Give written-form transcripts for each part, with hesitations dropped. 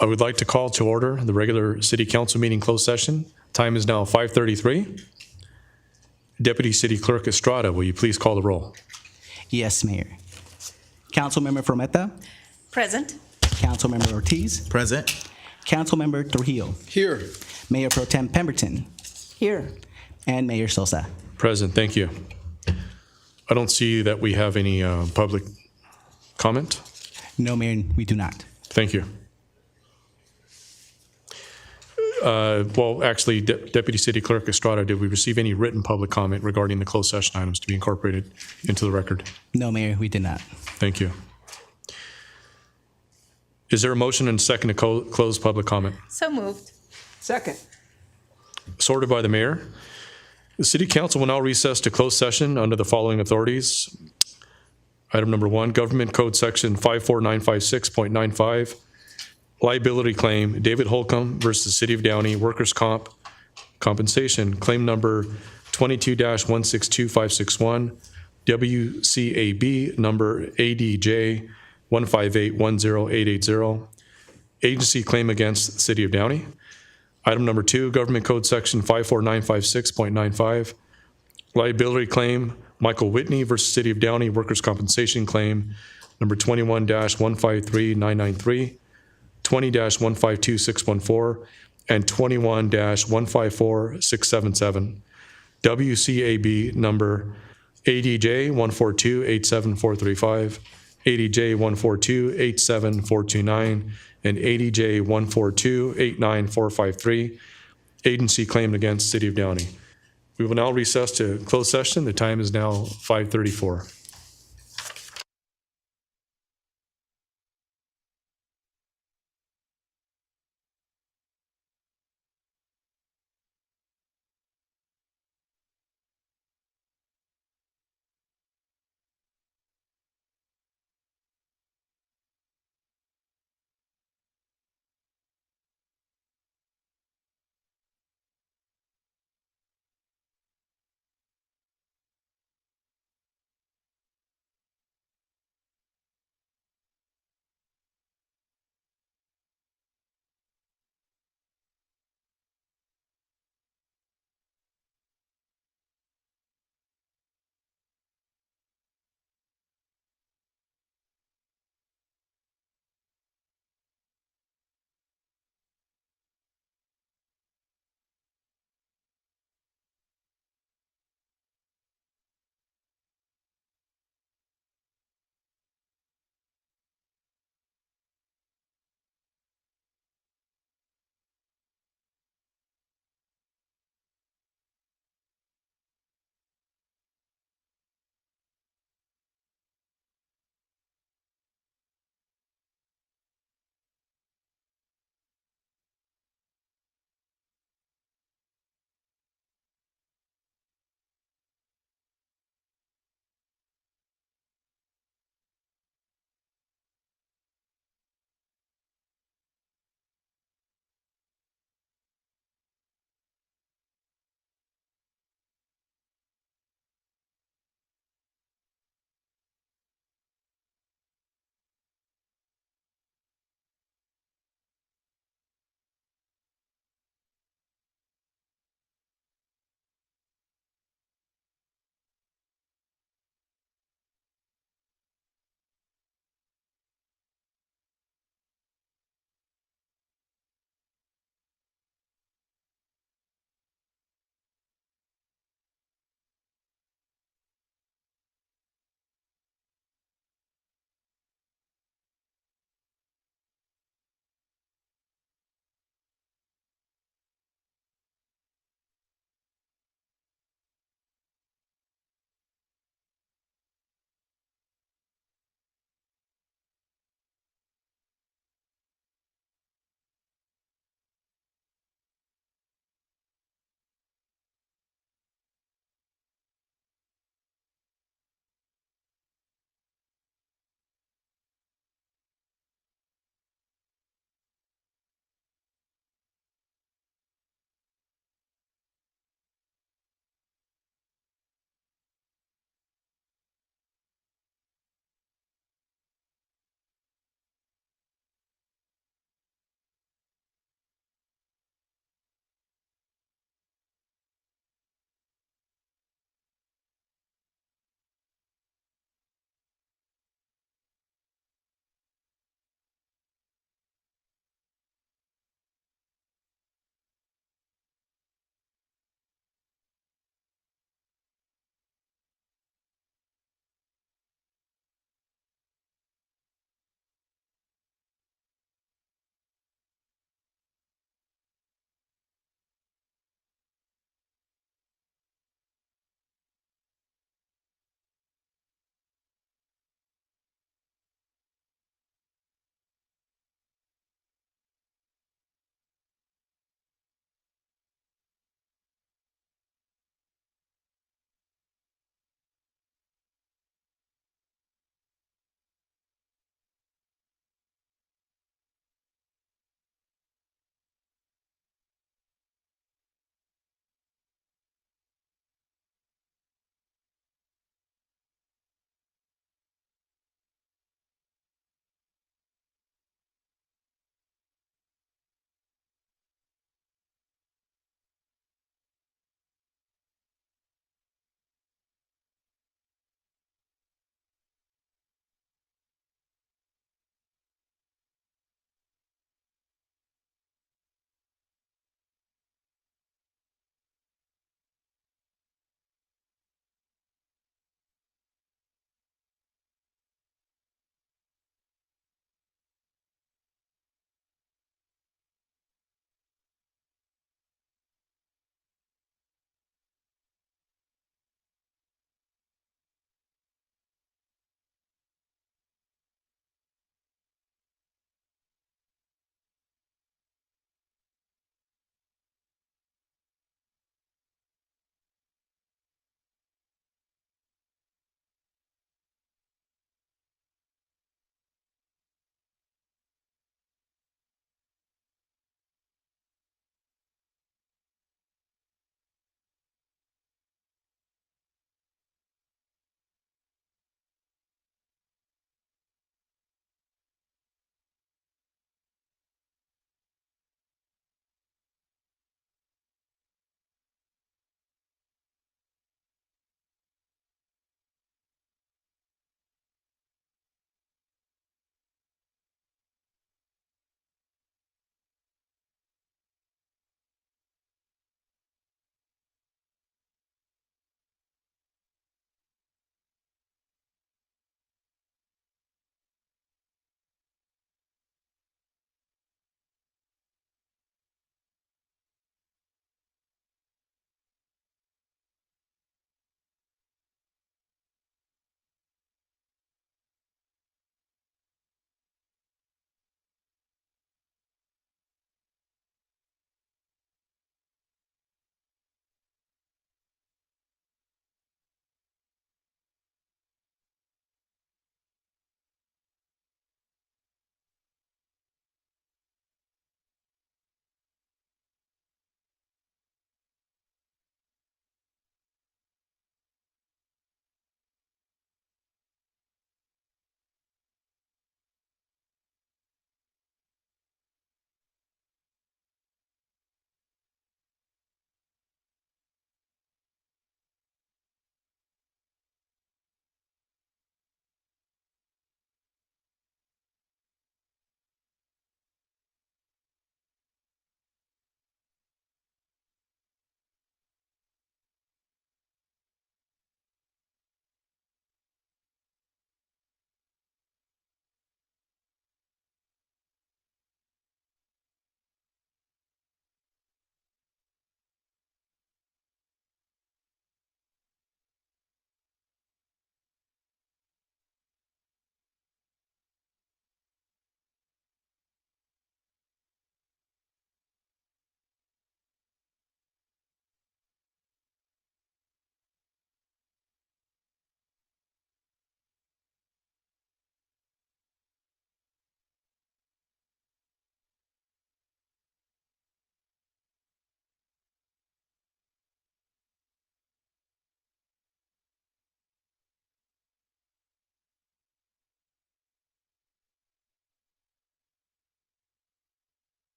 I would like to call to order the regular City Council meeting closed session. Time is now 5:33. Deputy City Clerk Estrada, will you please call the roll? Yes, Mayor. Councilmember Frometa, Present. Councilmember Ortiz, Present. Councilmember Trujillo, Here. Mayor Pro Tem Pemberton, Here. and Mayor Sosa. Present, thank you. I don't see that we have any public comment. No, Mayor, we do not. Thank you. Well, actually, Deputy City Clerk Estrada, did we receive any written public comment regarding the closed session items to be incorporated into the record? No, Mayor, we did not. Thank you. Is there a motion and a second to close public comment? So moved. Second. Sorted by the mayor. The City Council will now recess to closed session under the following authorities. Item number 1, Government Code Section 54956.95, liability claim, David Holcomb versus City of Downey, workers' compensation, claim number 22-162561, WCAB number ADJ 158-10880, agency claim against City of Downey. Item number 2, Government Code Section 54956.95, liability claim, Michael Whitney versus City of Downey, workers' compensation claim number 21-153993, 20-152614, and 21-154677. WCAB number ADJ 142-87435, ADJ 142-87429, and ADJ 142-89453, agency claim against City of Downey. We will now recess to closed session. The time is now 5:34.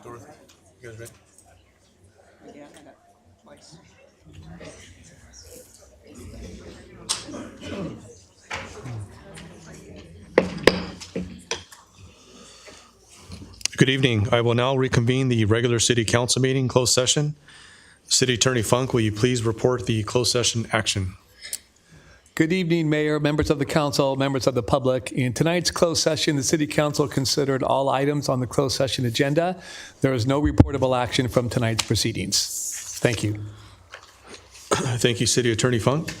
Dorothy, you guys ready? Good evening. I will now reconvene the regular city council meeting, closed session. City Attorney Funk, will you please report the closed session action? Good evening, Mayor, members of the council, members of the public. In tonight's closed session, the City Council considered all items on the closed session agenda. There is no reportable action from tonight's proceedings. Thank you. Thank you, City Attorney Funk.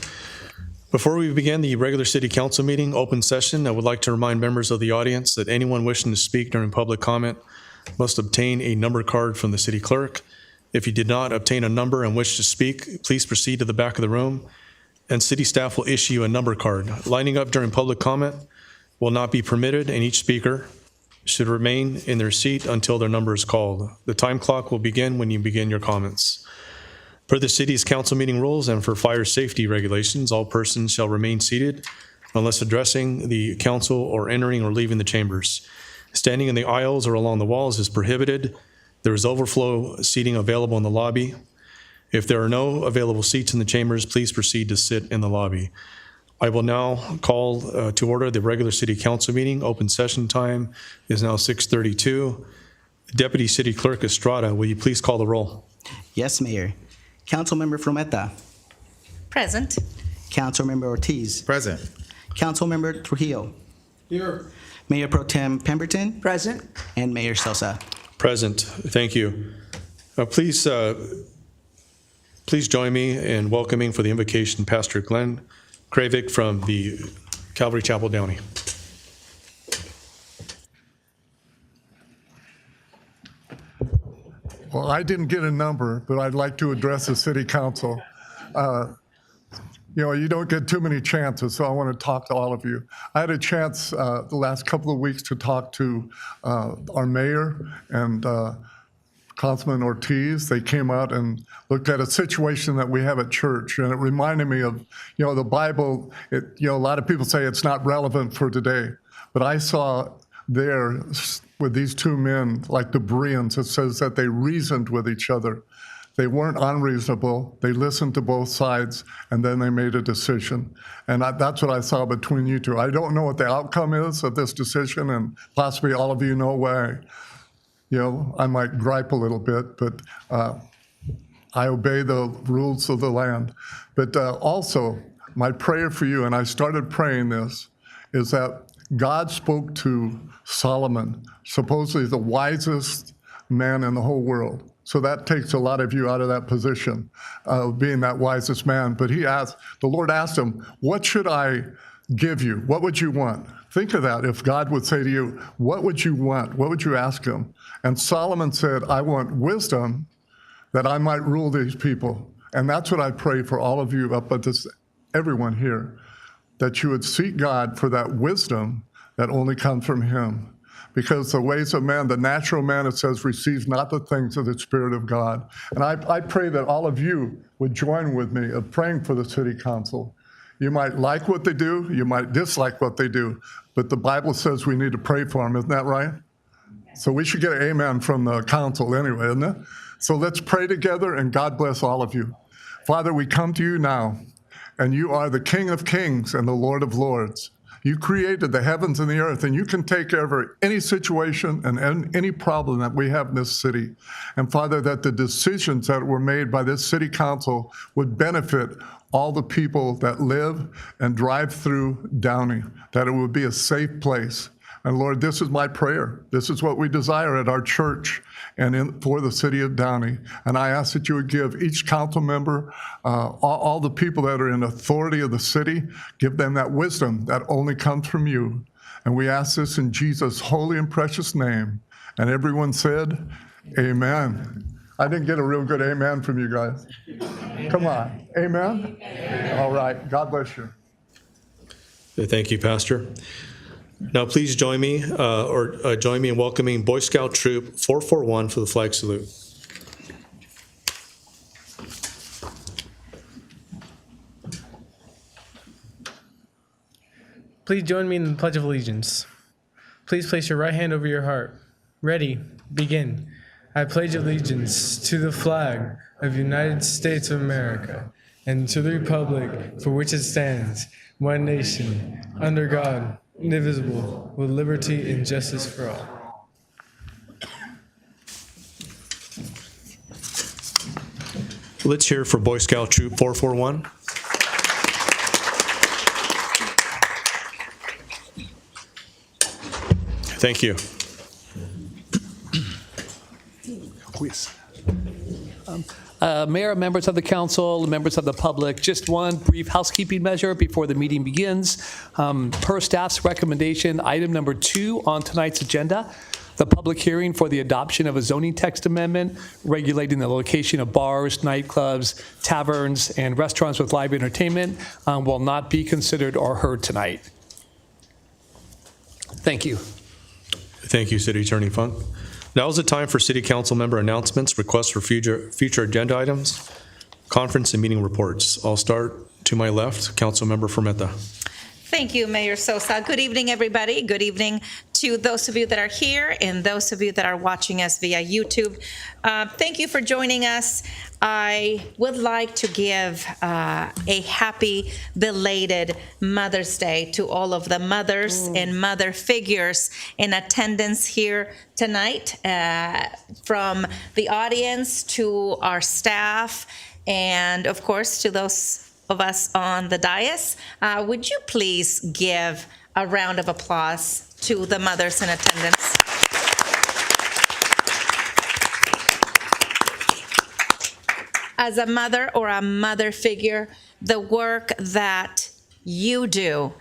Before we begin the regular city council meeting open session, I would like to remind members of the audience that anyone wishing to speak during public comment must obtain a number card from the city clerk. If you did not obtain a number and wish to speak, please proceed to the back of the room, and city staff will issue a number card. Lining up during public comment will not be permitted, and each speaker should remain in their seat until their number is called. The time clock will begin when you begin your comments. Per the city's council meeting rules and for fire safety regulations, all persons shall remain seated unless addressing the council or entering or leaving the chambers. Standing in the aisles or along the walls is prohibited. There is overflow seating available in the lobby. If there are no available seats in the chambers, please proceed to sit in the lobby. I will now call to order the regular city council meeting. Open session time is now 6:32. Deputy City Clerk Estrada, will you please call the roll? Yes, Mayor. Councilmember Frometa. Present. Councilmember Ortiz. Present. Councilmember Trujillo. Here. Mayor Pro Tem Pemberton. Present. And Mayor Sosa. Present. Thank you. Please join me in welcoming for the invocation Pastor Glenn Kravik from the Calvary Chapel, Downey. Well, I didn't get a number, but I'd like to address the city council. You don't get too many chances, so I want to talk to all of you. I had a chance the last couple of weeks to talk to our mayor and Councilman Ortiz. They came out and looked at a situation that we have at church, and it reminded me of, the Bible. A lot of people say it's not relevant for today, but I saw there with these two men, like the Bereans, it says that they reasoned with each other. They weren't unreasonable. They listened to both sides, and then they made a decision. And that's what I saw between you two. I don't know what the outcome is of this decision, and possibly all of you know why. I might gripe a little bit, but I obey the rules of the land. But also, my prayer for you, and I started praying this, is that God spoke to Solomon, supposedly the wisest man in the whole world. So that takes a lot of you out of that position of being that wisest man. But the Lord asked him, what should I give you? What would you want? Think of that. If God would say to you, what would you want? What would you ask him? And Solomon said, I want wisdom that I might rule these people. And that's what I pray for all of you up at this, everyone here, that you would seek God for that wisdom that only comes from him. Because the ways of man, the natural man, it says, receives not the things of the Spirit of God. And I pray that all of you would join with me of praying for the city council. You might like what they do, you might dislike what they do, but the Bible says we need to pray for them, isn't that right? So we should get an amen from the council anyway, isn't it? So let's pray together, and God bless all of you. Father, we come to you now, and you are the King of Kings and the Lord of Lords. You created the heavens and the earth, and you can take care of any situation and any problem that we have in this city. And Father, that the decisions that were made by this city council would benefit all the people that live and drive through Downey, that it would be a safe place. And Lord, this is my prayer. This is what we desire at our church and for the city of Downey. And I ask that you would give each council member, all the people that are in authority of the city, give them that wisdom that only comes from you. And we ask this in Jesus' holy and precious name. And everyone said, amen. I didn't get a real good amen from you guys. Come on. Amen? All right. God bless you. Thank you, Pastor. Now, please join me in welcoming Boy Scout Troop 441 for the flag salute. Please join me in the Pledge of Allegiance. Please place your right hand over your heart. Ready, begin. I pledge allegiance to the flag of the United States of America and to the republic for which it stands, one nation, under God, indivisible, with liberty and justice for all. Let's hear for Boy Scout Troop 441. Thank you. Mayor, members of the council, members of the public, just one brief housekeeping measure before the meeting begins. Per staff's recommendation, item number 2 on tonight's agenda, the public hearing for the adoption of a zoning text amendment regulating the location of bars, nightclubs, taverns, and restaurants with live entertainment will not be considered or heard tonight. Thank you. Thank you, City Attorney Funk. Now is the time for City Council member announcements, requests for future agenda items, conference and meeting reports. I'll start to my left, Council Member Fermetta. Thank you, Mayor Sosa. Good evening, everybody. Good evening to those of you that are here and those of you that are watching us via YouTube. Thank you for joining us. I would like to give a happy belated Mother's Day to all of the mothers and mother figures in attendance here tonight, from the audience to our staff, and of course to those of us on the dais. Would you please give a round of applause to the mothers in attendance? As a mother or a mother figure, the work that you do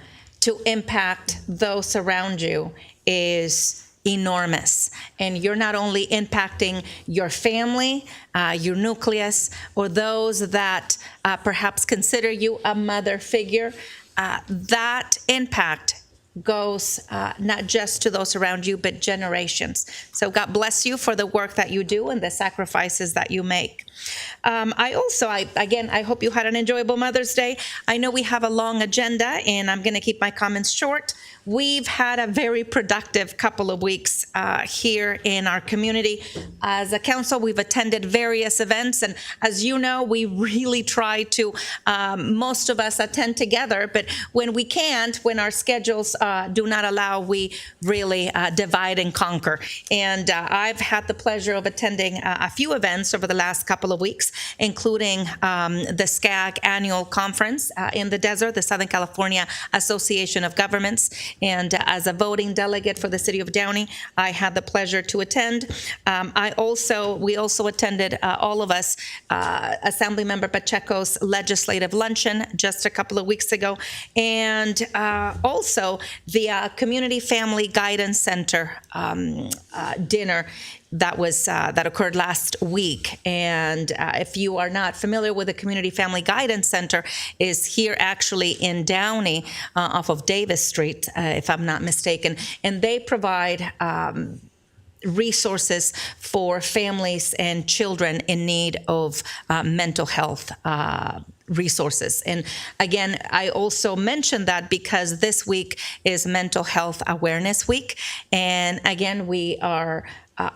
to impact those around you is enormous. And you're not only impacting your family, your nucleus, or those that perhaps consider you a mother figure. That impact goes not just to those around you, but generations. So God bless you for the work that you do and the sacrifices that you make. I hope you had an enjoyable Mother's Day. I know we have a long agenda, and I'm going to keep my comments short. We've had a very productive couple of weeks here in our community. As a council, we've attended various events, and as you know, we really try to, most of us attend together, but when we can't, when our schedules do not allow, we really divide and conquer. And I've had the pleasure of attending a few events over the last couple of weeks, including the SCAG annual conference in the desert, the Southern California Association of Governments. And as a voting delegate for the city of Downey, I had the pleasure to attend. We also attended, all of us, Assemblymember Pacheco's legislative luncheon just a couple of weeks ago. And also the Community Family Guidance Center dinner that occurred last week. And if you are not familiar with the Community Family Guidance Center, is here actually in Downey off of Davis Street, if I'm not mistaken. And they provide resources for families and children in need of mental health resources. And again, I also mentioned that because this week is Mental Health Awareness Week. And again, we are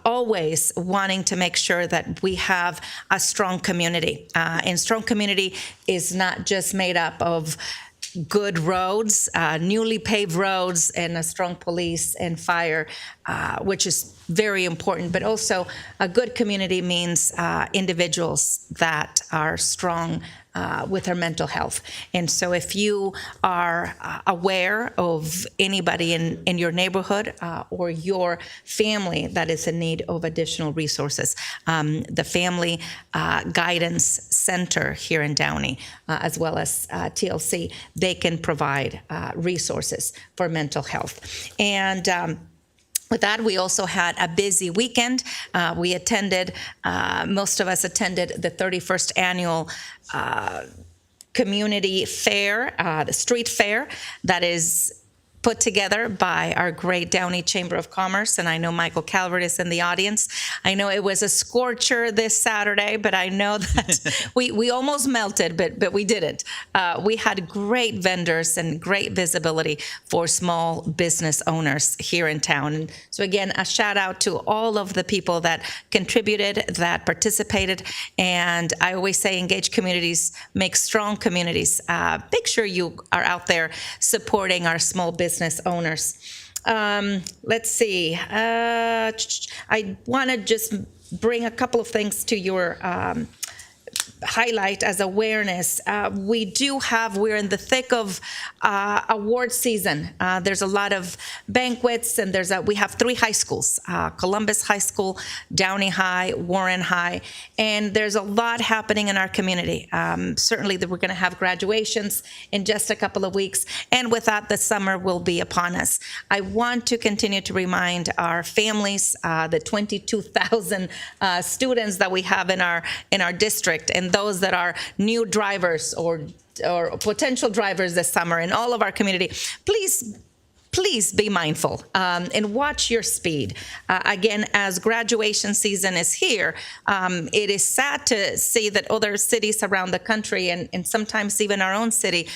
always wanting to make sure that we have a strong community. And strong community is not just made up of good roads, newly paved roads, and a strong police and fire, which is very important. But also a good community means individuals that are strong with their mental health. And so if you are aware of anybody in your neighborhood or your family that is in need of additional resources, the Family Guidance Center here in Downey, as well as TLC, they can provide resources for mental health. And with that, we also had a busy weekend. We attended, most of us attended the 31st annual community fair, the street fair, that is put together by our great Downey Chamber of Commerce, and I know Michael Calvert is in the audience. I know it was a scorcher this Saturday, but I know that we almost melted, but we didn't. We had great vendors and great visibility for small business owners here in town. And so again, a shout out to all of the people that contributed, that participated, and I always say engaged communities make strong communities. Make sure you are out there supporting our small business owners. Let's see. I want to just bring a couple of things to your highlight as awareness. We're in the thick of award season. There's a lot of banquets, and we have 3 high schools, Columbus High School, Downey High, Warren High, and there's a lot happening in our community. Certainly that we're going to have graduations in just a couple of weeks, and with that, the summer will be upon us. I want to continue to remind our families, the 22,000 students that we have in our district, and those that are new drivers or potential drivers this summer in all of our community, please be mindful and watch your speed. Again, as graduation season is here, it is sad to see that other cities around the country, and sometimes even our own city,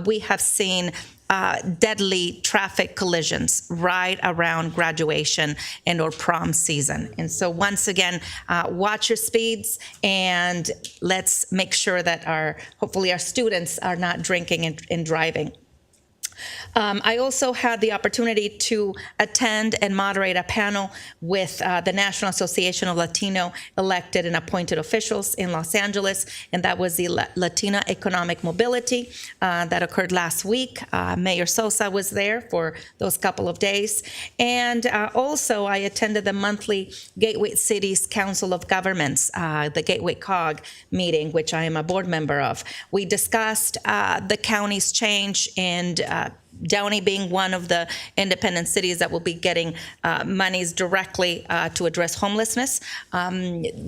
we have seen deadly traffic collisions right around graduation and or prom season. And so once again, watch your speeds, and let's make sure that hopefully our students are not drinking and driving. I also had the opportunity to attend and moderate a panel with the National Association of Latino elected and appointed officials in Los Angeles, and that was the Latino Economic Mobility that occurred last week. Mayor Sosa was there for those couple of days. And also I attended the monthly Gateway Cities Council of Governments, the Gateway COG meeting, which I am a board member of. We discussed the county's change, and Downey being one of the independent cities that will be getting monies directly to address homelessness,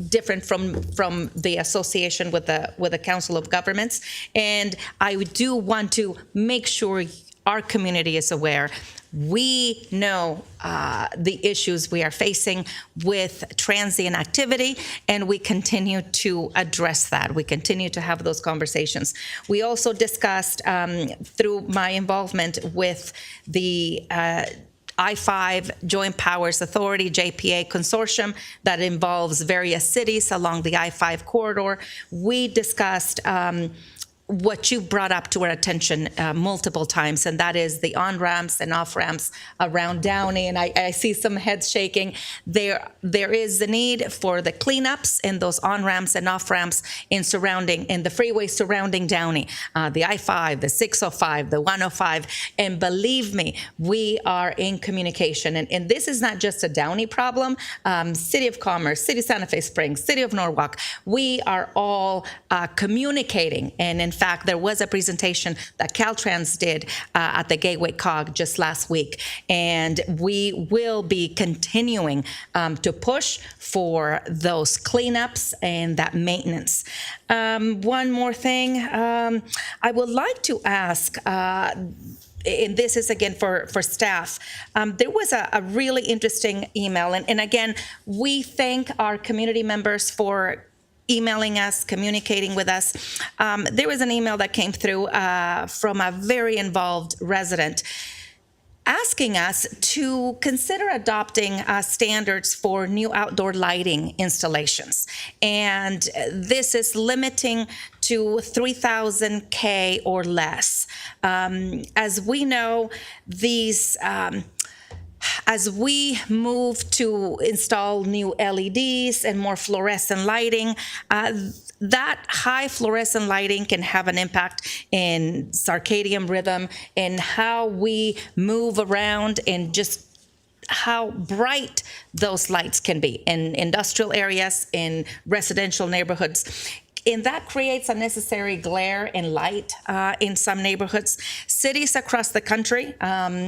different from the association with the Council of Governments. And I do want to make sure our community is aware. We know the issues we are facing with transient activity, and we continue to address that. We continue to have those conversations. We also discussed, through my involvement with the I-5 Joint Powers Authority, JPA consortium that involves various cities along the I-5 corridor, we discussed what you brought up to our attention multiple times, and that is the on-ramps and off-ramps around Downey. And I see some heads shaking. There is the need for the cleanups in those on-ramps and off-ramps in the freeways surrounding Downey, the I-5, the 605, the 105. And believe me, we are in communication. And this is not just a Downey problem. City of Commerce, City of Santa Fe Springs, City of Norwalk, we are all communicating. And in fact, there was a presentation that Caltrans did at the Gateway COG just last week, and we will be continuing to push for those cleanups and that maintenance. One more thing, I would like to ask, and this is again for staff. There was a really interesting email, and again, we thank our community members for emailing us, communicating with us. There was an email that came through from a very involved resident asking us to consider adopting standards for new outdoor lighting installations. And this is limiting to 3,000 K or less. As we know, as we move to install new LEDs and more fluorescent lighting, that high fluorescent lighting can have an impact in circadian rhythm and how we move around and just how bright those lights can be in industrial areas, in residential neighborhoods. And that creates unnecessary glare and light in some neighborhoods. Cities across the country,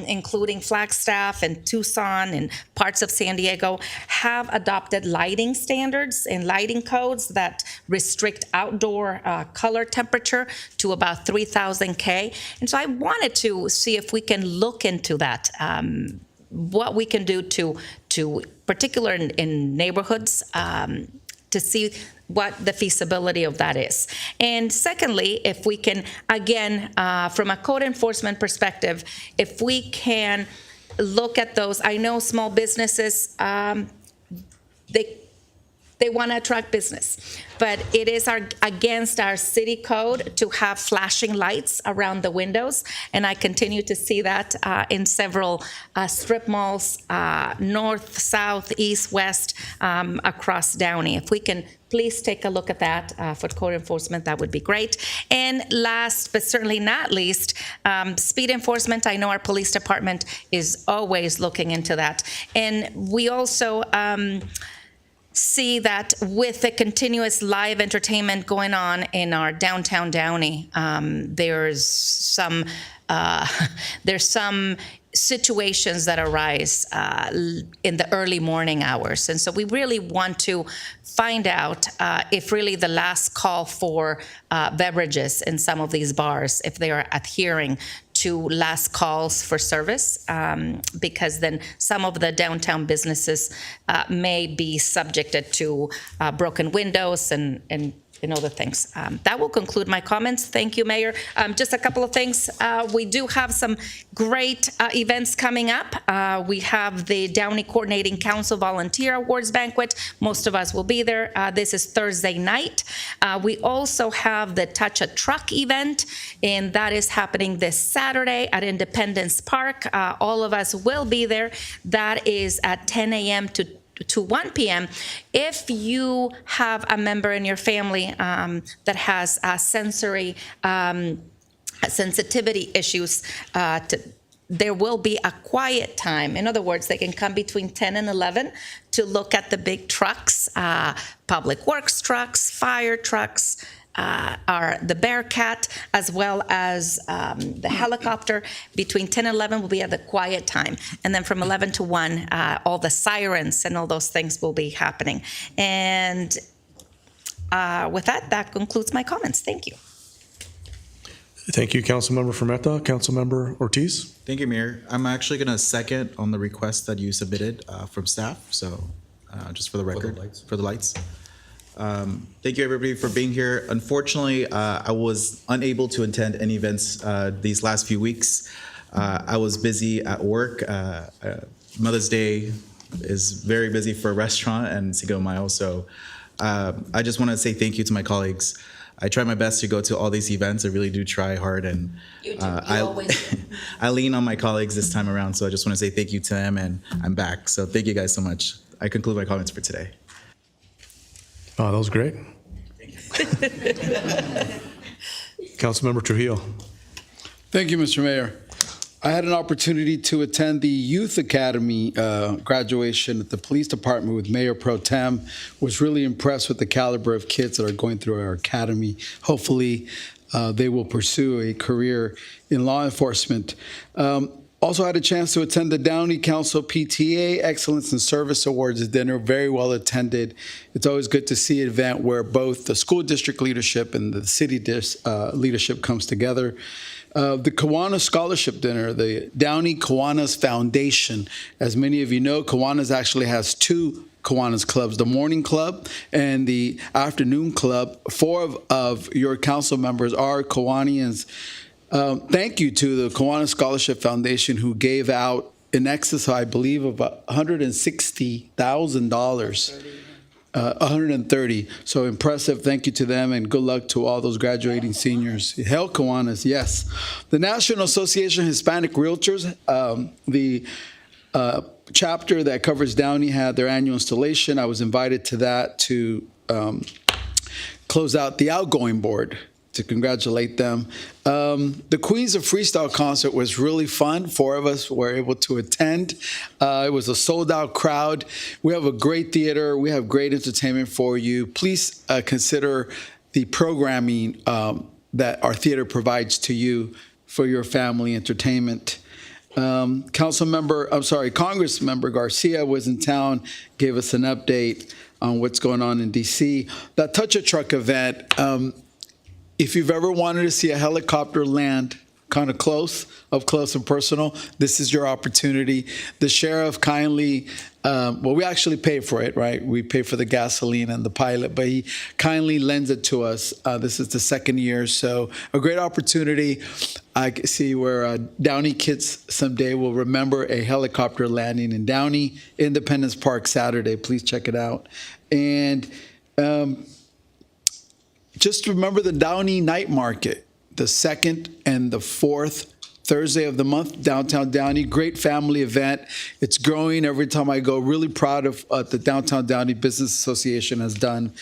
including Flagstaff and Tucson and parts of San Diego, have adopted lighting standards and lighting codes that restrict outdoor color temperature to about 3,000 K. And so I wanted to see if we can look into that, what we can do to particular in neighborhoods, to see what the feasibility of that is. And secondly, if we can, again, from a code enforcement perspective, if we can look at those, I know small businesses, they want to attract business, but it is against our city code to have flashing lights around the windows, and I continue to see that in several strip malls, north, south, east, west, across Downey. If we can please take a look at that for code enforcement, that would be great. And last, but certainly not least, speed enforcement. I know our police department is always looking into that. And we also see that with the continuous live entertainment going on in our downtown Downey, there's some situations that arise in the early morning hours. And so we really want to find out if really the last call for beverages in some of these bars, if they are adhering to last calls for service, because then some of the downtown businesses may be subjected to broken windows and other things. That will conclude my comments. Thank you, Mayor. Just a couple of things. We do have some great events coming up. We have the Downey Coordinating Council Volunteer Awards Banquet. Most of us will be there. This is Thursday night. We also have the Touch a Truck event, and that is happening this Saturday at Independence Park. All of us will be there. That is at 10 a.m. to 1 p.m. If you have a member in your family that has sensory sensitivity issues, there will be a quiet time. In other words, they can come between 10 and 11 to look at the big trucks, public works trucks, fire trucks, are the Bearcat, as well as the helicopter. Between 10 and 11 will be at the quiet time. And then from 11 to 1, all the sirens and all those things will be happening. And with that, that concludes my comments. Thank you. Thank you, Councilmember Fermetta. Councilmember Ortiz? Thank you, Mayor. I'm actually going to second on the request that you submitted from staff. So just for the record, for the lights. Thank you, everybody, for being here. Unfortunately, I was unable to attend any events these last few weeks. I was busy at work. Mother's Day is very busy for a restaurant and Cinco de Mayo. So I just want to say thank you to my colleagues. I try my best to go to all these events. I really do try hard, and I lean on my colleagues this time around. So I just want to say thank you to them, and I'm back. So thank you guys so much. I conclude my comments for today. Oh, that was great. Councilmember Trujillo. Thank you, Mr. Mayor. I had an opportunity to attend the Youth Academy graduation at the police department with Mayor Pro Tem. Was really impressed with the caliber of kids that are going through our academy. Hopefully, they will pursue a career in law enforcement. Also had a chance to attend the Downey Council PTA Excellence in Service Awards dinner, very well attended. It's always good to see an event where both the school district leadership and the city leadership comes together. The Kiwanis Scholarship Dinner, the Downey Kiwanis Foundation. As many of you know, Kiwanis actually has two Kiwanis clubs, the morning club and the afternoon club. 4 of your council members are Kiwanians. Thank you to the Kiwanis Scholarship Foundation, who gave out in excess, I believe, of $160,000. 130. So impressive. Thank you to them, and good luck to all those graduating seniors. Hell, Kiwanis, yes. The National Association of Hispanic Realtors, the chapter that covers Downey, had their annual installation. I was invited to that to close out the outgoing board, to congratulate them. The Queens of Freestyle concert was really fun. 4 of us were able to attend. It was a sold-out crowd. We have a great theater. We have great entertainment for you. Please consider the programming that our theater provides to you for your family entertainment. Congress member Garcia was in town, gave us an update on what's going on in D.C. That Touch a Truck event, if you've ever wanted to see a helicopter land kind of up close and personal, this is your opportunity. The sheriff kindly, we actually pay for it, right? We pay for the gasoline and the pilot, but he kindly lends it to us. This is the second year, so a great opportunity. I see where Downey kids someday will remember a helicopter landing in Downey, Independence Park Saturday. Please check it out. And just remember the Downey Night Market, the 2nd and the 4th Thursday of the month, downtown Downey. Great family event. It's growing every time I go. Really proud of the Downtown Downey Business Association has done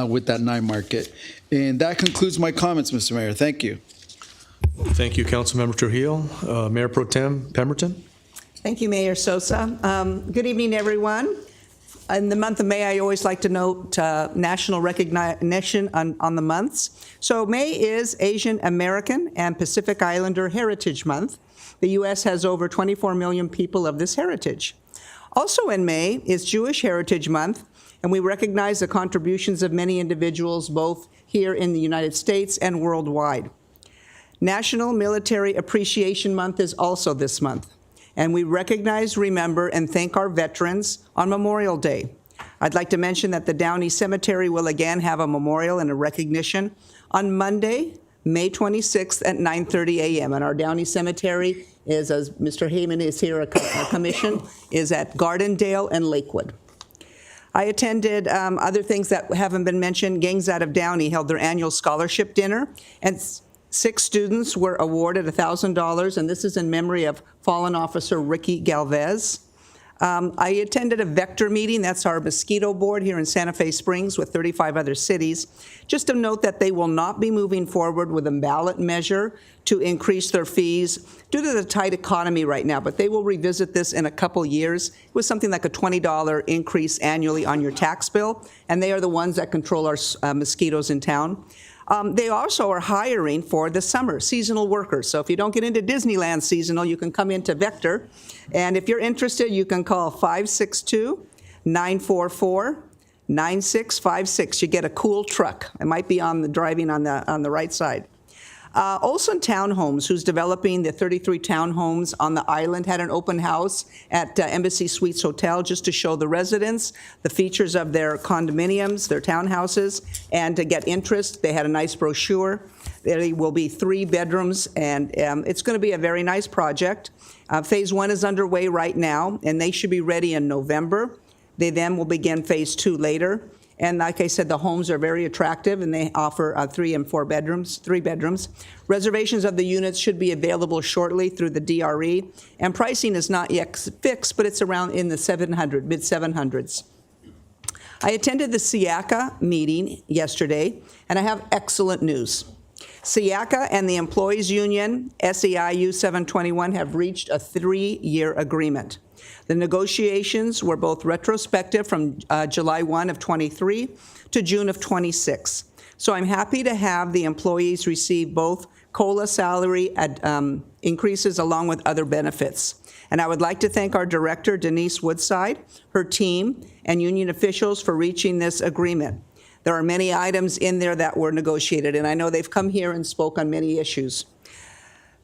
with that night market. And that concludes my comments, Mr. Mayor. Thank you. Thank you, Councilmember Trujillo. Mayor Pro Tem Pemberton? Thank you, Mayor Sosa. Good evening, everyone. In the month of May, I always like to note national recognition on the months. So May is Asian American and Pacific Islander Heritage Month. The U.S. has over 24 million people of this heritage. Also in May is Jewish Heritage Month, and we recognize the contributions of many individuals both here in the United States and worldwide. National Military Appreciation Month is also this month, and we recognize, remember, and thank our veterans on Memorial Day. I'd like to mention that the Downey Cemetery will again have a memorial and a recognition on Monday, May 26th at 9:30 a.m. And our Downey Cemetery is, as Mr. Heyman is here, a commission, is at Gardendale and Lakewood. I attended other things that haven't been mentioned. Gangs Out of Downey held their annual scholarship dinner, and 6 students were awarded $1,000, and this is in memory of fallen officer Ricky Galvez. I attended a Vector meeting, that's our mosquito board here in Santa Fe Springs with 35 other cities. Just to note that they will not be moving forward with a ballot measure to increase their fees due to the tight economy right now, but they will revisit this in a couple years. It was something like a $20 increase annually on your tax bill, and they are the ones that control our mosquitoes in town. They also are hiring for the summer seasonal workers. So if you don't get into Disneyland seasonal, you can come into Vector. And if you're interested, you can call 562-944-9656. You get a cool truck. It might be on the driving on the right side. Olson Townhomes, who's developing the 33 townhomes on the island, had an open house at Embassy Suites Hotel just to show the residents the features of their condominiums, their townhouses, and to get interest. They had a nice brochure. There will be 3 bedrooms, and it's going to be a very nice project. Phase 1 is underway right now, and they should be ready in November. They then will begin phase 2 later. And like I said, the homes are very attractive, and they offer 3 and 4 bedrooms, 3 bedrooms. Reservations of the units should be available shortly through the DRE, and pricing is not yet fixed, but it's around in the mid-700s. I attended the SIACA meeting yesterday, and I have excellent news. SIACA and the employees union, SEIU 721, have reached a 3-year agreement. The negotiations were both retrospective from July 1 of 23 to June of 26. So I'm happy to have the employees receive both COLA salary increases along with other benefits. And I would like to thank our director, Denise Woodside, her team, and union officials for reaching this agreement. There are many items in there that were negotiated, and I know they've come here and spoke on many issues.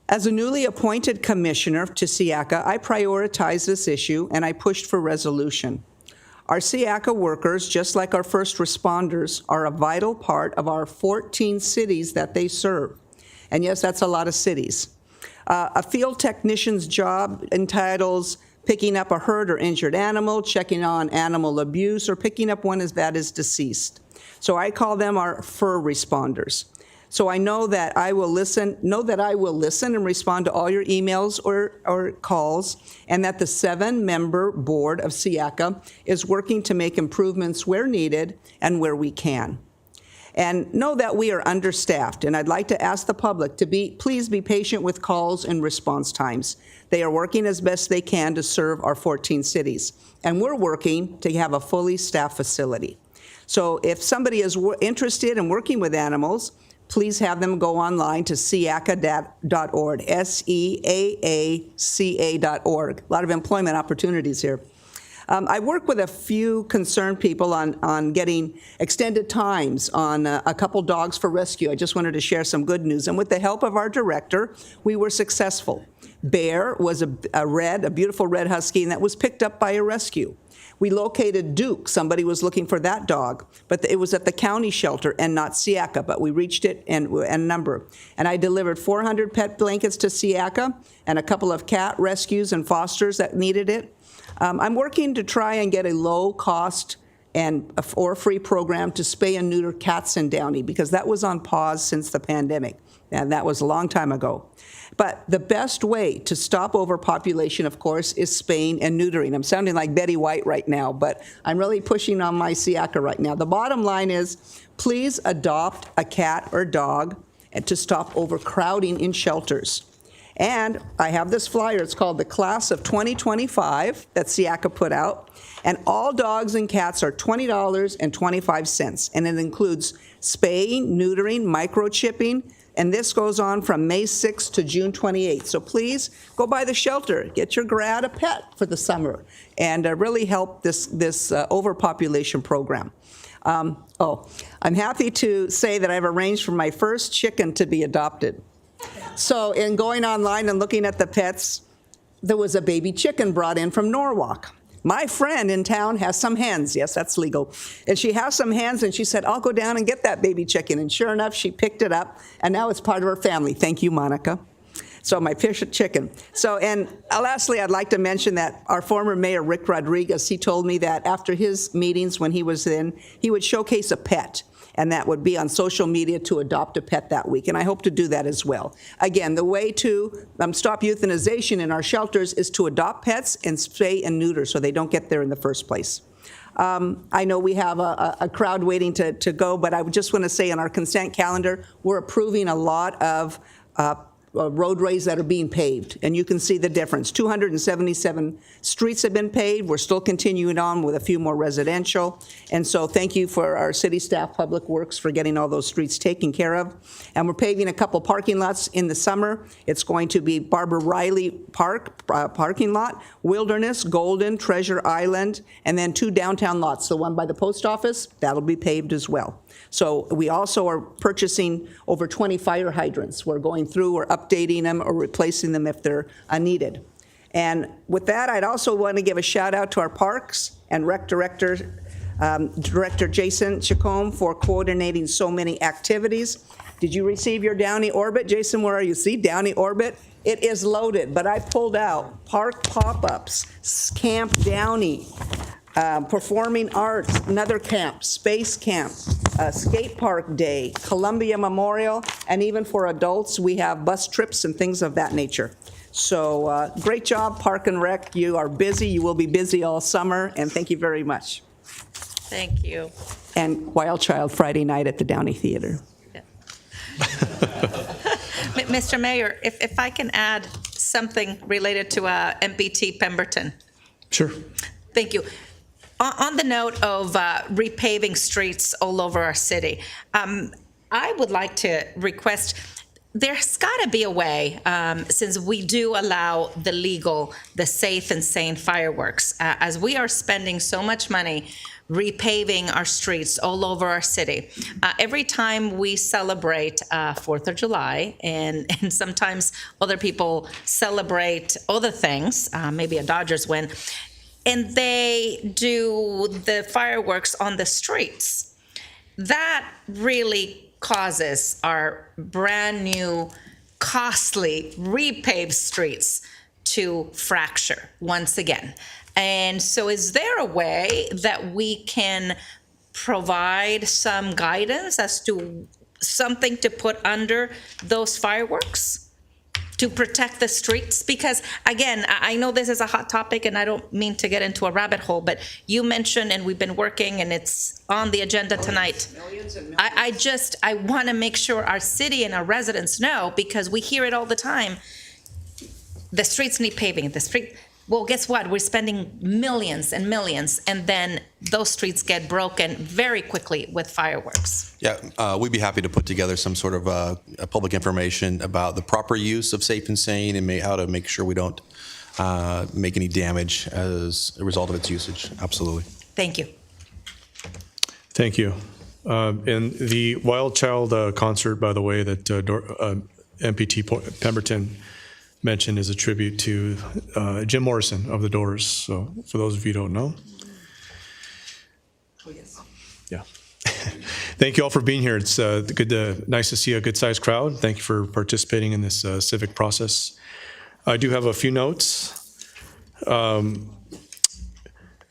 As a newly appointed commissioner to SIACA, I prioritized this issue and I pushed for resolution. Our SIACA workers, just like our first responders, are a vital part of our 14 cities that they serve. And yes, that's a lot of cities. A field technician's job entitles picking up a hurt or injured animal, checking on animal abuse, or picking up one that is deceased. So I call them our FUR responders. So I know that I will listen and respond to all your emails or calls, and that the 7-member board of SIACA is working to make improvements where needed and where we can. And know that we are understaffed, and I'd like to ask the public to please be patient with calls and response times. They are working as best they can to serve our 14 cities, and we're working to have a fully staffed facility. So if somebody is interested in working with animals, please have them go online to seaaca.org, SEAACA.org. A lot of employment opportunities here. I work with a few concerned people on getting extended times on a couple dogs for rescue. I just wanted to share some good news. And with the help of our director, we were successful. Bear was a beautiful red husky, and that was picked up by a rescue. We located Duke. Somebody was looking for that dog, but it was at the county shelter and not SIACA, but we reached it and number. And I delivered 400 pet blankets to SIACA and a couple of cat rescues and fosters that needed it. I'm working to try and get a low-cost or free program to spay and neuter cats in Downey, because that was on pause since the pandemic, and that was a long time ago. But the best way to stop overpopulation, of course, is spaying and neutering. I'm sounding like Betty White right now, but I'm really pushing on my SIACA right now. The bottom line is, please adopt a cat or dog and to stop overcrowding in shelters. And I have this flyer. It's called the Class of 2025 that SIACA put out. And all dogs and cats are $20.25. And it includes spaying, neutering, microchipping. And this goes on from May 6th to June 28th. So please go by the shelter. Get your grad a pet for the summer and really help this overpopulation program. I'm happy to say that I've arranged for my first chicken to be adopted. So in going online and looking at the pets, there was a baby chicken brought in from Norwalk. My friend in town has some hens. Yes, that's legal. And she has some hens, and she said, I'll go down and get that baby chicken. And sure enough, she picked it up, and now it's part of her family. Thank you, Monica. So my fish chicken. So, and lastly, I'd like to mention that our former mayor, Rick Rodriguez, he told me that after his meetings when he was in, he would showcase a pet, and that would be on social media to adopt a pet that week, and I hope to do that as well. Again, the way to stop euthanization in our shelters is to adopt pets and spay and neuter so they don't get there in the first place. I know we have a crowd waiting to go, but I just want to say on our consent calendar, we're approving a lot of roadways that are being paved, and you can see the difference. 277 streets have been paved. We're still continuing on with a few more residential, and so thank you for our city staff, Public Works, for getting all those streets taken care of. And we're paving a couple parking lots in the summer. It's going to be Barbara Riley Park parking lot, Wilderness, Golden, Treasure Island, and then 2 downtown lots. The one by the post office, that'll be paved as well. So we also are purchasing over 20 fire hydrants. We're going through, we're updating them or replacing them if they're unneeded. And with that, I'd also want to give a shout out to our Parks and Rec Director, Director Jason Chacombe, for coordinating so many activities. Did you receive your Downey Orbit? Jason, where are you? See, Downey Orbit? It is loaded, but I pulled out park pop-ups, Camp Downey, performing arts, another camp, space camp, skate park day, Columbia Memorial, and even for adults, we have bus trips and things of that nature. So great job, Park and Rec. You are busy. You will be busy all summer, and thank you very much. Thank you. And Wild Child Friday night at the Downey Theater. Mr. Mayor, if I can add something related to MPT Pemberton. Sure. Thank you. On the note of repaving streets all over our city, I would like to request, there's got to be a way, since we do allow the safe and sane fireworks, as we are spending so much money repaving our streets all over our city. Every time we celebrate 4th of July, and sometimes other people celebrate other things, maybe a Dodgers win, and they do the fireworks on the streets, that really causes our brand new, costly, repaved streets to fracture once again. And so is there a way that we can provide some guidance as to something to put under those fireworks to protect the streets? Because again, I know this is a hot topic and I don't mean to get into a rabbit hole, but you mentioned, and we've been working and it's on the agenda tonight. I want to make sure our city and our residents know, because we hear it all the time. The streets need paving, well, guess what? We're spending millions and millions, and then those streets get broken very quickly with fireworks. Yeah, we'd be happy to put together some sort of public information about the proper use of safe and sane and how to make sure we don't make any damage as a result of its usage. Absolutely. Thank you. Thank you. And the Wild Child concert, by the way, that MPT Pemberton mentioned, is a tribute to Jim Morrison of the Doors. So for those of you who don't know. Oh, yes. Yeah. Thank you all for being here. It's nice to see a good-sized crowd. Thank you for participating in this civic process. I do have a few notes. There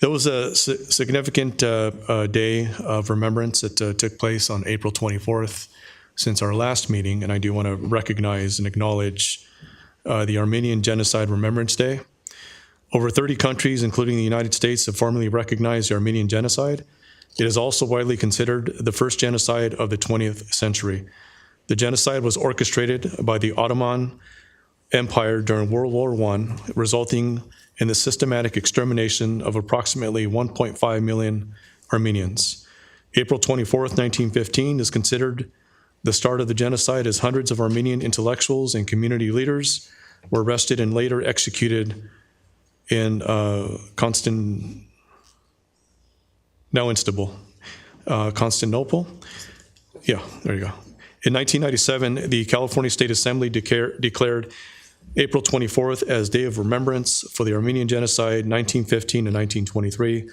was a significant day of remembrance that took place on April 24th since our last meeting, and I do want to recognize and acknowledge the Armenian Genocide Remembrance Day. Over 30 countries, including the United States, have formally recognized the Armenian Genocide. It is also widely considered the first genocide of the 20th century. The genocide was orchestrated by the Ottoman Empire during World War I, resulting in the systematic extermination of approximately 1.5 million Armenians. April 24th, 1915 is considered the start of the genocide, as hundreds of Armenian intellectuals and community leaders were arrested and later executed in Constantinople. Yeah, there you go. In 1997, the California State Assembly declared April 24th as Day of Remembrance for the Armenian Genocide 1915 to 1923,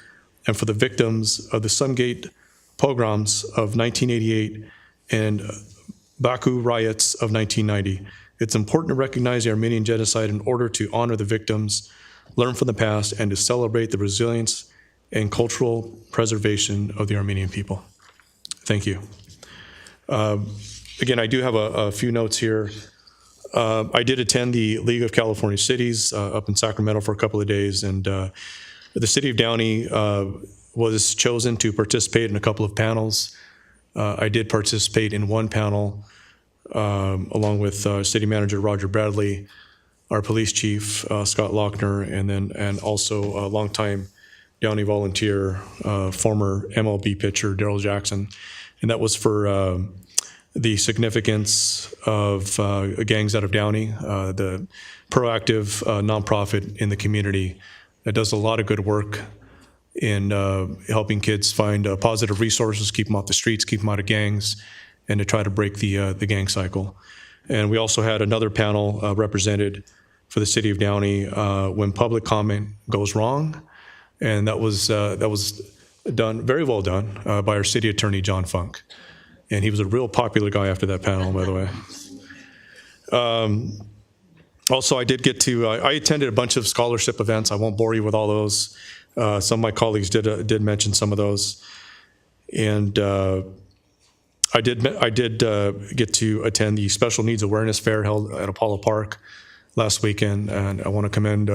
and for the victims of the Sumgate pogroms of 1988 and Baku riots of 1990. It's important to recognize the Armenian Genocide in order to honor the victims, learn from the past, and to celebrate the resilience and cultural preservation of the Armenian people. Thank you. Again, I do have a few notes here. I did attend the League of California Cities up in Sacramento for a couple of days, and the city of Downey was chosen to participate in a couple of panels. I did participate in one panel along with City Manager Roger Bradley, our police chief Scott Lochner, and also a longtime Downey volunteer, former MLB pitcher Darrell Jackson, and that was for the significance of gangs out of Downey, the proactive nonprofit in the community that does a lot of good work in helping kids find positive resources, keep them off the streets, keep them out of gangs, and to try to break the gang cycle. And we also had another panel represented for the city of Downey when public comment goes wrong, and that was done, very well done, by our city attorney, John Funk. And he was a real popular guy after that panel, by the way. Also, I did get to, I attended a bunch of scholarship events. I won't bore you with all those. Some of my colleagues did mention some of those. And I did get to attend the Special Needs Awareness Fair held at Apollo Park last weekend. And I want to commend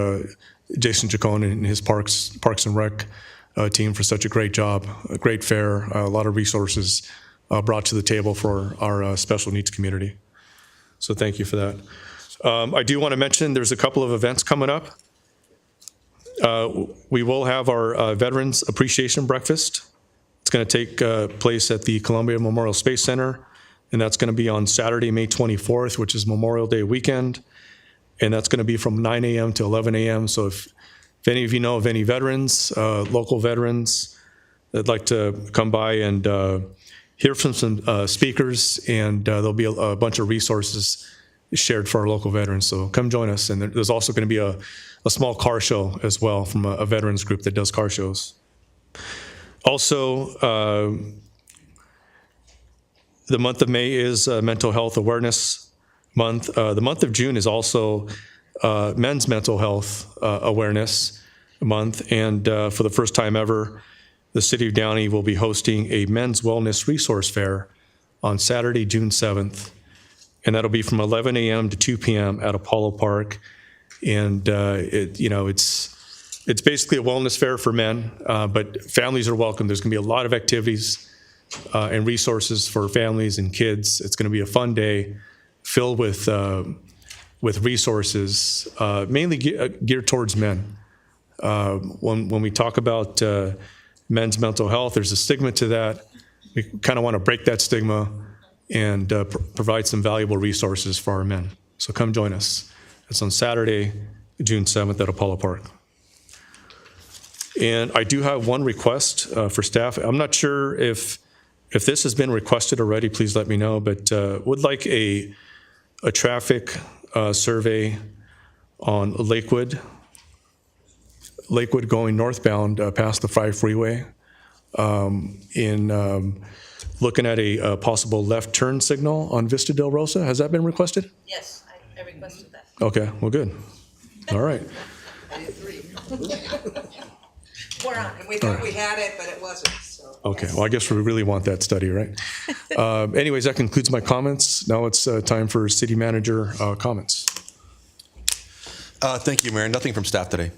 Jason Chacon and his Parks and Rec team for such a great job, a great fair, a lot of resources brought to the table for our special needs community. So thank you for that. I do want to mention there's a couple of events coming up. We will have our Veterans Appreciation Breakfast. It's going to take place at the Columbia Memorial Space Center, and that's going to be on Saturday, May 24th, which is Memorial Day weekend, and that's going to be from 9 a.m. to 11 a.m. So if any of you know of any veterans, local veterans that'd like to come by and hear from some speakers, and there'll be a bunch of resources shared for our local veterans. So come join us. And there's also going to be a small car show as well from a veterans group that does car shows. Also, the month of May is Mental Health Awareness Month. The month of June is also Men's Mental Health Awareness Month. And for the first time ever, the City of Downey will be hosting a Men's Wellness Resource Fair on Saturday, June 7th. and that'll be from 11 a.m. to 2 p.m. at Apollo Park. And it's basically a wellness fair for men, but families are welcome. There's going to be a lot of activities and resources for families and kids. It's going to be a fun day filled with resources, mainly geared towards men. When we talk about men's mental health, there's a stigma to that. We kind of want to break that stigma and provide some valuable resources for our men. So come join us. It's on Saturday, June 7th at Apollo Park. And I do have one request for staff. I'm not sure if this has been requested already, please let me know, but would like a traffic survey on Lakewood going northbound past the 5 freeway, looking at a possible left turn signal on Vista Del Rosa. Has that been requested? Yes, I requested that. Okay, well, good. All right. We're on. And we thought we had it, but it wasn't, so. Okay, well, I guess we really want that study, right? Anyways, that concludes my comments. Now it's time for city manager comments. Thank you, Mayor. Nothing from staff today.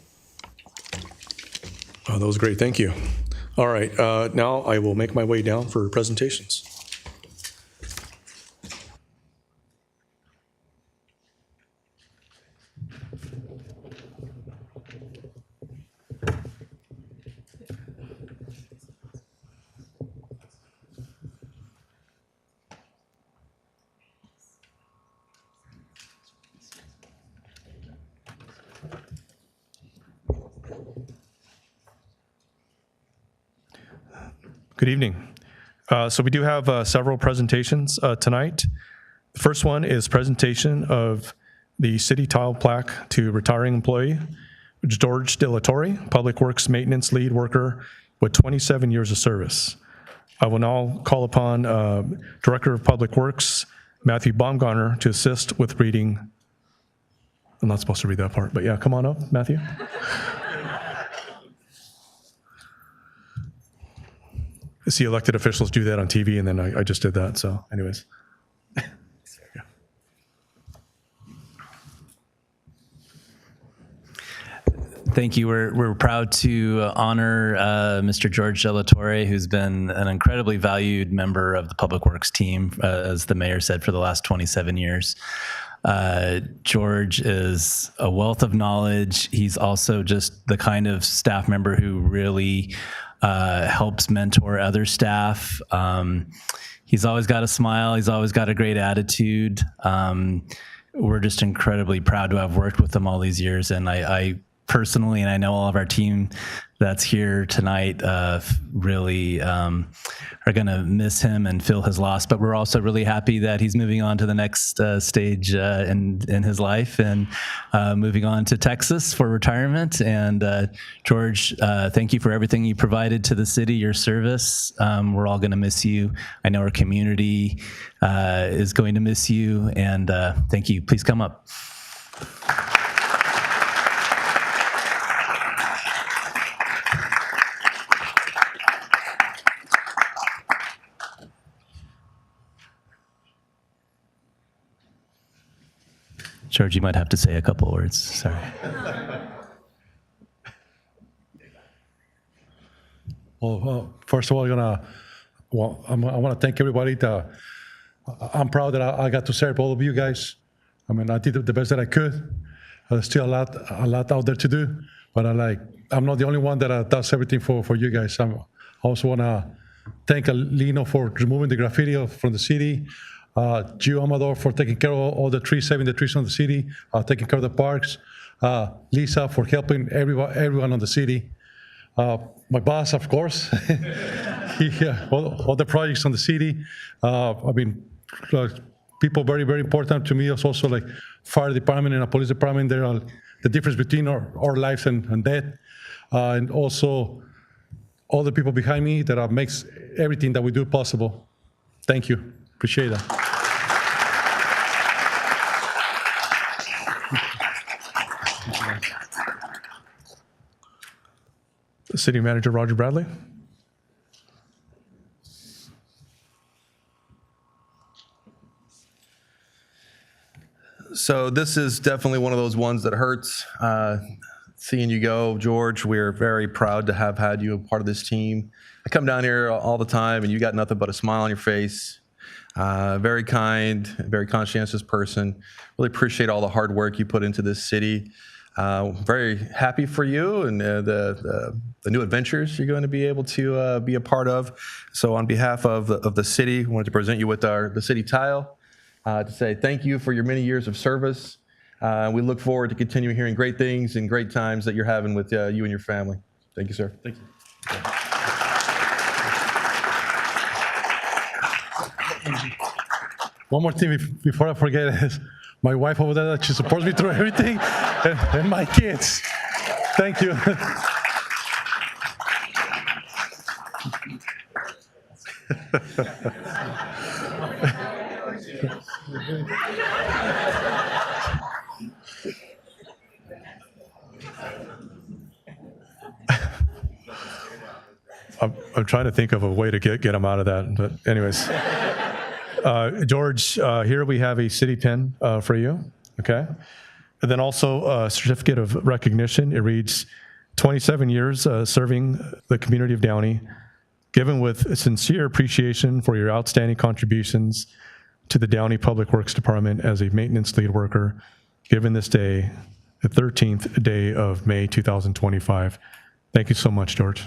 Oh, that was great, thank you. All right, now I will make my way down for presentations. Good evening. So we do have several presentations tonight. The first one is presentation of the city tile plaque to retiring employee, George de la Torre, Public Works Maintenance Lead Worker with 27 years of service. I will now call upon Director of Public Works, Matthew Baumgartner, to assist with reading. I'm not supposed to read that part, but yeah, come on up, Matthew. I see elected officials do that on TV, and then I just did that, so anyways. Thank you. We're proud to honor Mr. George de la Torre, who's been an incredibly valued member of the Public Works team, as the mayor said, for the last 27 years. George is a wealth of knowledge. He's also just the kind of staff member who really helps mentor other staff. He's always got a smile. He's always got a great attitude. We're just incredibly proud to have worked with him all these years. And I personally, and I know all of our team that's here tonight, really are going to miss him and feel his loss. But we're also really happy that he's moving on to the next stage in his life and moving on to Texas for retirement. And George, thank you for everything you provided to the city, your service. We're all going to miss you. I know our community is going to miss you. And thank you. Please come up. George, you might have to say a couple words. Sorry. Well, first of all, I want to thank everybody. I'm proud that I got to serve all of you guys. I mean, I did the best that I could. There's still a lot out there to do, but I'm not the only one that does everything for you guys. I also want to thank Lino for removing the graffiti from the city. Gio Amador for taking care of all the trees, saving the trees on the city, taking care of the parks. Lisa for helping everyone on the city. My boss, of course, all the projects on the city. I mean, people very, very important to me. It's also like fire department and a police department. There are the difference between our lives and death. And also all the people behind me that makes everything that we do possible. Thank you. Appreciate that. City Manager Roger Bradley. So this is definitely one of those ones that hurts. Seeing you go, George, we're very proud to have had you a part of this team. I come down here all the time, and you got nothing but a smile on your face. Very kind, very conscientious person. Really appreciate all the hard work you put into this city. Very happy for you and the new adventures you're going to be able to be a part of. So on behalf of the city, I wanted to present you with the city tile to say thank you for your many years of service. We look forward to continuing hearing great things and great times that you're having with you and your family. Thank you, sir. Thank you. One more thing before I forget is my wife over there, she supports me through everything, and my kids. Thank you. I'm trying to think of a way to get them out of that, but anyways. George, here we have a city pin for you, okay? And then also a certificate of recognition. It reads, 27 years serving the community of Downey, given with sincere appreciation for your outstanding contributions to the Downey Public Works Department as a maintenance lead worker, given this day, the 13th day of May 2025. Thank you so much, George.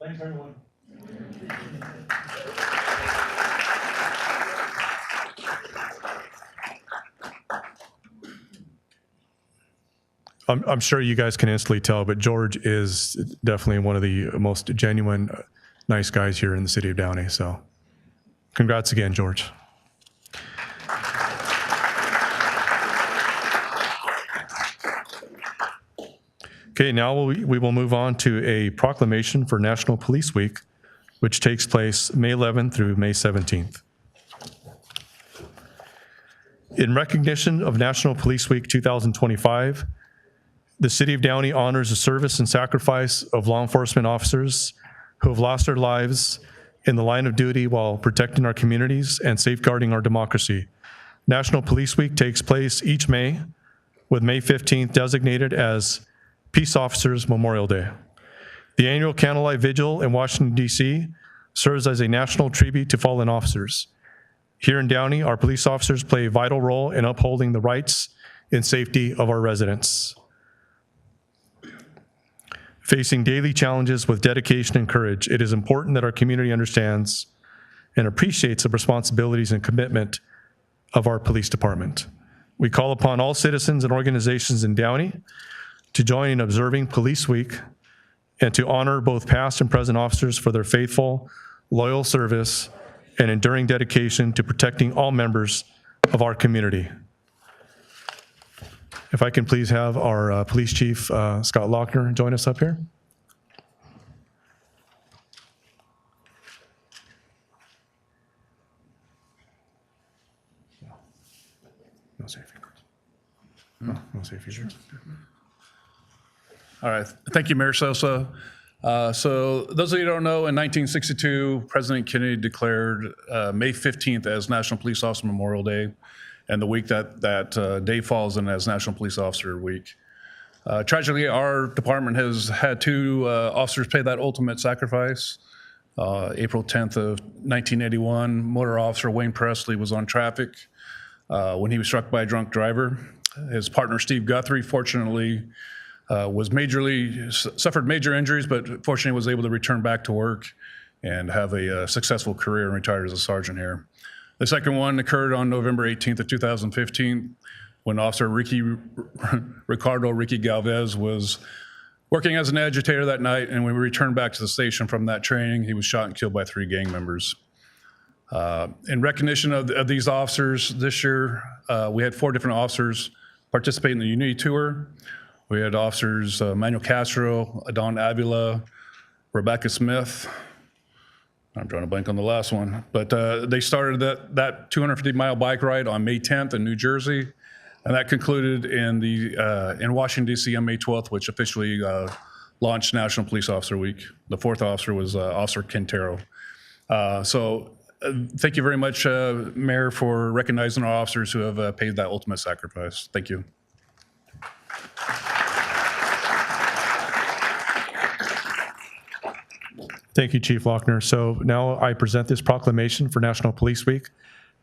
Thanks, everyone. I'm sure you guys can instantly tell, but George is definitely one of the most genuine, nice guys here in the city of Downey. So congrats again, George. Okay, now we will move on to a proclamation for National Police Week, which takes place May 11th through May 17th. In recognition of National Police Week 2025, the City of Downey honors the service and sacrifice of law enforcement officers who have lost their lives in the line of duty while protecting our communities and safeguarding our democracy. National Police Week takes place each May, with May 15th designated as Peace Officers Memorial Day. The annual Candlelight Vigil in Washington, D.C. serves as a national tribute to fallen officers. Here in Downey, our police officers play a vital role in upholding the rights and safety of our residents. Facing daily challenges with dedication and courage, it is important that our community understands and appreciates the responsibilities and commitment of our police department. We call upon all citizens and organizations in Downey to join in observing Police Week and to honor both past and present officers for their faithful, loyal service and enduring dedication to protecting all members of our community. If I can please have our Police Chief, Scott Lochner, join us up here. No safe fingers. No safe fingers. All right. Thank you, Mayor Sosa. So those of you who don't know, in 1962, President Kennedy declared May 15th as National Police Officer Memorial Day. and the week that day falls in as National Police Officer Week. Tragically, our department has had two officers pay that ultimate sacrifice. April 10th of 1981, motor officer Wayne Presley was on traffic when he was struck by a drunk driver. His partner, Steve Guthrie, fortunately suffered major injuries, but fortunately was able to return back to work and have a successful career and retired as a sergeant here. The second one occurred on November 18th of 2015 when Officer Ricardo Galvez was working as an agitator that night, and when we returned back to the station from that training, he was shot and killed by 3 gang members. In recognition of these officers this year, we had 4 different officers participate in the Unity Tour. We had officers Manuel Castro, Adon Avila, Rebecca Smith. I'm drawing a blank on the last one, but they started that 250-mile bike ride on May 10th in New Jersey, and that concluded in Washington, D.C. on May 12th, which officially launched National Police Officer Week. The 4th officer was Officer Quintero. Thank you very much, Mayor, for recognizing our officers who have paid that ultimate sacrifice. Thank you. Thank you, Chief Lochner. So now I present this proclamation for National Police Week,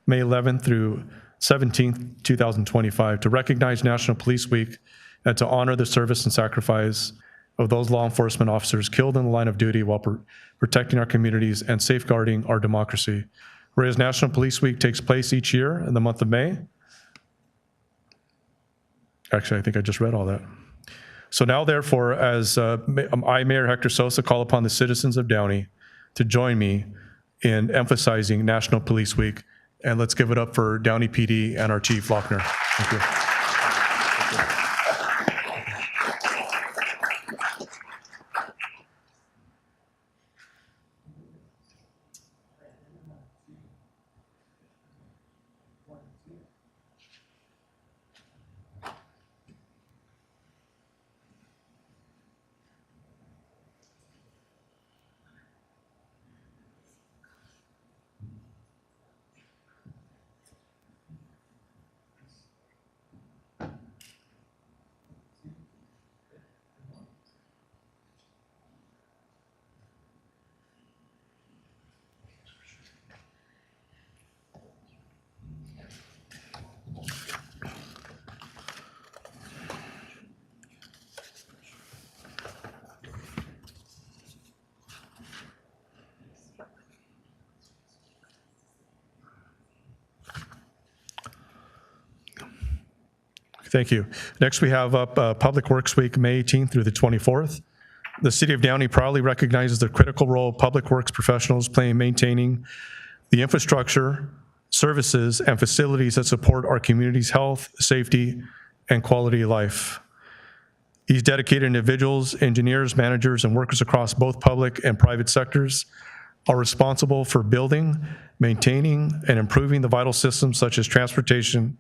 May 11th through 17th, 2025, to recognize National Police Week and to honor the service and sacrifice of those law enforcement officers killed in the line of duty while protecting our communities and safeguarding our democracy. Whereas National Police Week takes place each year in the month of May. Actually, I think I just read all that. So now, therefore, as I, Mayor Hector Sosa, call upon the citizens of Downey to join me in emphasizing National Police Week. And let's give it up for Downey PD and our Chief Lochner. Thank you. Thank you. Next, we have up Public Works Week, May 18th through the 24th. The City of Downey proudly recognizes the critical role public works professionals play in maintaining the infrastructure, services, and facilities that support our community's health, safety, and quality of life. These dedicated individuals, engineers, managers, and workers across both public and private sectors are responsible for building, maintaining, and improving the vital systems such as transportation,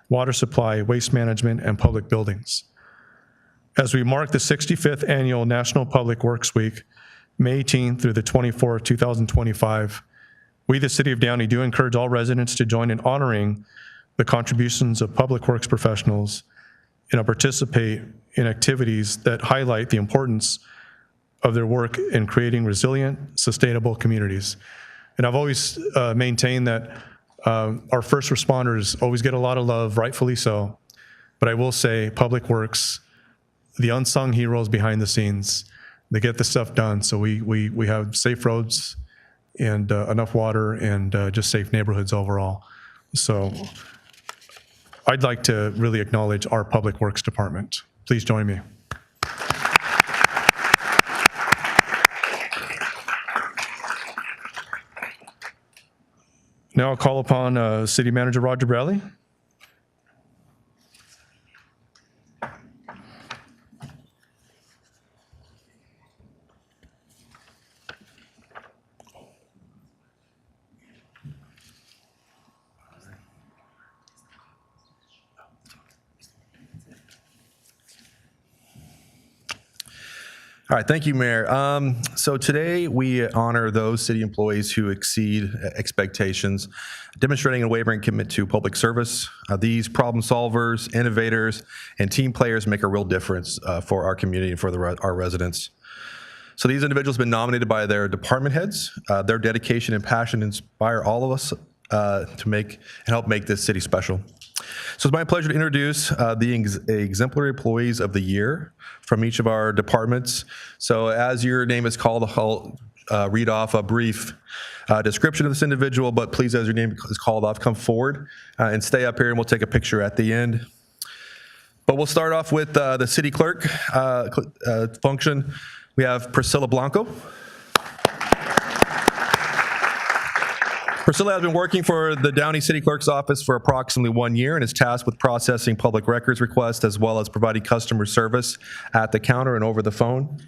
water supply, waste management, and public buildings. As we mark the 65th Annual National Public Works Week, May 18th through the 24th, 2025, we, the City of Downey, do encourage all residents to join in honoring the contributions of public works professionals and participate in activities that highlight the importance of their work in creating resilient, sustainable communities. And I've always maintained that our first responders always get a lot of love, rightfully so. But I will say, Public Works, the unsung heroes behind the scenes, they get the stuff done. So we have safe roads and enough water and just safe neighborhoods overall. So I'd like to really acknowledge our Public Works Department. Please join me. Now I'll call upon City Manager Roger Bradley. All right, thank you, Mayor. So today we honor those city employees who exceed expectations, demonstrating a unwavering commitment to public service. These problem solvers, innovators, and team players make a real difference for our community and for our residents. So these individuals have been nominated by their department heads. Their dedication and passion inspire all of us to help make this city special. So it's my pleasure to introduce the exemplary employees of the year from each of our departments. So as your name is called, I'll read off a brief description of this individual, but please, as your name is called off, come forward and stay up here and we'll take a picture at the end. But we'll start off with the city clerk function. We have Priscilla Blanco. Priscilla has been working for the Downey City Clerk's office for approximately 1 year and is tasked with processing public records requests as well as providing customer service at the counter and over the phone.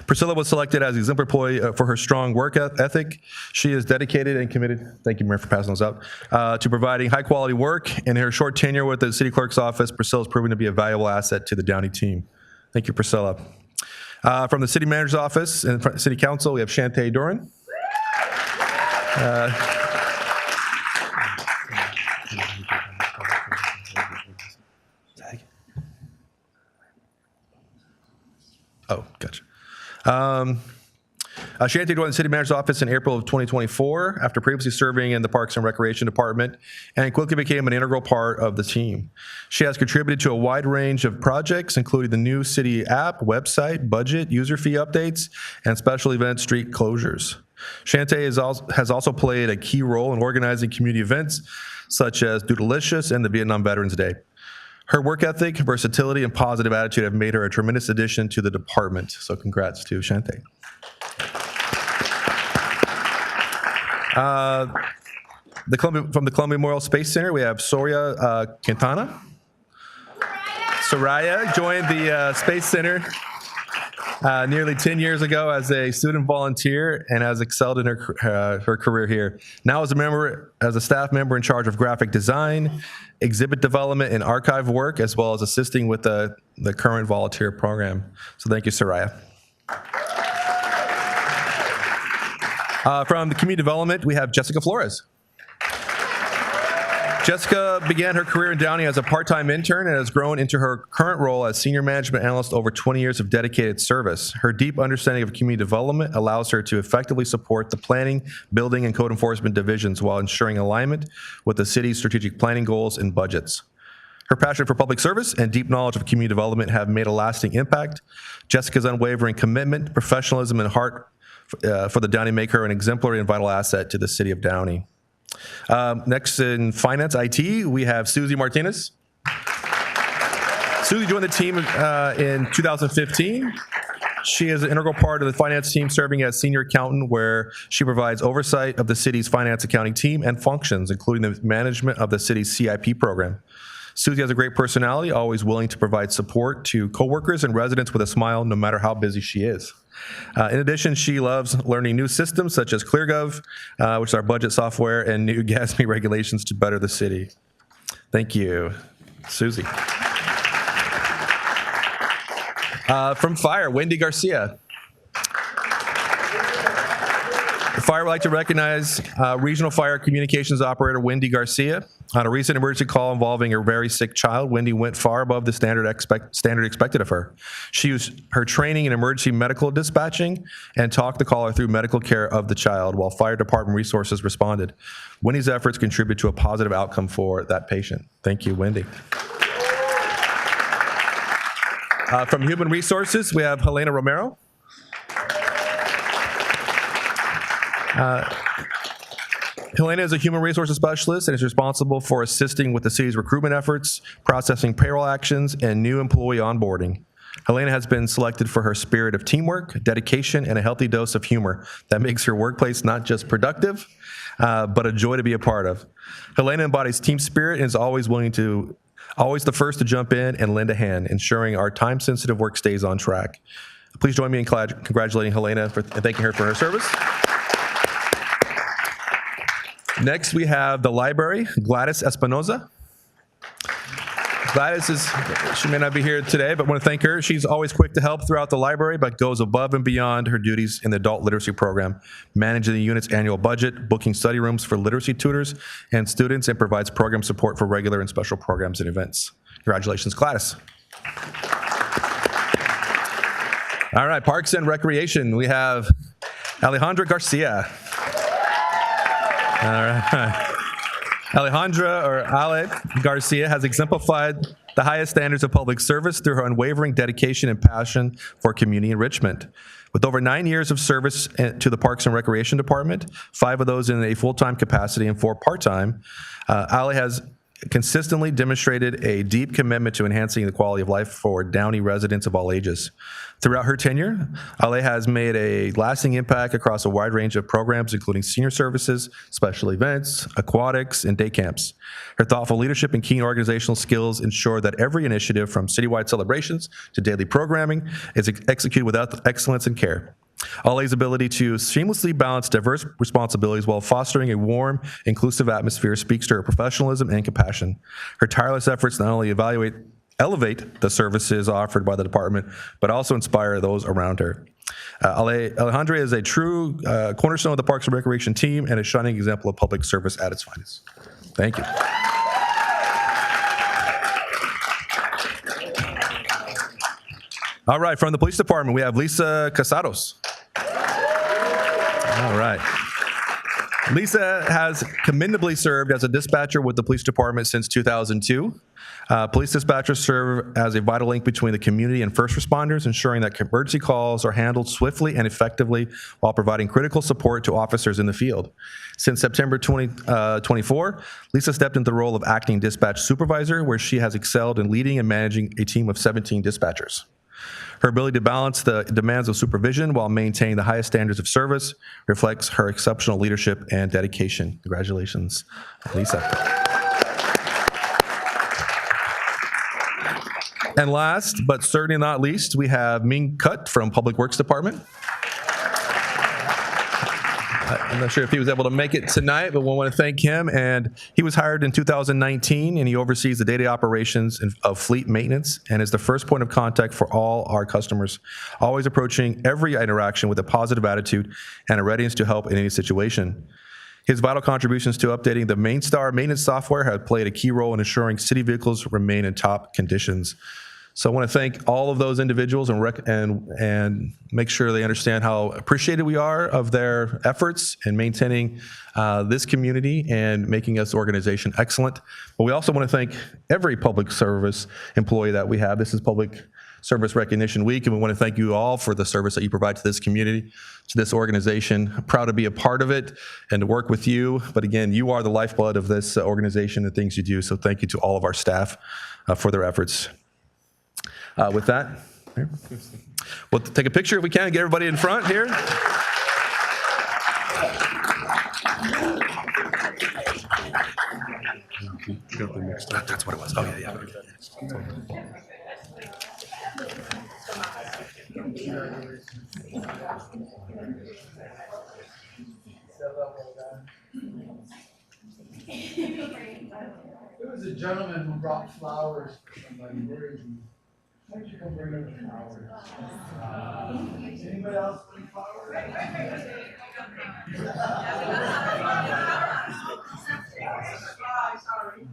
Priscilla was selected as exemplary employee for her strong work ethic. She is dedicated and committed, thank you, Mayor, for passing those out, to providing high-quality work. In her short tenure with the City Clerk's office, Priscilla has proven to be a valuable asset to the Downey team. Thank you, Priscilla. From the City Manager's office and City Council, we have Shantae Doran. Gotcha. Shantae joined the City Manager's office in April of 2024 after previously serving in the Parks and Recreation Department and quickly became an integral part of the team. She has contributed to a wide range of projects, including the new city app, website, budget, user fee updates, and special event street closures. Shantae has also played a key role in organizing community events such as Doodalicious and the Vietnam Veterans Day. Her work ethic, versatility, and positive attitude have made her a tremendous addition to the department. So congrats to Shantae. From the Columbia Memorial Space Center, we have Soraya Quintana. Soraya joined the Space Center nearly 10 years ago as a student volunteer and has excelled in her career here. Now as a staff member in charge of graphic design, exhibit development, and archive work, as well as assisting with the current volunteer program. So thank you, Soraya. From the community development, we have Jessica Flores. Jessica began her career in Downey as a part-time intern and has grown into her current role as senior management analyst over 20 years of dedicated service. Her deep understanding of community development allows her to effectively support the planning, building, and code enforcement divisions while ensuring alignment with the city's strategic planning goals and budgets. Her passion for public service and deep knowledge of community development have made a lasting impact. Jessica's unwavering commitment, professionalism, and heart for the Downey make her an exemplary and vital asset to the city of Downey. Next in finance, IT, we have Susie Martinez. Susie joined the team in 2015. She is an integral part of the finance team, serving as senior accountant, where she provides oversight of the city's finance accounting team and functions, including the management of the city's CIP program. Susie has a great personality, always willing to provide support to coworkers and residents with a smile, no matter how busy she is. In addition, she loves learning new systems such as ClearGov, which is our budget software, and new GASB regulations to better the city. Thank you, Susie. From Fire, Wendy Garcia. Fire would like to recognize Regional Fire Communications Operator Wendy Garcia. On a recent emergency call involving her very sick child, Wendy went far above the standard expected of her. She used her training in emergency medical dispatching and talked the caller through medical care of the child while fire department resources responded. Wendy's efforts contribute to a positive outcome for that patient. Thank you, Wendy. From Human Resources, we have Helena Romero. Helena is a human resources specialist and is responsible for assisting with the city's recruitment efforts, processing payroll actions, and new employee onboarding. Helena has been selected for her spirit of teamwork, dedication, and a healthy dose of humor that makes her workplace not just productive, but a joy to be a part of. Helena embodies team spirit and is always the first to jump in and lend a hand, ensuring our time-sensitive work stays on track. Please join me in congratulating Helena and thanking her for her service. Next, we have the library, Gladys Espinoza. She may not be here today, but I want to thank her. She's always quick to help throughout the library, but goes above and beyond her duties in the adult literacy program, managing the unit's annual budget, booking study rooms for literacy tutors and students, and provides program support for regular and special programs and events. Congratulations, Gladys. All right, Parks and Recreation. We have Alejandra Garcia. All right. Alejandra, or Alec Garcia, has exemplified the highest standards of public service through her unwavering dedication and passion for community enrichment. With over 9 years of service to the Parks and Recreation Department, 5 of those in a full-time capacity and 4 part-time, Ale has consistently demonstrated a deep commitment to enhancing the quality of life for Downey residents of all ages. Throughout her tenure, Ale has made a lasting impact across a wide range of programs, including senior services, special events, aquatics, and day camps. Her thoughtful leadership and keen organizational skills ensure that every initiative, from citywide celebrations to daily programming, is executed with excellence and care. Ale's ability to seamlessly balance diverse responsibilities while fostering a warm, inclusive atmosphere speaks to her professionalism and compassion. Her tireless efforts not only elevate the services offered by the department, but also inspire those around her. Alejandra is a true cornerstone of the Parks and Recreation team and a shining example of public service at its finest. Thank you. All right, from the police department, we have Lisa Casados. All right. Lisa has commendably served as a dispatcher with the police department since 2002. Police dispatchers serve as a vital link between the community and first responders, ensuring that emergency calls are handled swiftly and effectively while providing critical support to officers in the field. Since September 2024, Lisa stepped into the role of acting dispatch supervisor, where she has excelled in leading and managing a team of 17 dispatchers. Her ability to balance the demands of supervision while maintaining the highest standards of service reflects her exceptional leadership and dedication. Congratulations, Lisa. And last, but certainly not least, we have Ming Kut from Public Works Department. I'm not sure if he was able to make it tonight, but we want to thank him. And he was hired in 2019, and he oversees the day-to-day operations of fleet maintenance and is the first point of contact for all our customers, always approaching every interaction with a positive attitude and a readiness to help in any situation. His vital contributions to updating the MAINT maintenance software have played a key role in ensuring city vehicles remain in top conditions. So I want to thank all of those individuals and make sure they understand how appreciated we are of their efforts in maintaining this community and making this organization excellent. But we also want to thank every public service employee that we have. This is Public Service Recognition Week, and we want to thank you all for the service that you provide to this community, to this organization. I'm proud to be a part of it and to work with you. But again, you are the lifeblood of this organization and things you do. So thank you to all of our staff for their efforts. With that, we'll take a picture if we can, get everybody in front here. That's what it was. Oh, yeah. There was a gentleman who brought flowers for somebody. Where is he? Why don't you come bring him the flowers? Anybody else bring flowers?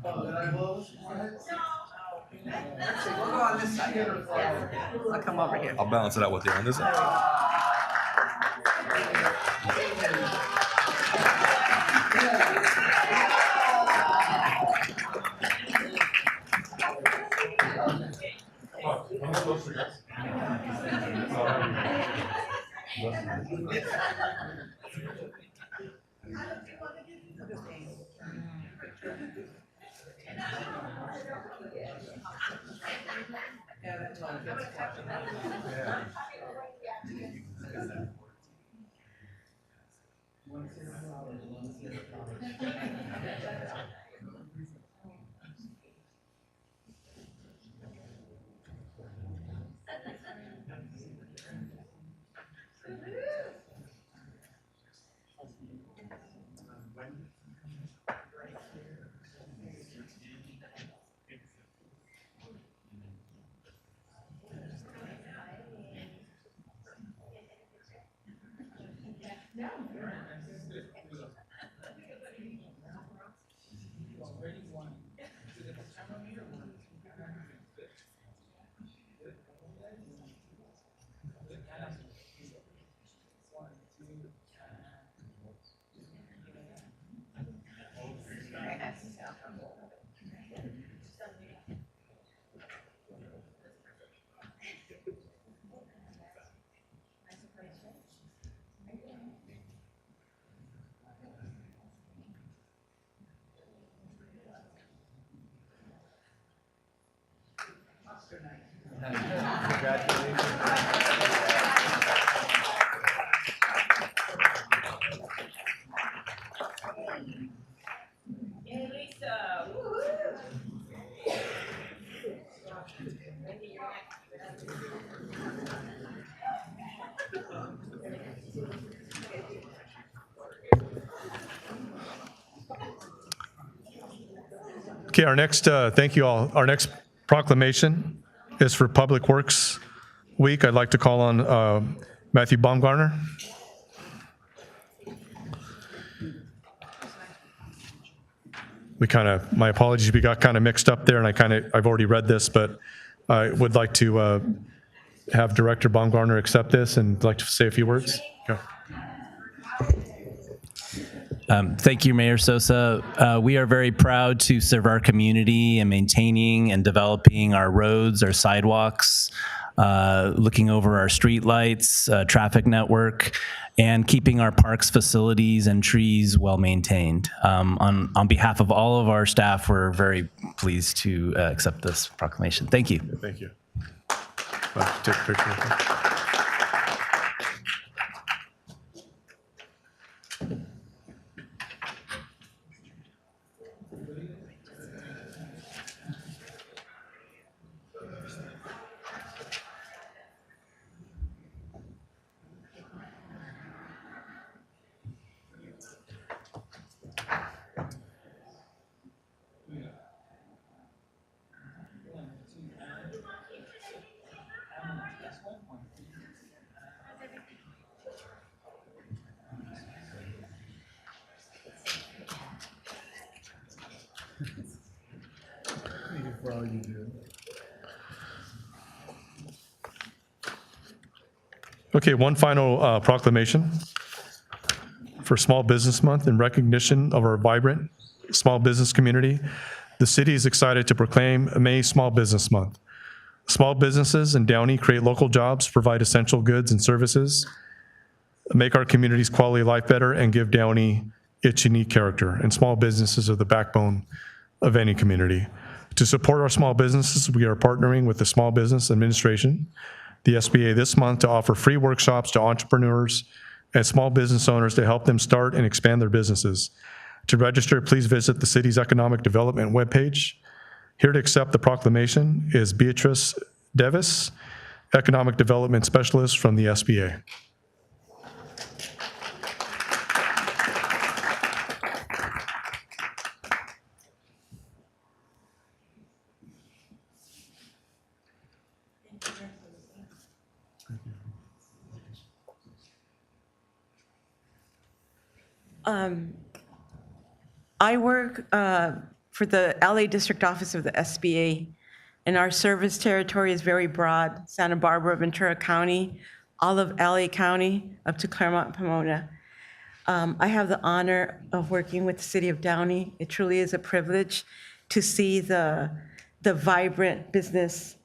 Oh, did I blow this? We'll go on this side. I'll come over here. I'll balance it out with you on this side. Okay, our next, thank you all. Our next proclamation is for Public Works Week. I'd like to call on Matthew Baumgartner. My apologies, we got kind of mixed up there, and I've already read this, but I would like to have Director Baumgartner accept this and like to say a few words. Go. Thank you, Mayor Sosa. We are very proud to serve our community in maintaining and developing our roads, our sidewalks, looking over our streetlights, traffic network, and keeping our parks, facilities, and trees well maintained. On behalf of all of our staff, we're very pleased to accept this proclamation. Thank you. Thank you. Take a picture. Okay, one final proclamation for Small Business Month in recognition of our vibrant small business community. The city is excited to proclaim May Small Business Month. Small businesses in Downey create local jobs, provide essential goods and services, make our community's quality of life better, and give Downey its unique character. And small businesses are the backbone of any community. To support our small businesses, we are partnering with the Small Business Administration, the SBA, this month to offer free workshops to entrepreneurs and small business owners to help them start and expand their businesses. To register, please visit the city's economic development webpage. Here to accept the proclamation is Beatrice Devis, Economic Development Specialist from the SBA. I work for the LA District Office of the SBA, and our service territory is very broad: Santa Barbara, Ventura County, all of LA County, up to Claremont, Pomona. I have the honor of working with the city of Downey. It truly is a privilege to see the vibrant business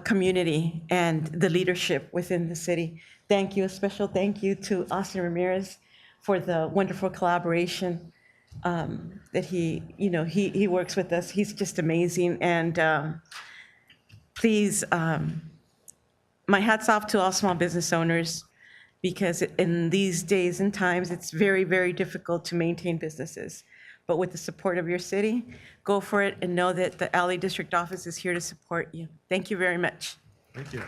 community and the leadership within the city. Thank you, a special thank you to Austin Ramirez for the wonderful collaboration that he works with us. He's just amazing. And please, my hat's off to all small business owners, because in these days and times, it's very, very difficult to maintain businesses. But with the support of your city, go for it and know that the LA District Office is here to support you. Thank you very much. Thank you.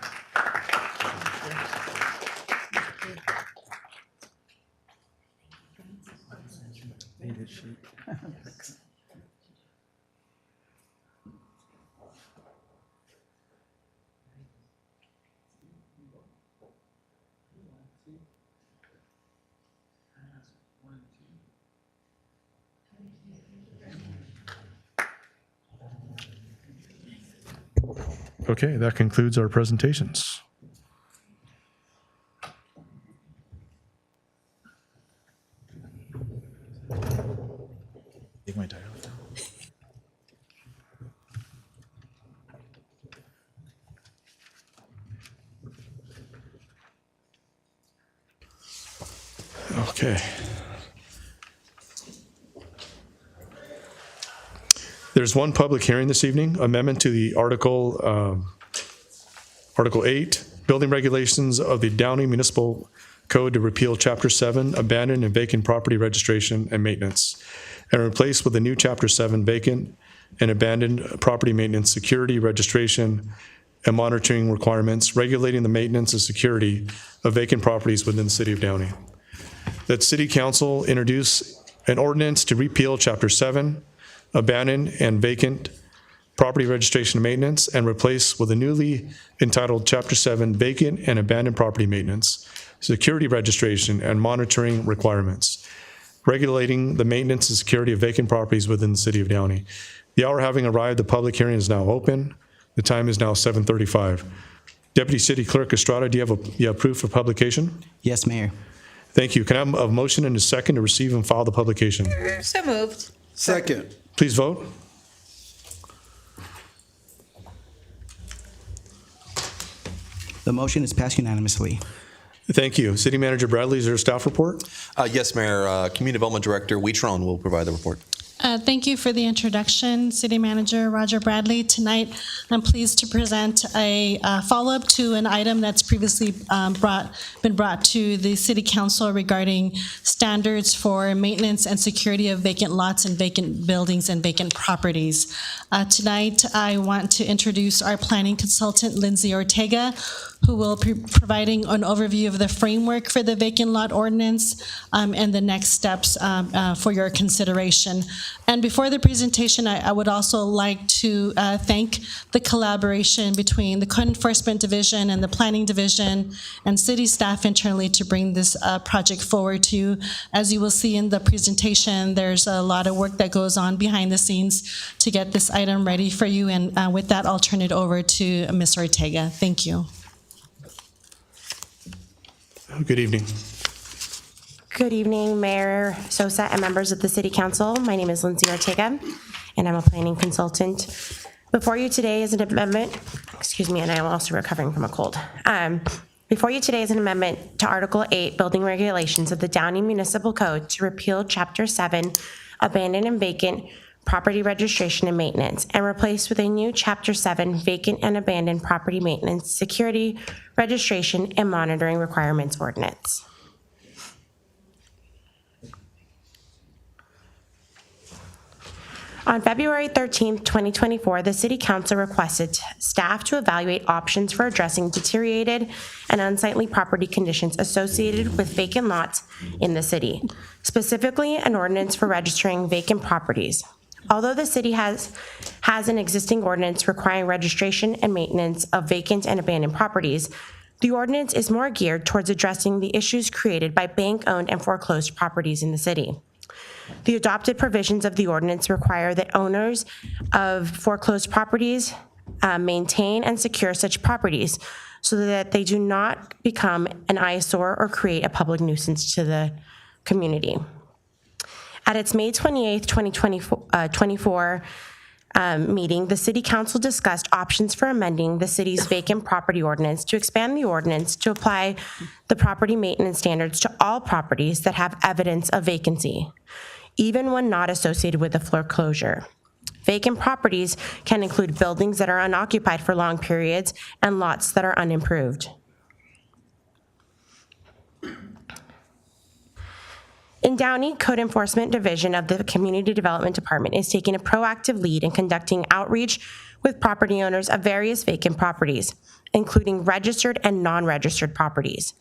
Okay, that concludes our presentations. Take my title down. Okay. There's one public hearing this evening, amendment to the Article 8, Building Regulations of the Downey Municipal Code to repeal Chapter 7, Abandoned and Vacant Property Registration and Maintenance, and replace with a new Chapter 7, Vacant and Abandoned Property Maintenance, Security, Registration, and Monitoring Requirements, regulating the maintenance and security of vacant properties within the City of Downey. That City Council introduce an ordinance to repeal Chapter 7, Abandoned and Vacant Property Registration and Maintenance, and replace with a newly entitled Chapter 7, Vacant and Abandoned Property Maintenance, Security Registration and Monitoring Requirements, regulating the maintenance and security of vacant properties within the City of Downey. The hour having arrived, the public hearing is now open. The time is now 7:35. Deputy City Clerk Estrada, do you have proof of publication? Yes, Mayor. Thank you. Can I have a motion and a second to receive and file the publication? So moved. Second. Please vote. The motion is passed unanimously. Thank you. City Manager Bradley, is there a staff report? Yes, Mayor. Community Development Director Wheatron will provide the report. Thank you for the introduction, City Manager Roger Bradley. Tonight, I'm pleased to present a follow-up to an item that's previously been brought to the City Council regarding standards for maintenance and security of vacant lots and vacant buildings and vacant properties. Tonight, I want to introduce our planning consultant, Lindsay Ortega, who will be providing an overview of the framework for the vacant lot ordinance and the next steps for your consideration. And before the presentation, I would also like to thank the collaboration between the Code Enforcement Division and the Planning Division and city staff internally to bring this project forward to you. As you will see in the presentation, there's a lot of work that goes on behind the scenes to get this item ready for you. And with that, I'll turn it over to Ms. Ortega. Thank you. Good evening. Good evening, Mayor Sosa and members of the City Council. My name is Lindsay Ortega, and I'm a planning consultant. Before you today is an amendment, and I'm also recovering from a cold. Before you today is an amendment to Article 8, Building Regulations of the Downey Municipal Code to repeal Chapter 7, Abandoned and Vacant Property Registration and Maintenance, and replace with a new Chapter 7, Vacant and Abandoned Property Maintenance, Security, Registration, and Monitoring Requirements Ordinance. On February 13, 2024, the City Council requested staff to evaluate options for addressing deteriorated and unsightly property conditions associated with vacant lots in the city, specifically an ordinance for registering vacant properties. Although the city has an existing ordinance requiring registration and maintenance of vacant and abandoned properties, the ordinance is more geared towards addressing the issues created by bank-owned and foreclosed properties in the city. The adopted provisions of the ordinance require that owners of foreclosed properties maintain and secure such properties so that they do not become an eyesore or create a public nuisance to the community. At its May 28, 2024 meeting, the City Council discussed options for amending the city's vacant property ordinance to expand the ordinance to apply the property maintenance standards to all properties that have evidence of vacancy, even when not associated with a foreclosure. Vacant properties can include buildings that are unoccupied for long periods and lots that are unimproved. In Downey, Code Enforcement Division of the Community Development Department is taking a proactive lead in conducting outreach with property owners of various vacant properties, including registered and non-registered properties.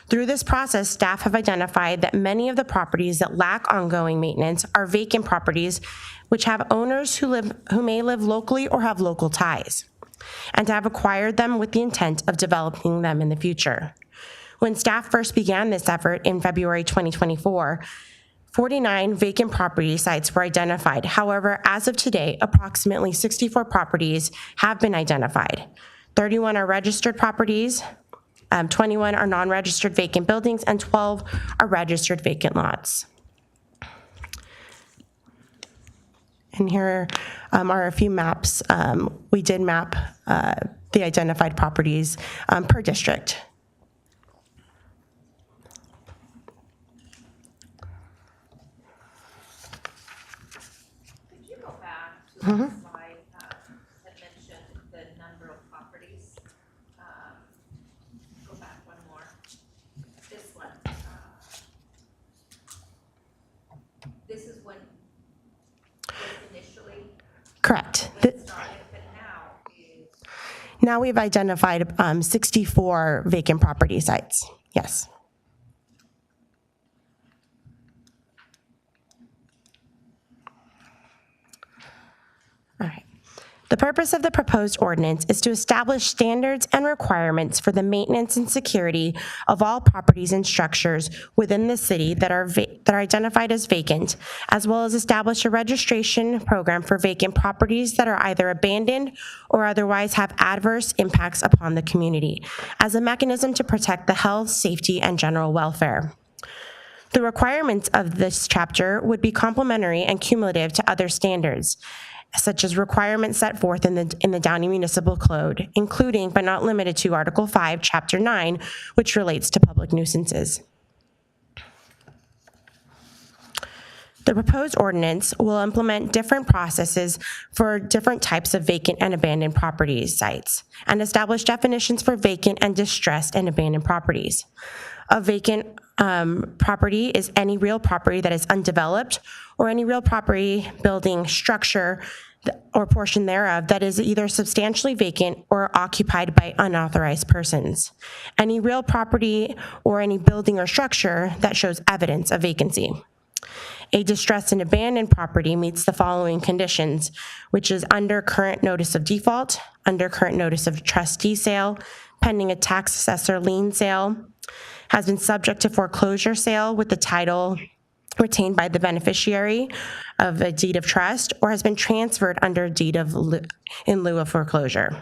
Through this process, staff have identified that many of the properties that lack ongoing maintenance are vacant properties which have owners who may live locally or have local ties, and have acquired them with the intent of developing them in the future. When staff first began this effort in February 2024, 49 vacant property sites were identified. However, as of today, approximately 64 properties have been identified. 31 are registered properties, 21 are non-registered vacant buildings, and 12 are registered vacant lots. And here are a few maps. We did map the identified properties per district. Could you go back to the slide that mentioned the number of properties? Go back one more. This one. This is when initially Correct. started, but now is. Now we've identified 64 vacant property sites. Yes. All right. The purpose of the proposed ordinance is to establish standards and requirements for the maintenance and security of all properties and structures within the city that are identified as vacant, as well as establish a registration program for vacant properties that are either abandoned or otherwise have adverse impacts upon the community, as a mechanism to protect the health, safety, and general welfare. The requirements of this chapter would be complementary and cumulative to other standards, such as requirements set forth in the Downey Municipal Code, including but not limited to Article 5, Chapter 9, which relates to public nuisances. The proposed ordinance will implement different processes for different types of vacant and abandoned property sites and establish definitions for vacant and distressed and abandoned properties. A vacant property is any real property that is undeveloped or any real property, building, structure, or portion thereof that is either substantially vacant or occupied by unauthorized persons. Any real property or any building or structure that shows evidence of vacancy. A distressed and abandoned property meets the following conditions, which is under current notice of default, under current notice of trustee sale, pending a tax assessor lien sale, has been subject to foreclosure sale with the title retained by the beneficiary of a deed of trust, or has been transferred under a deed in lieu of foreclosure.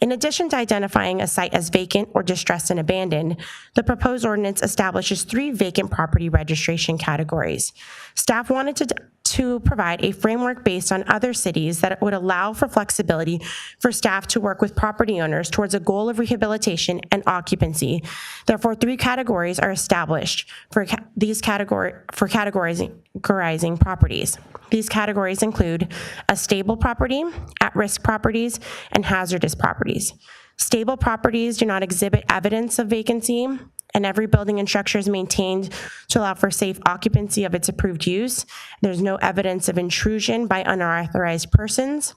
In addition to identifying a site as vacant or distressed and abandoned, the proposed ordinance establishes 3 vacant property registration categories. Staff wanted to provide a framework based on other cities that would allow for flexibility for staff to work with property owners towards a goal of rehabilitation and occupancy. Therefore, 3 categories are established for categorizing properties. These categories include a stable property, at-risk properties, and hazardous properties. Stable properties do not exhibit evidence of vacancy, and every building and structure is maintained to allow for safe occupancy of its approved use. There's no evidence of intrusion by unauthorized persons,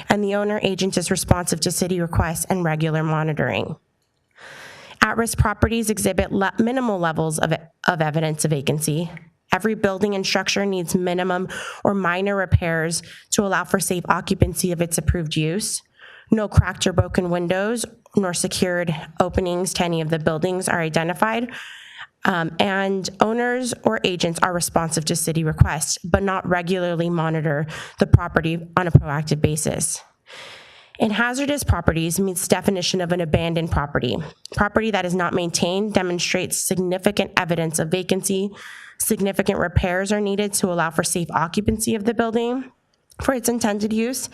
and the owner agent is responsive to city requests and regular monitoring. At-risk properties exhibit minimal levels of evidence of vacancy. Every building and structure needs minimum or minor repairs to allow for safe occupancy of its approved use. No cracked or broken windows nor secured openings to any of the buildings are identified. And owners or agents are responsive to city requests, but not regularly monitor the property on a proactive basis. In hazardous properties meets definition of an abandoned property. Property that is not maintained demonstrates significant evidence of vacancy. Significant repairs are needed to allow for safe occupancy of the building for its intended use,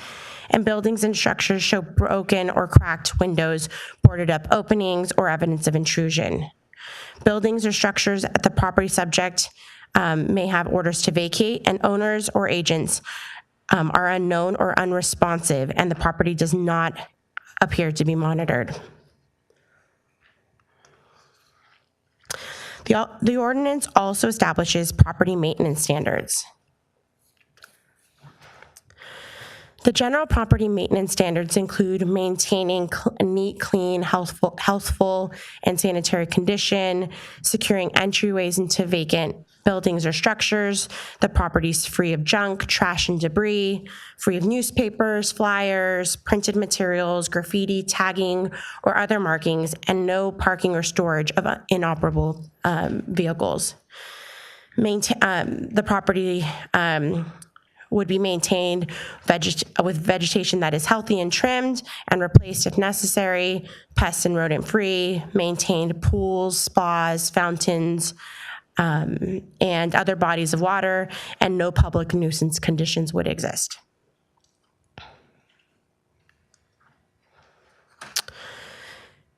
and buildings and structures show broken or cracked windows, boarded up openings, or evidence of intrusion. Buildings or structures at the property subject may have orders to vacate, and owners or agents are unknown or unresponsive, and the property does not appear to be monitored. The ordinance also establishes property maintenance standards. The general property maintenance standards include maintaining a neat, clean, healthful, and sanitary condition, securing entryways into vacant buildings or structures, the property's free of junk, trash, and debris, free of newspapers, flyers, printed materials, graffiti, tagging, or other markings, and no parking or storage of inoperable vehicles. The property would be maintained with vegetation that is healthy and trimmed, and replaced if necessary, pest and rodent free, maintained pools, spas, fountains, and other bodies of water, and no public nuisance conditions would exist.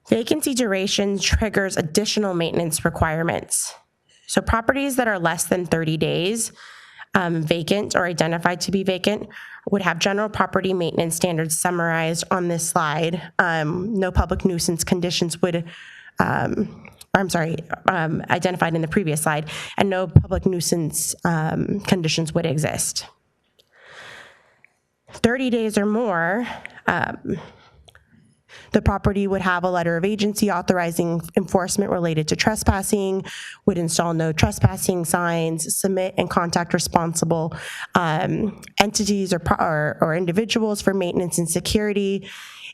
Vacancy duration triggers additional maintenance requirements. So properties that are less than 30 days vacant or identified to be vacant would have general property maintenance standards summarized on this slide. No public nuisance conditions would, identified in the previous slide, and no public nuisance conditions would exist. 30 days or more, the property would have a letter of agency authorizing enforcement related to trespassing, would install no trespassing signs, submit and contact responsible entities or individuals for maintenance and security,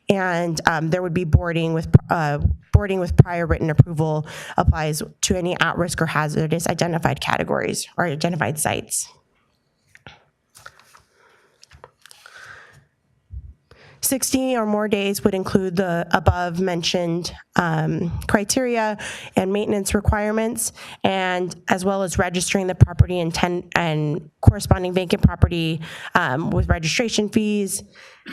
and there would be boarding with prior written approval applies to any at-risk or hazardous identified categories or identified sites. 60 or more days would include the above mentioned criteria and maintenance requirements, and as well as registering the property and corresponding vacant property with registration fees.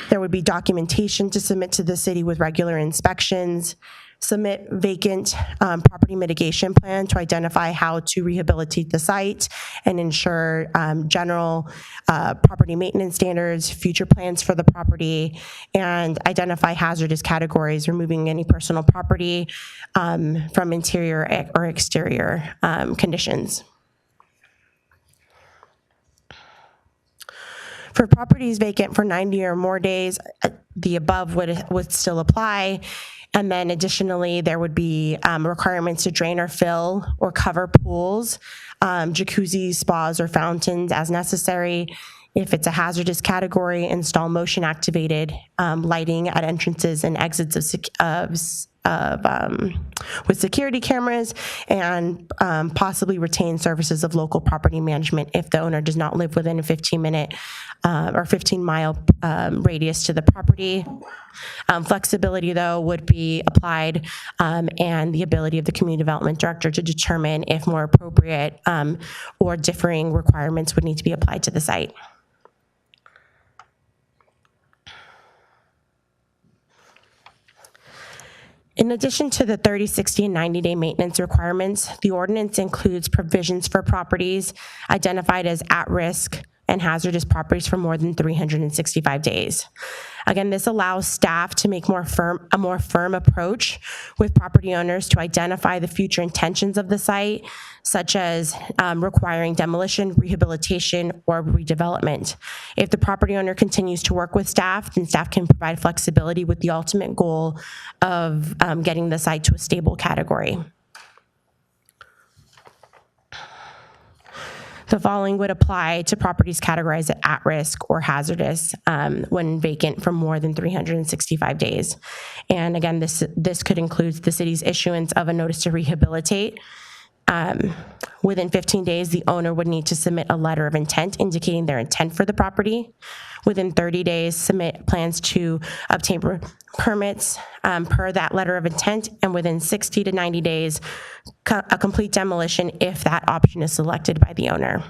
There would be documentation to submit to the city with regular inspections, submit vacant property mitigation plan to identify how to rehabilitate the site and ensure general property maintenance standards, future plans for the property, and identify hazardous categories, removing any personal property from interior or exterior conditions. For properties vacant for 90 or more days, the above would still apply. And then additionally, there would be requirements to drain or fill or cover pools, jacuzzis, spas, or fountains as necessary. If it's a hazardous category, install motion activated lighting at entrances and exits with security cameras, and possibly retain services of local property management if the owner does not live within a 15-minute or 15-mile radius to the property. Flexibility, though, would be applied, and the ability of the community development director to determine if more appropriate or differing requirements would need to be applied to the site. In addition to the 30, 60, and 90-day maintenance requirements, the ordinance includes provisions for properties identified as at-risk and hazardous properties for more than 365 days. Again, this allows staff to make a more firm approach with property owners to identify the future intentions of the site, such as requiring demolition, rehabilitation, or redevelopment. If the property owner continues to work with staff, then staff can provide flexibility with the ultimate goal of getting the site to a stable category. The following would apply to properties categorized as at-risk or hazardous when vacant for more than 365 days. And again, this could include the city's issuance of a notice to rehabilitate. Within 15 days, the owner would need to submit a letter of intent indicating their intent for the property. Within 30 days, submit plans to obtain permits per that letter of intent, and within 60 to 90 days, a complete demolition if that option is selected by the owner.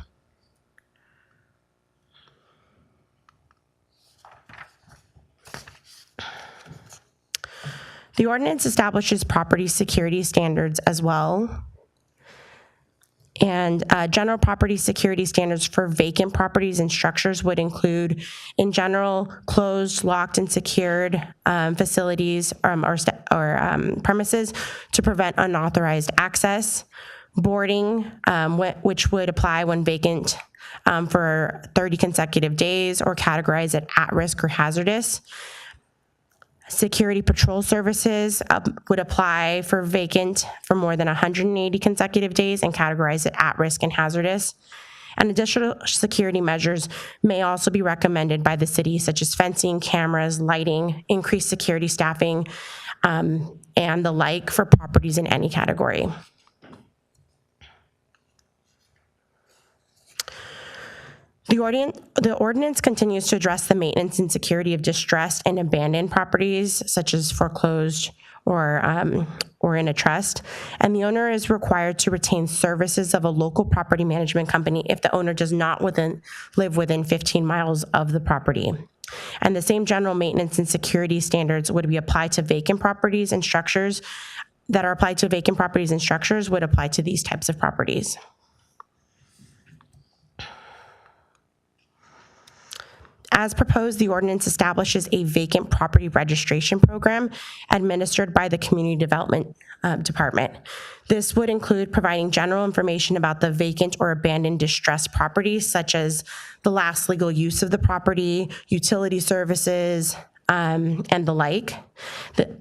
The ordinance establishes property security standards as well. And general property security standards for vacant properties and structures would include, in general, closed, locked, and secured facilities or premises to prevent unauthorized access, boarding, which would apply when vacant for 30 consecutive days or categorized as at-risk or hazardous. Security patrol services would apply for vacant for more than 180 consecutive days and categorized as at-risk and hazardous. And additional security measures may also be recommended by the city, such as fencing, cameras, lighting, increased security staffing, and the like for properties in any category. The ordinance continues to address the maintenance and security of distressed and abandoned properties, such as foreclosed or in a trust, and the owner is required to retain services of a local property management company if the owner does not live within 15 miles of the property. And the same general maintenance and security standards would be applied to vacant properties and structures that are applied to vacant properties and structures would apply to these types of properties. As proposed, the ordinance establishes a vacant property registration program administered by the Community Development Department. This would include providing general information about the vacant or abandoned distressed properties, such as the last legal use of the property, utility services, and the like.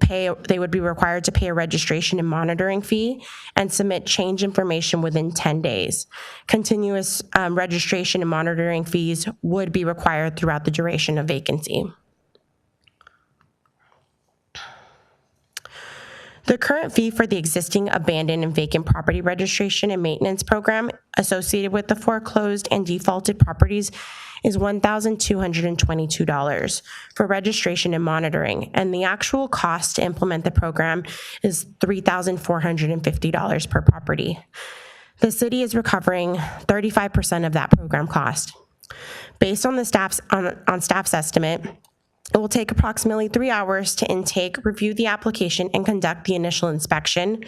They would be required to pay a registration and monitoring fee and submit change information within 10 days. Continuous registration and monitoring fees would be required throughout the duration of vacancy. The current fee for the existing abandoned and vacant property registration and maintenance program associated with the foreclosed and defaulted properties is $1,222 for registration and monitoring, and the actual cost to implement the program is $3,450 per property. The city is recovering 35% of that program cost. Based on the staff's estimate, it will take approximately 3 hours to intake, review the application, and conduct the initial inspection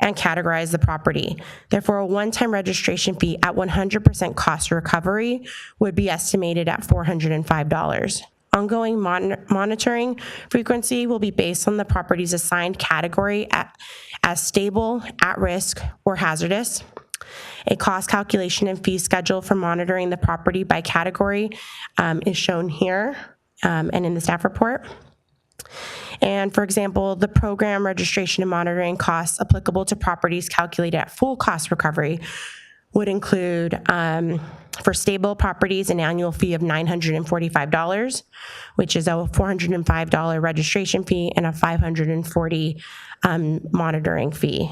and categorize the property. Therefore, a one-time registration fee at 100% cost recovery would be estimated at $405. Ongoing monitoring frequency will be based on the property's assigned category as stable, at risk, or hazardous. A cost calculation and fee schedule for monitoring the property by category is shown here and in the staff report. And for example, the program registration and monitoring costs applicable to properties calculated at full cost recovery would include, for stable properties, an annual fee of $945, which is a $405 registration fee and a $540 monitoring fee.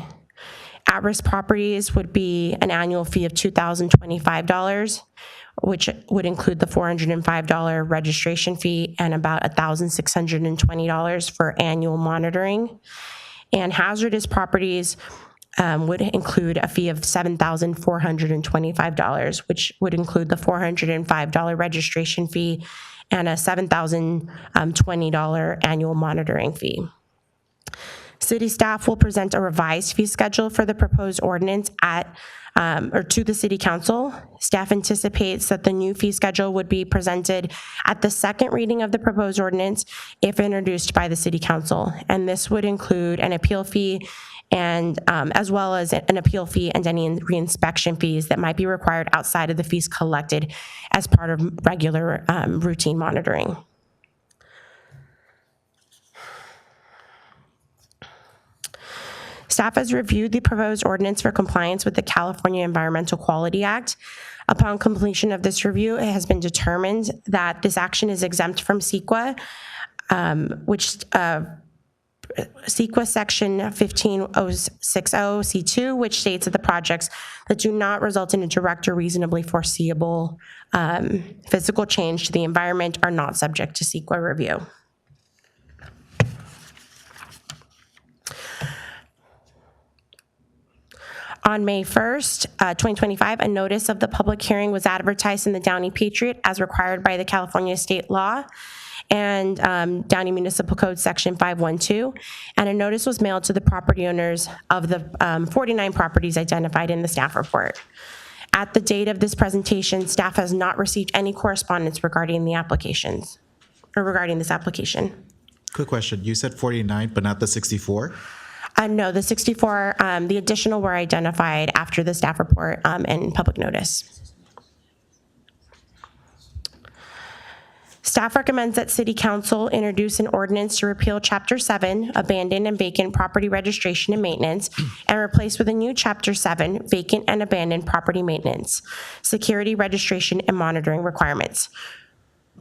At-risk properties would be an annual fee of $2,025, which would include the $405 registration fee and about $1,620 for annual monitoring. And hazardous properties would include a fee of $7,425, which would include the $405 registration fee and a $7,020 annual monitoring fee. City staff will present a revised fee schedule for the proposed ordinance to the City Council. Staff anticipates that the new fee schedule would be presented at the second reading of the proposed ordinance if introduced by the City Council. And this would include an appeal fee and as well as an appeal fee and any reinspection fees that might be required outside of the fees collected as part of regular routine monitoring. Staff has reviewed the proposed ordinance for compliance with the California Environmental Quality Act. Upon completion of this review, it has been determined that this action is exempt from CEQA, CEQA section 15060C2, which states that the projects that do not result in a direct or reasonably foreseeable physical change to the environment are not subject to CEQA review. On May 1st, 2025, a notice of the public hearing was advertised in the Downey Patriot as required by the California state law and Downey Municipal Code Section 512, and a notice was mailed to the property owners of the 49 properties identified in the staff report. At the date of this presentation, staff has not received any correspondence regarding the applications, or regarding this application. Quick question. You said 49, but not the 64? No, the 64, the additional were identified after the staff report and public notice. Staff recommends that City Council introduce an ordinance to repeal Chapter 7, Abandoned and Vacant Property Registration and Maintenance, and replace with a new Chapter 7, Vacant and Abandoned Property Maintenance, Security, Registration, and Monitoring Requirements,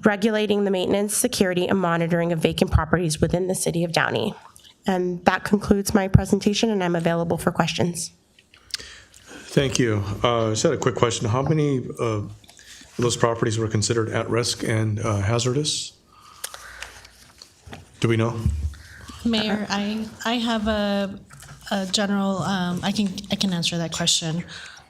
regulating the maintenance, security, and monitoring of vacant properties within the City of Downey. And that concludes my presentation, and I'm available for questions. Thank you. I just had a quick question. How many those properties were considered at risk and hazardous? Do we know? Mayor, I have a general, I can answer that question.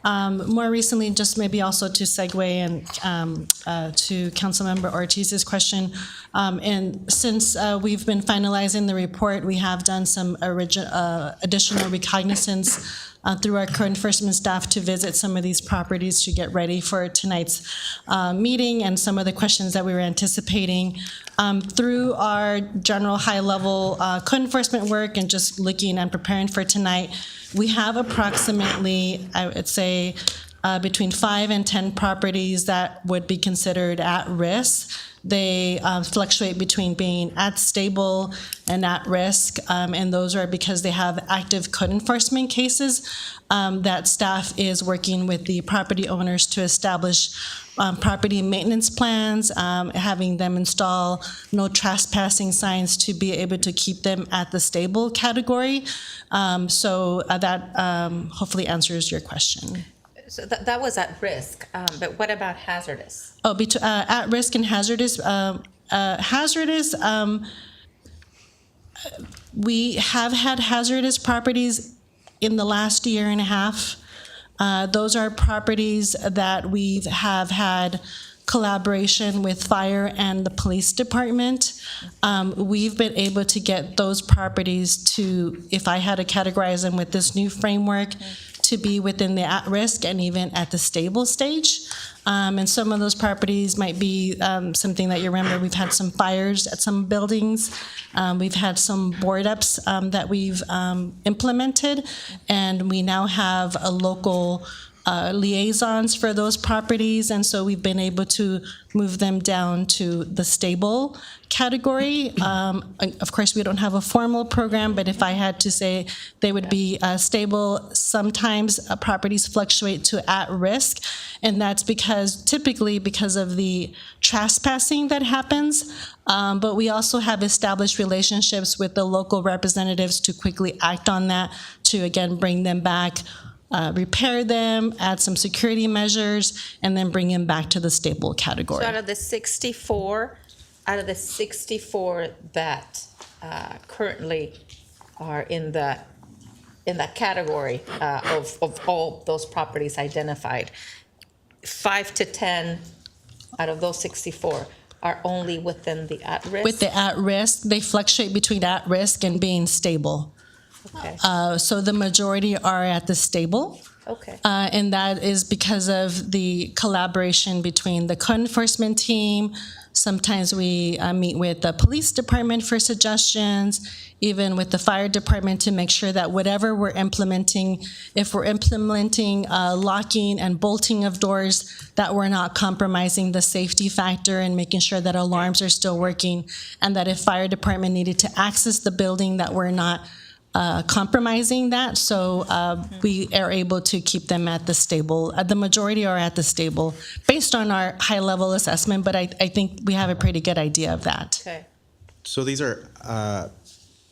More recently, just maybe also to segue and to Councilmember Ortiz's question, and since we've been finalizing the report, we have done some additional recognizance through our code enforcement staff to visit some of these properties to get ready for tonight's meeting and some of the questions that we were anticipating. Through our general high-level code enforcement work and just looking and preparing for tonight, we have approximately, I would say, between 5 and 10 properties that would be considered at risk. They fluctuate between being at stable and at risk, and those are because they have active code enforcement cases that staff is working with the property owners to establish property maintenance plans, having them install no trespassing signs to be able to keep them at the stable category. So that hopefully answers your question. So that was at risk, but what about hazardous? Oh, at risk and hazardous. Hazardous, we have had hazardous properties in the last year and a half. Those are properties that we have had collaboration with fire and the police department. We've been able to get those properties to, if I had to categorize them with this new framework, to be within the at-risk and even at the stable stage. And some of those properties might be something that you remember. We've had some fires at some buildings. We've had some board ups that we've implemented, and we now have a local liaisons for those properties, and so we've been able to move them down to the stable category. Of course, we don't have a formal program, but if I had to say, they would be stable. Sometimes properties fluctuate to at risk, and that's typically because of the trespassing that happens. But we also have established relationships with the local representatives to quickly act on that, to again bring them back, repair them, add some security measures, and then bring them back to the stable category. So out of the 64 that currently are in the category of all those properties identified, 5 to 10 out of those 64 are only within the at-risk? With the at-risk, they fluctuate between at-risk and being stable. Okay. So the majority are at the stable. Okay. And that is because of the collaboration between the code enforcement team. Sometimes we meet with the police department for suggestions, even with the fire department, to make sure that whatever we're implementing, if we're implementing locking and bolting of doors, that we're not compromising the safety factor, and making sure that alarms are still working, and that if fire department needed to access the building, that we're not compromising that. So we are able to keep them at the stable. The majority are at the stable based on our high-level assessment, but I think we have a pretty good idea of that. Okay. So these are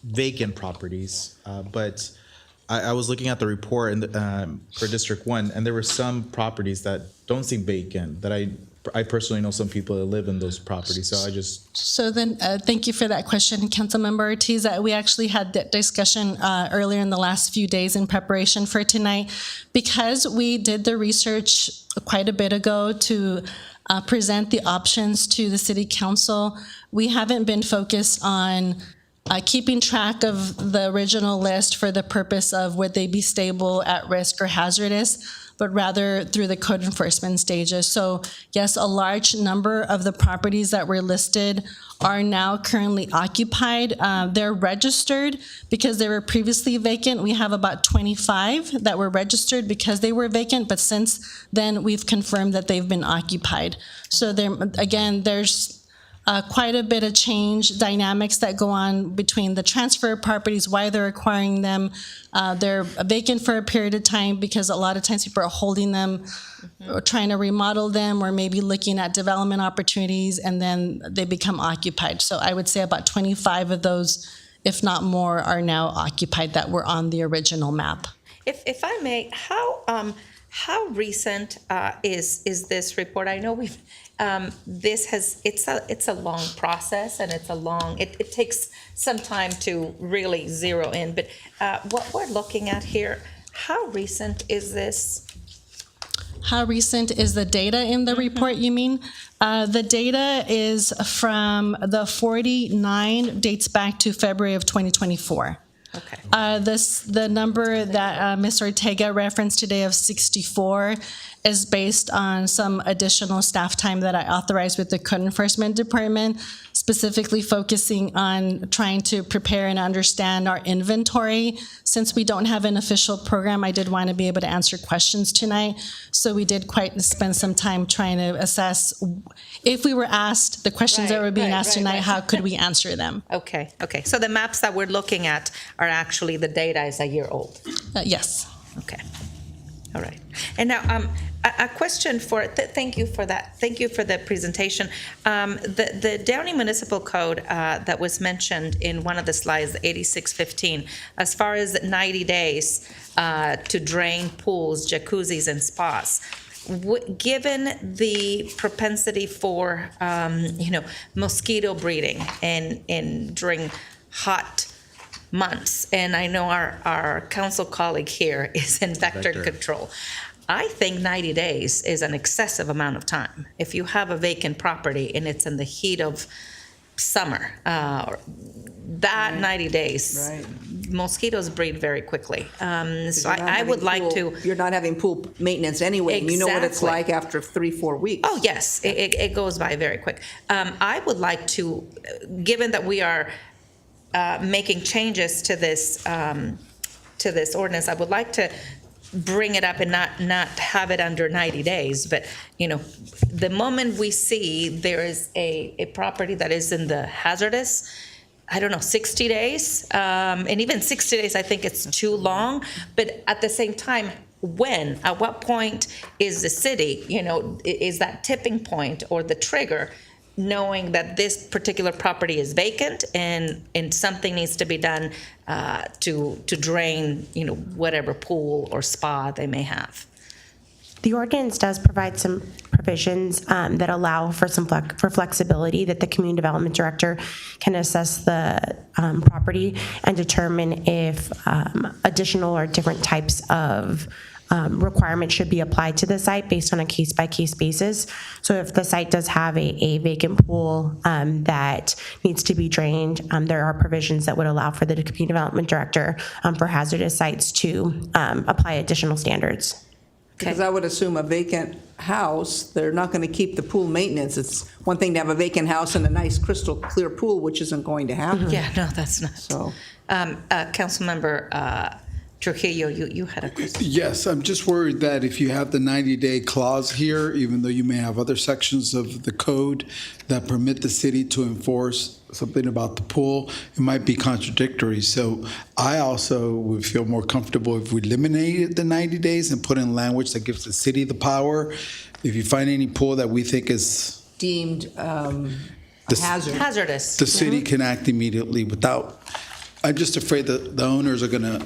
vacant properties, but I was looking at the report for District 1, and there were some properties that don't seem vacant, that I personally know some people that live in those properties, so I just... So then, thank you for that question, Councilmember Ortiz. We actually had that discussion earlier in the last few days in preparation for tonight. Because we did the research quite a bit ago to present the options to the City Council, we haven't been focused on keeping track of the original list for the purpose of would they be stable, at risk, or hazardous, but rather through the code enforcement stages. So yes, a large number of the properties that were listed are now currently occupied. They're registered because they were previously vacant. We have about 25 that were registered because they were vacant, but since then we've confirmed that they've been occupied. So there, again, there's quite a bit of change dynamics that go on between the transfer of properties, why they're acquiring them. They're vacant for a period of time because a lot of times people are holding them or trying to remodel them, or maybe looking at development opportunities, and then they become occupied. So I would say about 25 of those, if not more, are now occupied that were on the original map. If I may, how How recent is this report? I know we've it's a long process, and it takes some time to really zero in. But what we're looking at here, how recent is this? How recent is the data in the report, you mean? The data is from the 49 dates back to February of 2024. Okay. The number that Ms. Ortega referenced today of 64 is based on some additional staff time that I authorized with the Code Enforcement Department, specifically focusing on trying to prepare and understand our inventory. Since we don't have an official program, I did want to be able to answer questions tonight. So we did spend some time trying to assess if we were asked the questions that were being asked tonight, how could we answer them? Okay. So the maps that we're looking at are actually, the data is a year old. Yes. Okay. All right. And now, a question for, thank you for that. Thank you for the presentation. The Downey Municipal Code that was mentioned in one of the slides, 8615, as far as 90 days to drain pools, jacuzzis, and spas, given the propensity for, mosquito breeding and during hot months, and I know our council colleague here is in vector control, I think 90 days is an excessive amount of time. If you have a vacant property and it's in the heat of summer, that 90 days, mosquitoes breed very quickly. So I would like to... You're not having pool maintenance anyway. Exactly. You know what it's like after 3-4 weeks. Oh, yes. It goes by very quick. I would like to, given that we are making changes to this ordinance, I would like to bring it up and not have it under 90 days. But, the moment we see there is a property that is in the hazardous, 60 days, and even 60 days, I think it's too long. But at the same time, at what point is the city, is that tipping point or the trigger, knowing that this particular property is vacant and something needs to be done to drain, whatever pool or spa they may have? The ordinance does provide some provisions that allow for for flexibility, that the community development director can assess the property and determine if additional or different types of requirements should be applied to the site based on a case-by-case basis. So if the site does have a vacant pool that needs to be drained, there are provisions that would allow for the community development director for hazardous sites to apply additional standards. Because I would assume a vacant house, they're not going to keep the pool maintenance. It's one thing to have a vacant house and a nice crystal clear pool, which isn't going to happen. Yeah, no, that's not. So, Councilmember Trujillo, you had a question. Yes, I'm just worried that if you have the 90-day clause here, even though you may have other sections of the code that permit the city to enforce something about the pool, it might be contradictory. So I also would feel more comfortable if we eliminated the 90 days and put in language that gives the city the power. If you find any pool that we think is deemed hazardous, the city can act immediately without, I'm just afraid that the owners are going to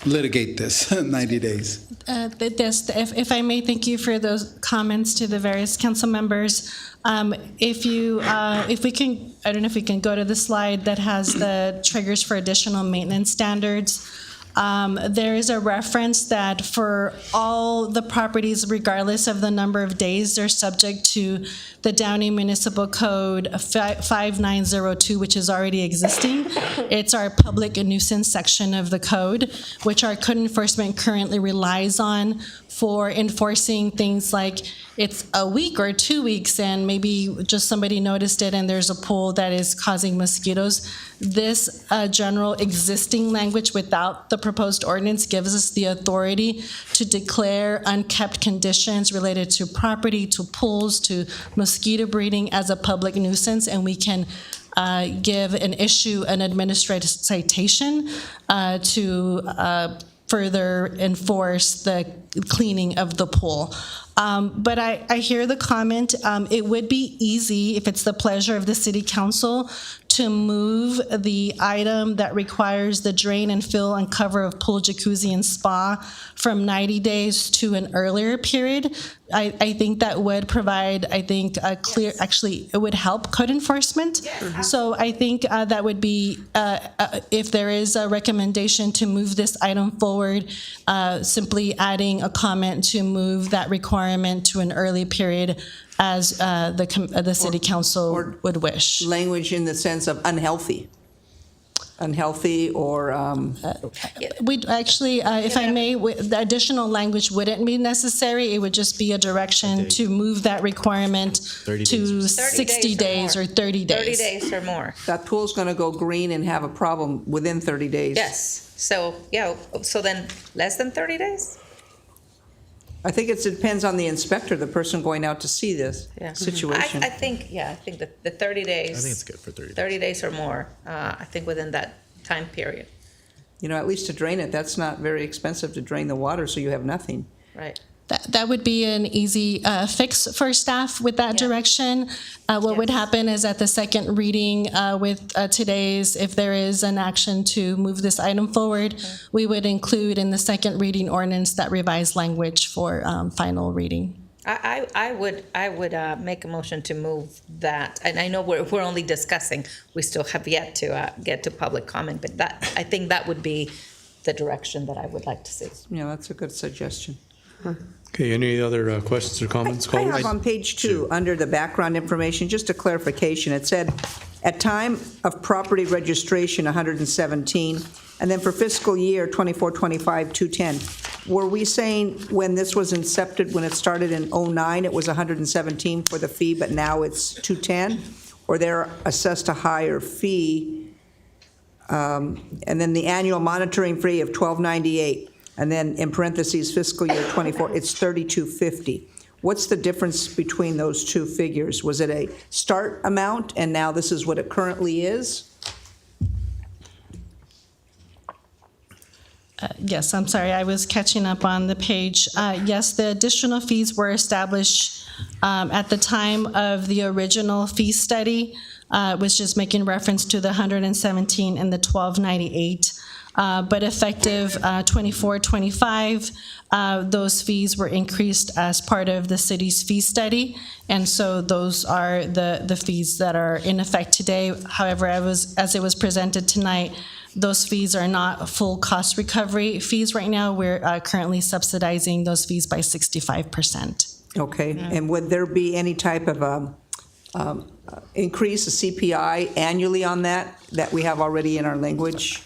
litigate this in 90 days. If I may, thank you for those comments to the various council members. If we can, I don't know if we can go to the slide that has the triggers for additional maintenance standards. There is a reference that for all the properties, regardless of the number of days, they're subject to the Downey Municipal Code 5902, which is already existing. It's our public nuisance section of the code, which our code enforcement currently relies on for enforcing things like it's a week or 2 weeks and maybe just somebody noticed it and there's a pool that is causing mosquitoes. This general existing language without the proposed ordinance gives us the authority to declare unkept conditions related to property, to pools, to mosquito breeding as a public nuisance, and we can give and issue an administrative citation to further enforce the cleaning of the pool. But I hear the comment. It would be easy, if it's the pleasure of the city council, to move the item that requires the drain and fill and cover of pool, jacuzzi, and spa from 90 days to an earlier period. I think that would provide, I think, a clear, actually, it would help code enforcement. So I think that would be, if there is a recommendation to move this item forward, simply adding a comment to move that requirement to an early period as the city council would wish. Language in the sense of unhealthy. Unhealthy or... We'd actually, if I may, the additional language wouldn't be necessary. It would just be a direction to move that requirement to 60 days or 30 days. 30 days or more. That pool's going to go green and have a problem within 30 days. Yes. So, yeah, so then less than 30 days? I think it depends on the inspector, the person going out to see this situation. I think that the 30 days. I think it's good for 30 days. 30 days or more, I think within that time period. You know, at least to drain it, that's not very expensive to drain the water, so you have nothing. Right. That would be an easy fix for staff with that direction. What would happen is at the second reading with today's, if there is an action to move this item forward, we would include in the second reading ordinance that revised language for final reading. I would make a motion to move that, and I know we're only discussing. We still have yet to get to public comment, but that I think that would be the direction that I would like to see. Yeah, that's a good suggestion. Okay, any other questions or comments? I have on page 2, under the background information, just a clarification. It said, at time of property registration, 117, and then for fiscal year 24-25, 210. Were we saying when this was incepted, when it started in 09, it was 117 for the fee, but now it's 210? Or they're assessed a higher fee? And then the annual monitoring fee of $12.98. And then in parentheses, fiscal year 24, it's $32.50. What's the difference between those two figures? Was it a start amount, and now this is what it currently is? Yes, I'm sorry, I was catching up on the page. Yes, the additional fees were established at the time of the original fee study. It was just making reference to the 117 and the 1298. But effective 24-25, those fees were increased as part of the city's fee study. And so those are the fees that are in effect today. However, as it was presented tonight, those fees are not full cost recovery fees right now. We're currently subsidizing those fees by 65%. Okay, and would there be any type of increase, a CPI annually on that we have already in our language?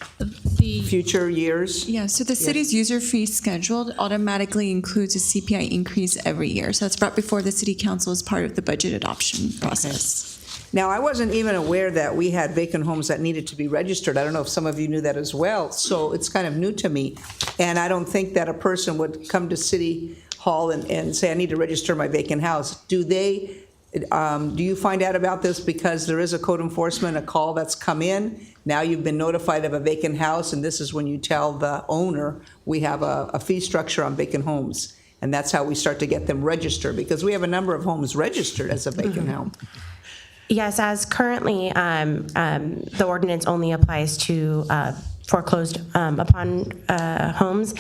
Future years? Yeah, so the city's user fee schedule automatically includes a CPI increase every year. So it's brought before the city council as part of the budget adoption process. Now, I wasn't even aware that we had vacant homes that needed to be registered. I don't know if some of you knew that as well. So it's kind of new to me. And I don't think that a person would come to City Hall and say, I need to register my vacant house. Do you find out about this because there is a code enforcement, a call that's come in? Now you've been notified of a vacant house, and this is when you tell the owner, we have a fee structure on vacant homes. And that's how we start to get them registered, because we have a number of homes registered as a vacant home. Yes, as currently, the ordinance only applies to foreclosed upon homes,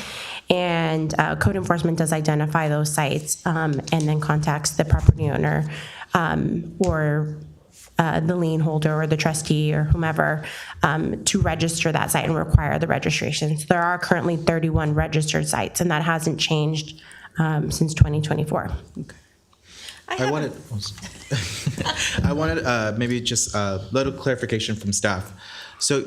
and code enforcement does identify those sites and then contacts the property owner or the lien holder or the trustee or whomever to register that site and require the registration. So there are currently 31 registered sites, and that hasn't changed since 2024. Okay. I wanted maybe just a little clarification from staff. So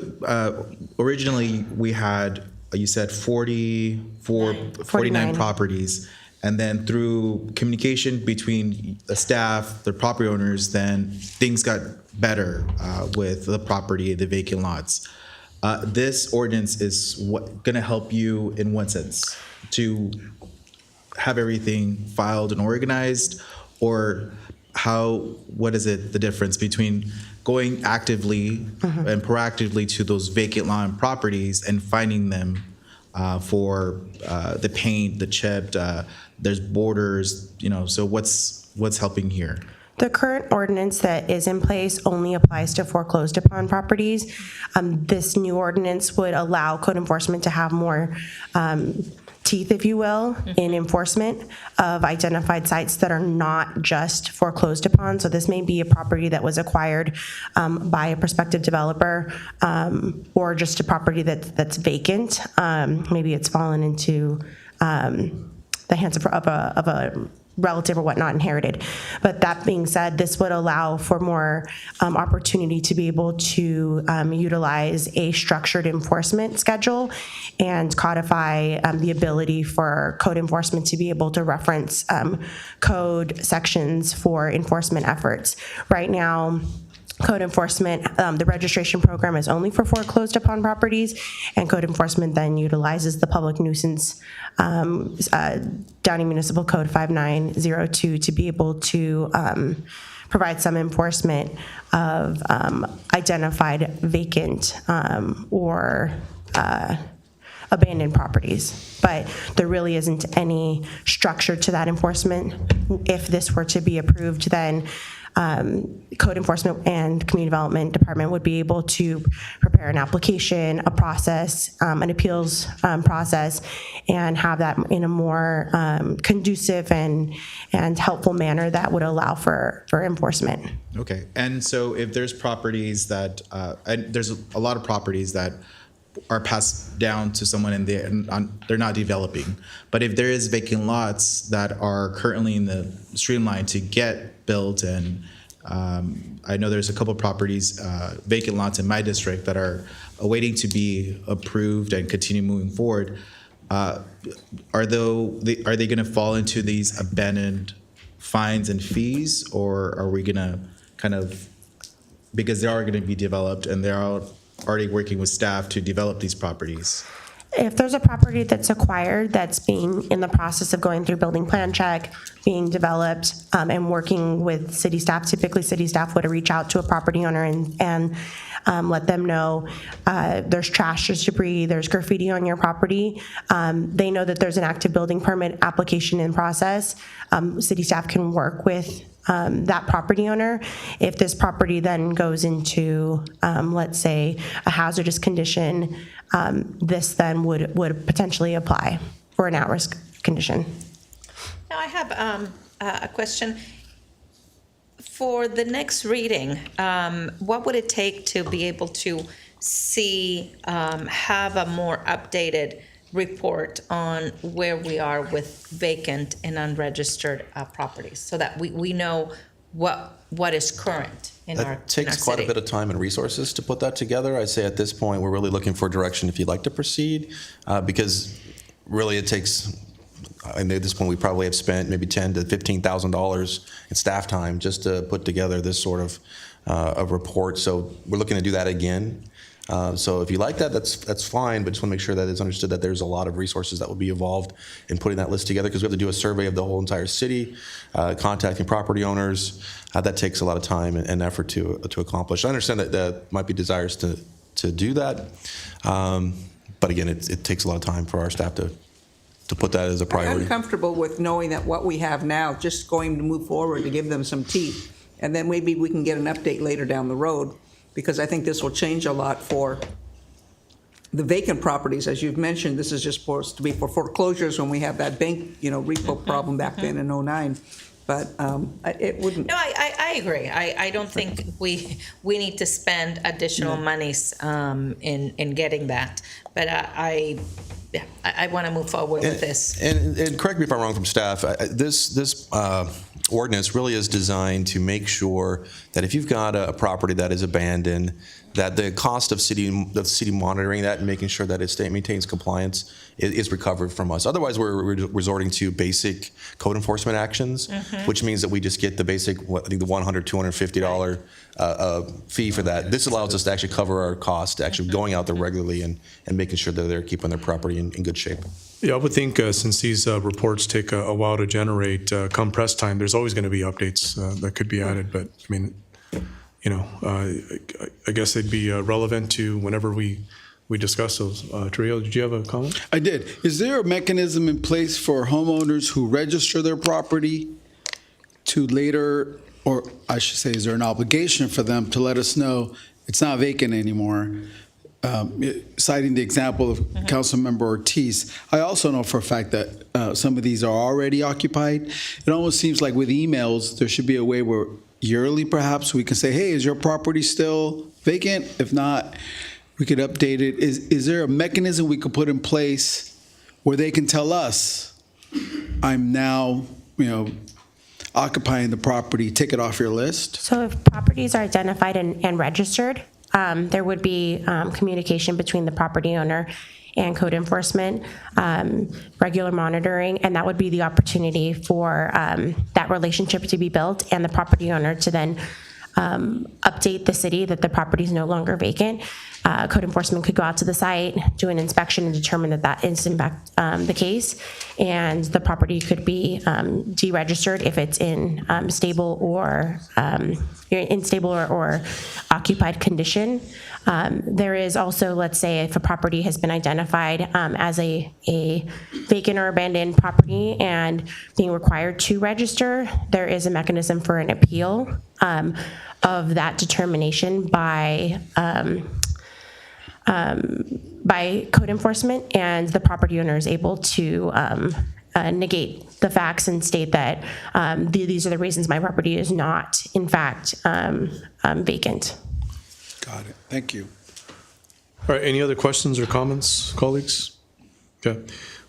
originally we had, you said 49 properties, and then through communication between the staff, the property owners, then things got better with the property, the vacant lots. This ordinance is going to help you in one sense to have everything filed and organized, or what is it, the difference between going actively and proactively to those vacant lot properties and finding them for the paint, the chipped, there's borders, so what's helping here? The current ordinance that is in place only applies to foreclosed upon properties. This new ordinance would allow code enforcement to have more teeth, if you will, in enforcement of identified sites that are not just foreclosed upon. So this may be a property that was acquired by a prospective developer, or just a property that's vacant. Maybe it's fallen into the hands of a relative or whatnot, inherited. But that being said, this would allow for more opportunity to be able to utilize a structured enforcement schedule and codify the ability for code enforcement to be able to reference code sections for enforcement efforts. Right now, code enforcement, the registration program is only for foreclosed upon properties, and code enforcement then utilizes the public nuisance Downey Municipal Code 5902 to be able to provide some enforcement of identified vacant or abandoned properties. But there really isn't any structure to that enforcement. If this were to be approved, then code enforcement and community development department would be able to prepare an application, a process, an appeals process, and have that in a more conducive and helpful manner that would allow for enforcement. Okay, and so if there's properties that, and there's a lot of properties that are passed down to someone and they're not developing, but if there is vacant lots that are currently in the streamline to get built, and I know there's a couple properties, vacant lots in my district that are awaiting to be approved and continue moving forward, are they going to fall into these abandoned fines and fees, or are we going to kind of, because they are going to be developed and they're already working with staff to develop these properties? If there's a property that's acquired that's being in the process of going through building plan check, being developed, and working with city staff, typically city staff would reach out to a property owner and let them know there's trash, there's debris, there's graffiti on your property. They know that there's an active building permit application in process. City staff can work with that property owner. If this property then goes into, let's say, a hazardous condition, this then would potentially apply for an at-risk condition. Now I have a question. For the next reading, what would it take to be able to see, have a more updated report on where we are with vacant and unregistered properties, so that we know what is current in our city? It takes quite a bit of time and resources to put that together. I'd say at this point, we're really looking for direction if you'd like to proceed, because really it takes, at this point, we probably have spent maybe $10,000 to $15,000 in staff time just to put together this sort of a report. So we're looking to do that again. So if you like that, that's fine, but just want to make sure that it's understood that there's a lot of resources that will be involved in putting that list together, because we have to do a survey of the whole entire city, contacting property owners. That takes a lot of time and effort to accomplish. I understand that there might be desires to do that, but again, it takes a lot of time for our staff to put that as a priority. I'm comfortable with knowing that what we have now, just going to move forward to give them some teeth, and then maybe we can get an update later down the road, because I think this will change a lot for the vacant properties. As you've mentioned, this is just supposed to be for foreclosures when we have that bank, repo problem back then in '09. But it wouldn't. No, I agree. I don't think we need to spend additional monies in getting that. But I want to move forward with this. And correct me if I'm wrong from staff, this ordinance really is designed to make sure that if you've got a property that is abandoned, that the cost of city monitoring that and making sure that it maintains compliance is recovered from us. Otherwise, we're resorting to basic code enforcement actions, which means that we just get the basic, I think the $100, $250 fee for that. This allows us to actually cover our costs, actually going out there regularly and making sure that they're keeping their property in good shape. Yeah, I would think since these reports take a while to generate, come press time, there's always going to be updates that could be added. But I mean, I guess they'd be relevant to whenever we we discussed those. Trio, did you have a comment? I did. Is there a mechanism in place for homeowners who register their property to later, or I should say, is there an obligation for them to let us know it's not vacant anymore? Citing the example of Councilmember Ortiz, I also know for a fact that some of these are already occupied. It almost seems like with emails, there should be a way where yearly perhaps we can say, hey, is your property still vacant? If not, we could update it. Is there a mechanism we could put in place where they can tell us, I'm now, occupying the property, take it off your list? So if properties are identified and registered, there would be communication between the property owner and code enforcement, regular monitoring, and that would be the opportunity for that relationship to be built and the property owner to then update the city that the property is no longer vacant. Code enforcement could go out to the site, do an inspection, and determine that that is in fact the case, and the property could be deregistered if it's in stable or occupied condition. There is also, let's say, if a property has been identified as a vacant or abandoned property and being required to register, there is a mechanism for an appeal of that determination by code enforcement, and the property owner is able to negate the facts and state that these are the reasons my property is not, in fact, vacant. Got it. Thank you. All right, any other questions or comments, colleagues? Okay.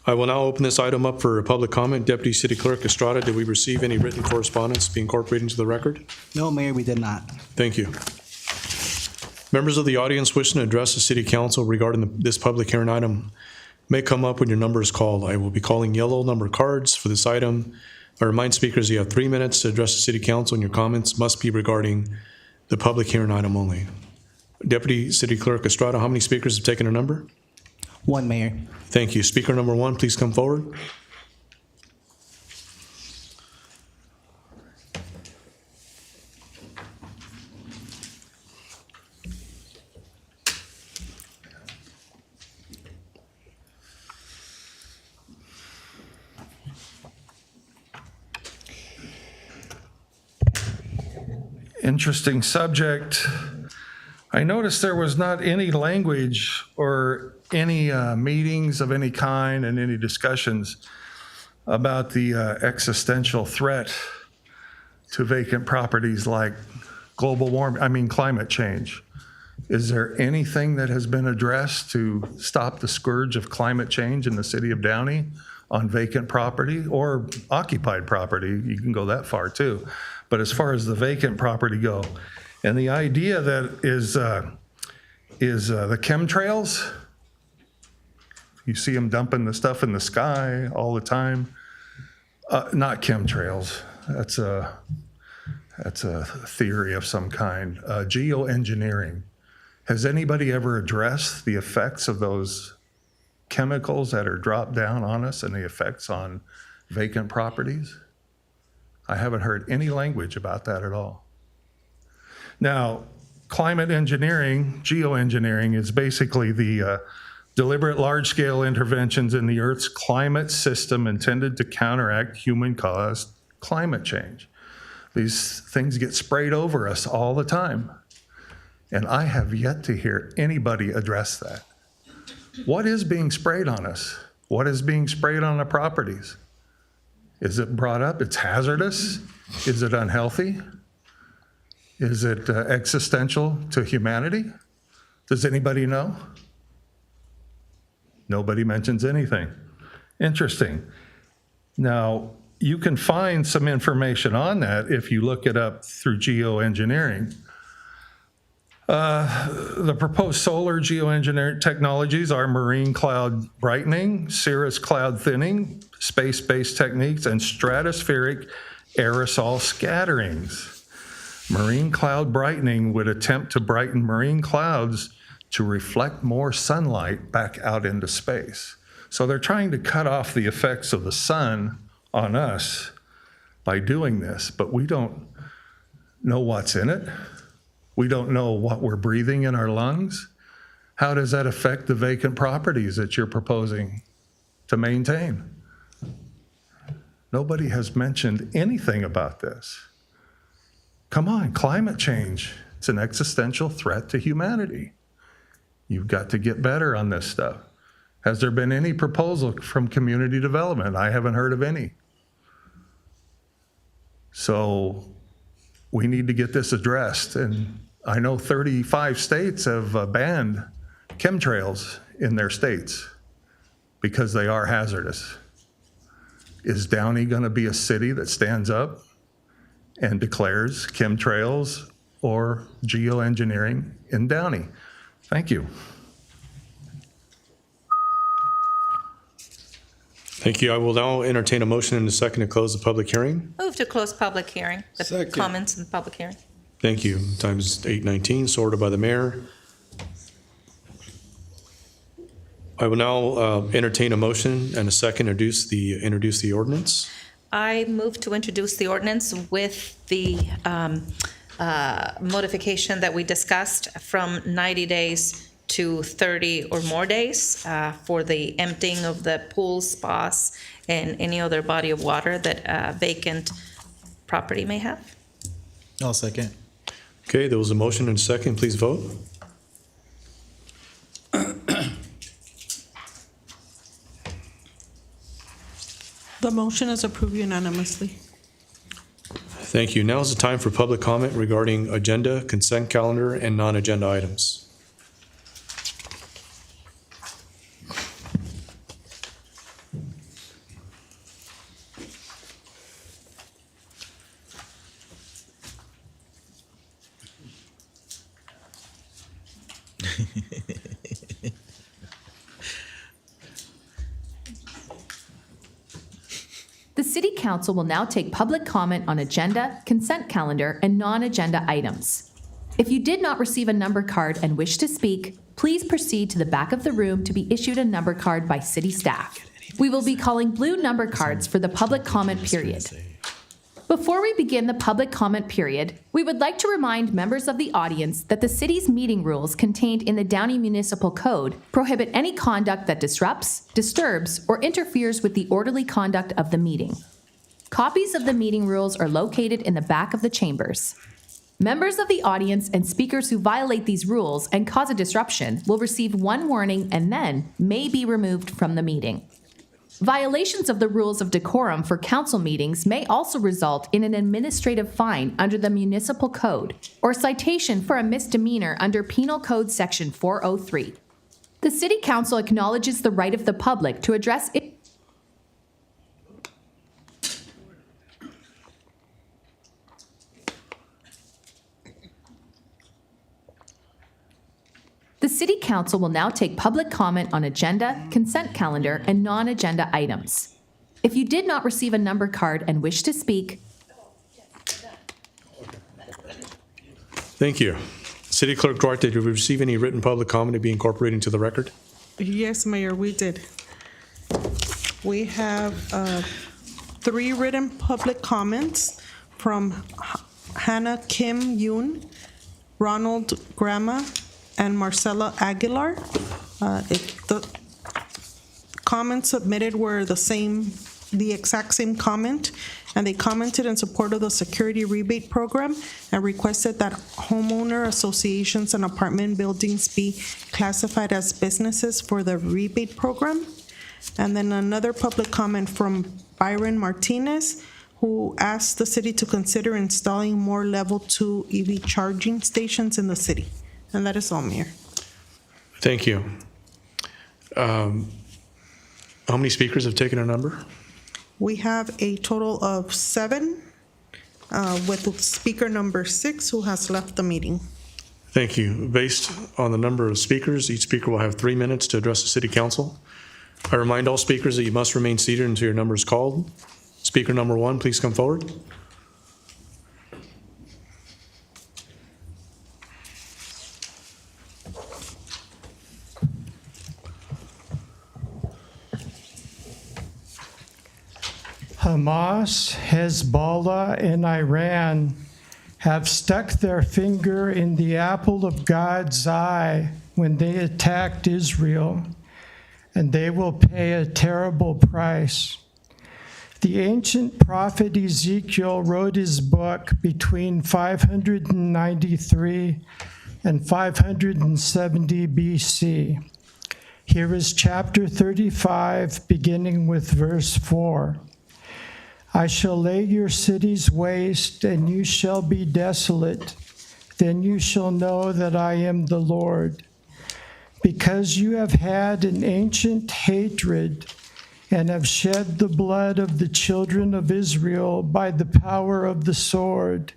I will now open this item up for public comment. Deputy City Clerk Estrada, did we receive any written correspondence to be incorporated into the record? No, Mayor, we did not. Thank you. Members of the audience wishing to address the City Council regarding this public hearing item may come up when your number is called. I will be calling yellow number cards for this item. I remind speakers you have 3 minutes to address the City Council, and your comments must be regarding the public hearing item only. Deputy City Clerk Estrada, how many speakers have taken a number? 1, Mayor. Thank you. Speaker number 1, please come forward. Interesting subject. I noticed there was not any language or any meetings of any kind and any discussions about the existential threat to vacant properties like climate change. Is there anything that has been addressed to stop the scourge of climate change in the city of Downey on vacant property or occupied property? You can go that far too. But as far as the vacant property go, and the idea that is the chemtrails, you see them dumping the stuff in the sky all the time. Not chemtrails. That's a theory of some kind. Geoengineering. Has anybody ever addressed the effects of those chemicals that are dropped down on us and the effects on vacant properties? I haven't heard any language about that at all. Now, climate engineering, geoengineering, is basically the deliberate large-scale interventions in the Earth's climate system intended to counteract human-caused climate change. These things get sprayed over us all the time, and I have yet to hear anybody address that. What is being sprayed on us? What is being sprayed on the properties? Is it brought up? It's hazardous? Is it unhealthy? Is it existential to humanity? Does anybody know? Nobody mentions anything. Interesting. Now, you can find some information on that if you look it up through geoengineering. The proposed solar geoengineering technologies are marine cloud brightening, cirrus cloud thinning, space-based techniques, and stratospheric aerosol scatterings. Marine cloud brightening would attempt to brighten marine clouds to reflect more sunlight back out into space. So they're trying to cut off the effects of the sun on us by doing this, but we don't know what's in it. We don't know what we're breathing in our lungs. How does that affect the vacant properties that you're proposing to maintain? Nobody has mentioned anything about this. Come on, climate change. It's an existential threat to humanity. You've got to get better on this stuff. Has there been any proposal from community development? I haven't heard of any. So we need to get this addressed. And I know 35 states have banned chemtrails in their states because they are hazardous. Is Downey going to be a city that stands up and declares chemtrails or geoengineering in Downey? Thank you. Thank you. I will now entertain a motion and a second to close the public hearing. Move to close public hearing, the Second. comments in the public hearing. Thank you. Time is 8:19, so ordered by the mayor. I will now entertain a motion and a second to introduce the ordinance. I move to introduce the ordinance with the modification that we discussed from 90 days to 30 or more days for the emptying of the pools, spas, and any other body of water that a vacant property may have. I'll second. Okay, there was a motion and a second. Please vote. The motion is approved unanimously. Thank you. Now is the time for public comment regarding agenda, consent calendar, and non-agenda items. The City Council will now take public comment on agenda, consent calendar, and non-agenda items. If you did not receive a number card and wish to speak, please proceed to the back of the room to be issued a number card by city staff. We will be calling blue number cards for the public comment period. Before we begin the public comment period, we would like to remind members of the audience that the city's meeting rules contained in the Downey Municipal Code prohibit any conduct that disrupts, disturbs, or interferes with the orderly conduct of the meeting. Copies of the meeting rules are located in the back of the chambers. Members of the audience and speakers who violate these rules and cause a disruption will receive one warning and then may be removed from the meeting. Violations of the rules of decorum for council meetings may also result in an administrative fine under the municipal code or citation for a misdemeanor under Penal Code Section 403. The City Council acknowledges the right of the public to address it. The City Council will now take public comment on agenda, consent calendar, and non-agenda items. If you did not receive a number card and wish to speak, Thank you. City Clerk Duarte, did we receive any written public comment to be incorporated into the record? Yes, Mayor, we did. We have 3 written public comments from Hannah Kim Yoon, Ronald Grama, and Marcela Aguilar. The comments submitted were the exact same comment, and they commented in support of the security rebate program and requested that homeowner associations and apartment buildings be classified as businesses for the rebate program. And then another public comment from Byron Martinez, who asked the city to consider installing more level 2 EV charging stations in the city. And that is all, Mayor. Thank you. How many speakers have taken a number? We have a total of 7, with speaker number 6 who has left the meeting. Thank you. Based on the number of speakers, each speaker will have 3 minutes to address the City Council. I remind all speakers that you must remain seated until your number is called. Speaker number 1, please come forward. Hamas, Hezbollah, and Iran have stuck their finger in the apple of God's eye when they attacked Israel, and they will pay a terrible price. The ancient prophet Ezekiel wrote his book between 593 and 570 BC. Here is chapter 35, beginning with verse 4. I shall lay your cities waste, and you shall be desolate. Then you shall know that I am the Lord. Because you have had an ancient hatred and have shed the blood of the children of Israel by the power of the sword,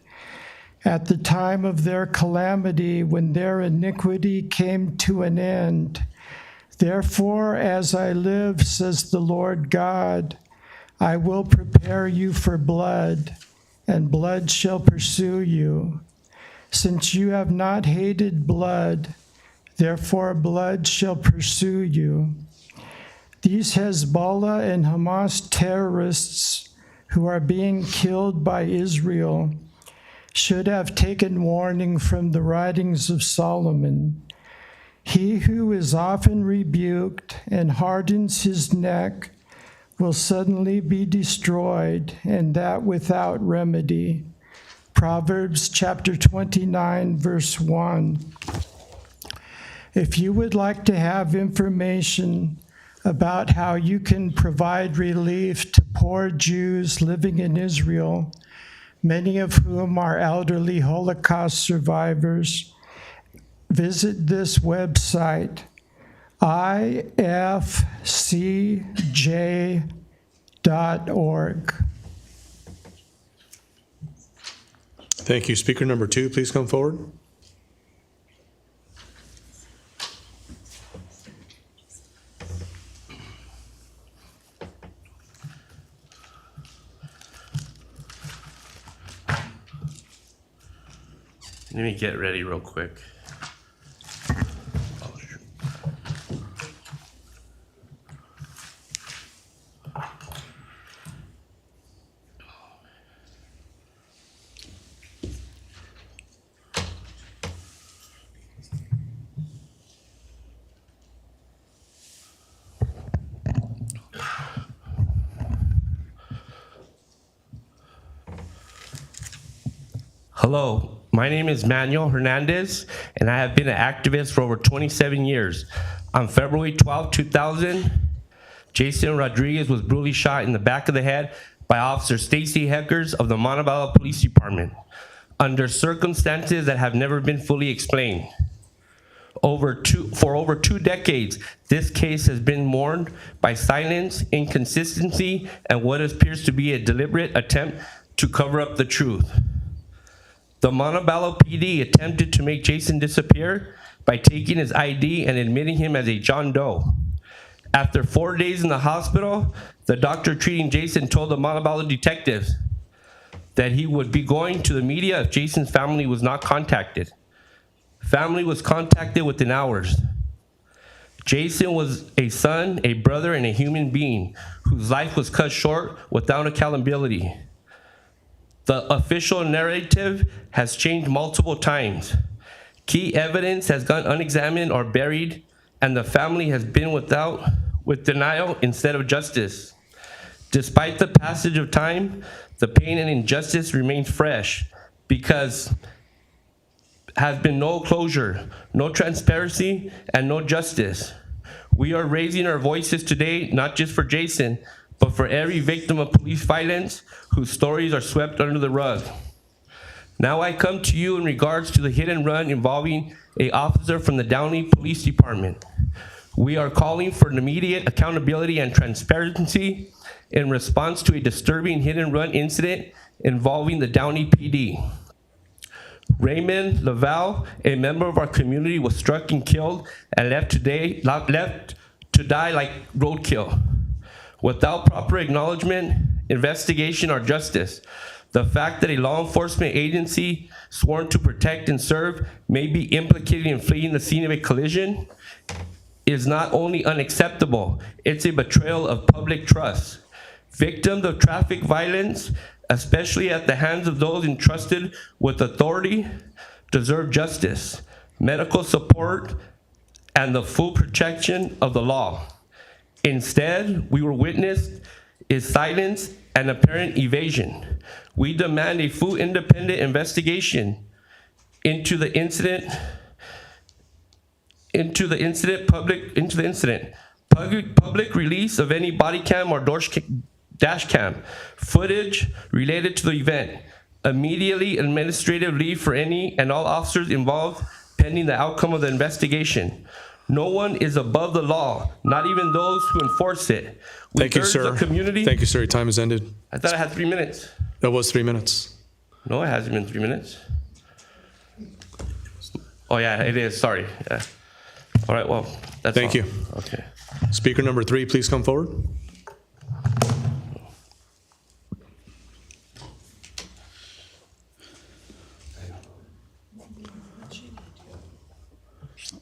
at the time of their calamity, when their iniquity came to an end. Therefore, as I live, says the Lord God, I will prepare you for blood, and blood shall pursue you. Since you have not hated blood, therefore blood shall pursue you. These Hezbollah and Hamas terrorists who are being killed by Israel should have taken warning from the writings of Solomon. He who is often rebuked and hardens his neck will suddenly be destroyed, and that without remedy. Proverbs chapter 29, verse 1. If you would like to have information about how you can provide relief to poor Jews living in Israel, many of whom are elderly Holocaust survivors, visit this website, ifcj.org. Thank you. Speaker number 2, please come forward. Let me get ready real quick. Hello, my name is Manuel Hernandez, and I have been an activist for over 27 years. On February 12, 2000, Jason Rodriguez was brutally shot in the back of the head by Officer Stacy Heckers of the Montebello Police Department, under circumstances that have never been fully explained. For over 2 decades, this case has been mourned by silence, inconsistency, and what appears to be a deliberate attempt to cover up the truth. The Montebello PD attempted to make Jason disappear by taking his ID and admitting him as a John Doe. After 4 days in the hospital, the doctor treating Jason told the Montebello detectives that he would be going to the media if Jason's family was not contacted. Family was contacted within hours. Jason was a son, a brother, and a human being whose life was cut short without accountability. The official narrative has changed multiple times. Key evidence has gone unexamined or buried, and the family has been with denial instead of justice. Despite the passage of time, the pain and injustice remains fresh because has been no closure, no transparency, and no justice. We are raising our voices today, not just for Jason, but for every victim of police violence whose stories are swept under the rug. Now I come to you in regards to the hit and run involving an officer from the Downey Police Department. We are calling for an immediate accountability and transparency in response to a disturbing hit and run incident involving the Downey PD. Raymond Laval, a member of our community, was struck and killed and left to die like roadkill. Without proper acknowledgement, investigation, or justice, the fact that a law enforcement agency sworn to protect and serve may be implicated in fleeing the scene of a collision is not only unacceptable, it's a betrayal of public trust. Victims of traffic violence, especially at the hands of those entrusted with authority, deserve justice, medical support, and the full protection of the law. Instead, we were witness is silence and apparent evasion. We demand a full independent investigation into the incident. Public release of any body cam or dash cam footage related to the event. Immediately administrative leave for any and all officers involved pending the outcome of the investigation. No one is above the law, not even those who enforce it. We Thank you, urge sir. the community. Thank you, sir. Your time has ended. I thought I had 3 minutes. That was 3 minutes. No, it hasn't been 3 minutes. Oh yeah, it is, sorry. Yeah. All right, well, that's Thank all. you. Okay. Speaker number 3, please come forward.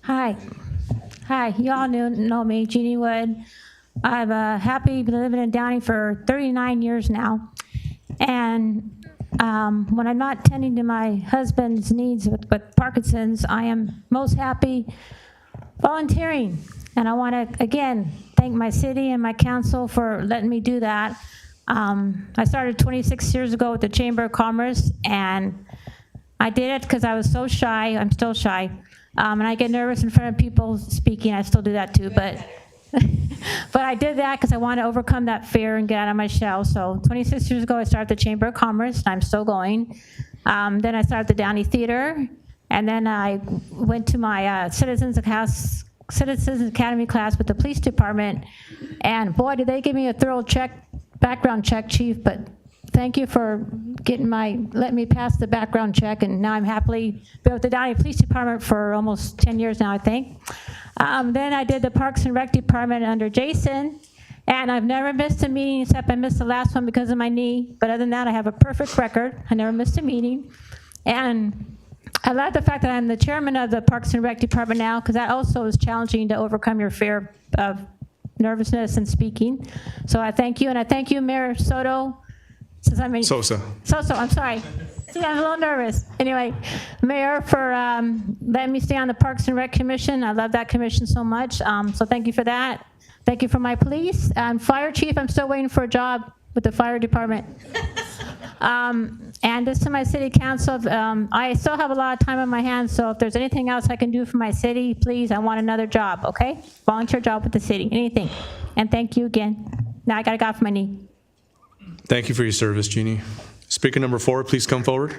Hi. Hi, you all know me, Jeannie Wood. I've happy been living in Downey for 39 years now. And when I'm not tending to my husband's needs with Parkinson's, I am most happy volunteering. And I want to, again, thank my city and my council for letting me do that. I started 26 years ago with the Chamber of Commerce, and I did it because I was so shy. I'm still shy. And I get nervous in front of people speaking. I still do that too, but but I did that because I want to overcome that fear and get out of my shell. So 26 years ago, I started the Chamber of Commerce, and I'm still going. Then I started the Downey Theater, and then I went to my Citizens Academy class with the police department. And boy, did they give me a thorough background check, Chief. But thank you for letting me pass the background check, and now I'm happily been with the Downey Police Department for almost 10 years now, I think. Then I did the Parks and Rec Department under Jason, and I've never missed a meeting except I missed the last one because of my knee. But other than that, I have a perfect record. I never missed a meeting. And I love the fact that I'm the chairman of the Parks and Rec Department now, because that also is challenging to overcome your fear of nervousness and speaking. So I thank you, and I thank you, Mayor Soto. Sosa, I'm sorry. See, I'm a little nervous. Anyway, Mayor, for letting me stay on the Parks and Rec Commission. I love that commission so much. So thank you for that. Thank you for my police. And Fire Chief, I'm still waiting for a job with the fire department. And this to my city council, I still have a lot of time on my hands, so if there's anything else I can do for my city, please, I want another job, okay? Volunteer job with the city, anything. And thank you again. Now I gotta get off my knee. thank you for your service, Jeannie. Speaker number 4, please come forward.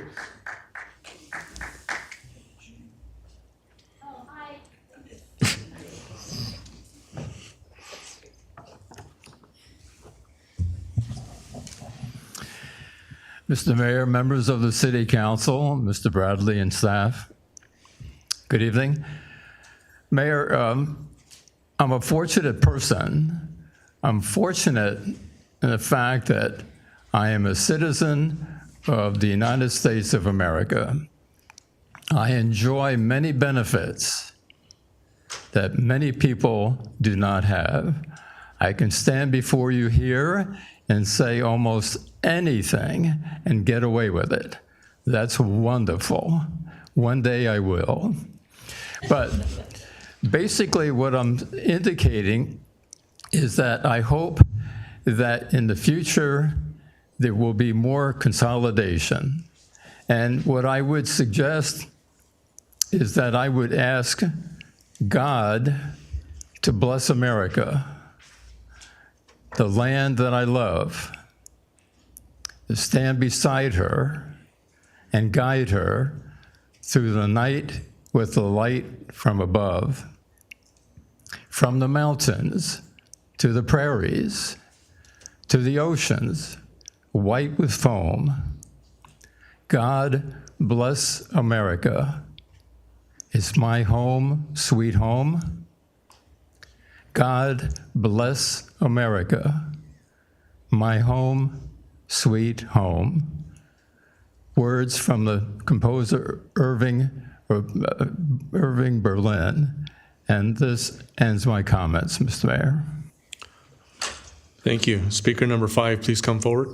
Mr. Mayor, members of the City Council, Mr. Bradley and staff, good evening. Mayor, I'm a fortunate person. I'm fortunate in the fact that I am a citizen of the United States of America. I enjoy many benefits that many people do not have. I can stand before you here and say almost anything and get away with it. That's wonderful. One day I will. But basically what I'm indicating is that I hope that in the future there will be more consolidation. And what I would suggest is that I would ask God to bless America, the land that I love, to stand beside her and guide her through the night with the light from above, from the mountains to the prairies, to the oceans, white with foam. God bless America. It's my home, sweet home. God bless America. My home, sweet home. Words from the composer Irving Berlin. And this ends my comments, Mr. Mayor. Thank you. Speaker number 5, please come forward.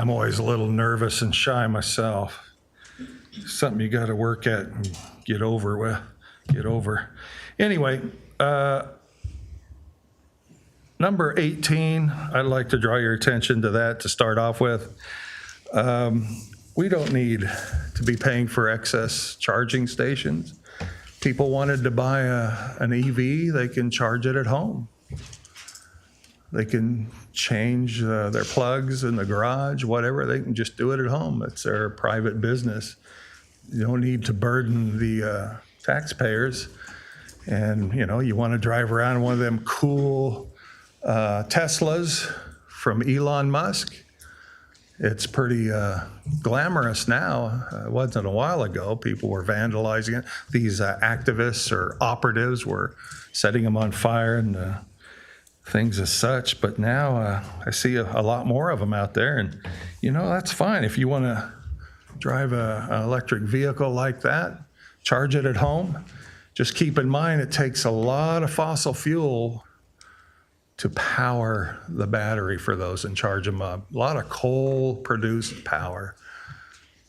I'm always a little nervous and shy myself. Something you got to work at and get over. Anyway, number 18, I'd like to draw your attention to that to start off with. We don't need to be paying for excess charging stations. People wanted to buy an EV, they can charge it at home. They can change their plugs in the garage, whatever. They can just do it at home. It's their private business. You don't need to burden the taxpayers. And, you want to drive around in one of them cool Teslas from Elon Musk. It's pretty glamorous now. It wasn't a while ago. People were vandalizing it. These activists or operatives were setting them on fire and things as such. But now I see a lot more of them out there. And, that's fine. If you want to drive an electric vehicle like that, charge it at home. Just keep in mind, it takes a lot of fossil fuel to power the battery for those and charge them up. A lot of coal-produced power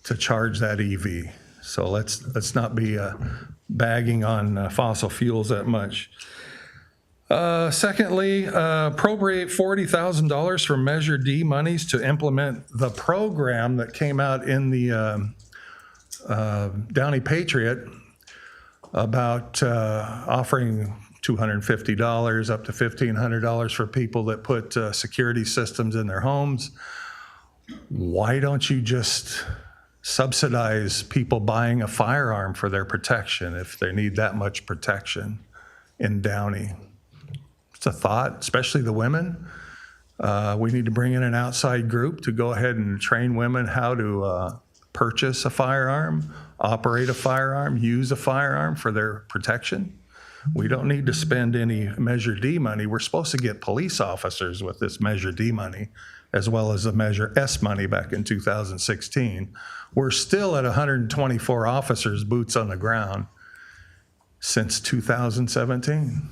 to charge that EV. So let's not be bagging on fossil fuels that much. Secondly, appropriate $40,000 from Measure D monies to implement the program that came out in the Downey Patriot about offering $250 up to $1,500 for people that put security systems in their homes. Why don't you just subsidize people buying a firearm for their protection if they need that much protection in Downey? It's a thought, especially the women. We need to bring in an outside group to go ahead and train women how to purchase a firearm, operate a firearm, use a firearm for their protection. We don't need to spend any Measure D money. We're supposed to get police officers with this Measure D money, as well as the Measure S money back in 2016. We're still at 124 officers, boots on the ground, since 2017.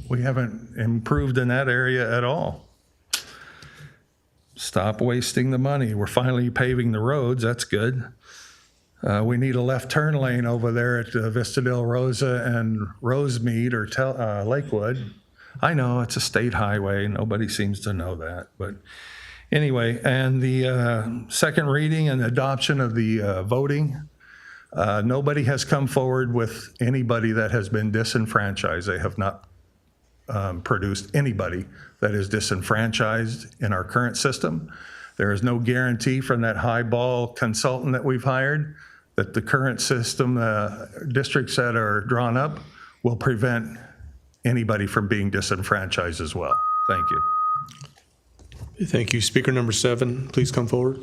We haven't improved in that area at all. Stop wasting the money. We're finally paving the roads. That's good. We need a left turn lane over there at Vista Del Rosa and Rosemead or Lakewood. I know it's a state highway. Nobody seems to know that. But anyway, and the second reading and adoption of the voting, nobody has come forward with anybody that has been disenfranchised. They have not produced anybody that is disenfranchised in our current system. There is no guarantee from that highball consultant that we've hired that the current system, districts that are drawn up, will prevent anybody from being disenfranchised as well. Thank you. Thank you. Speaker number 7, please come forward.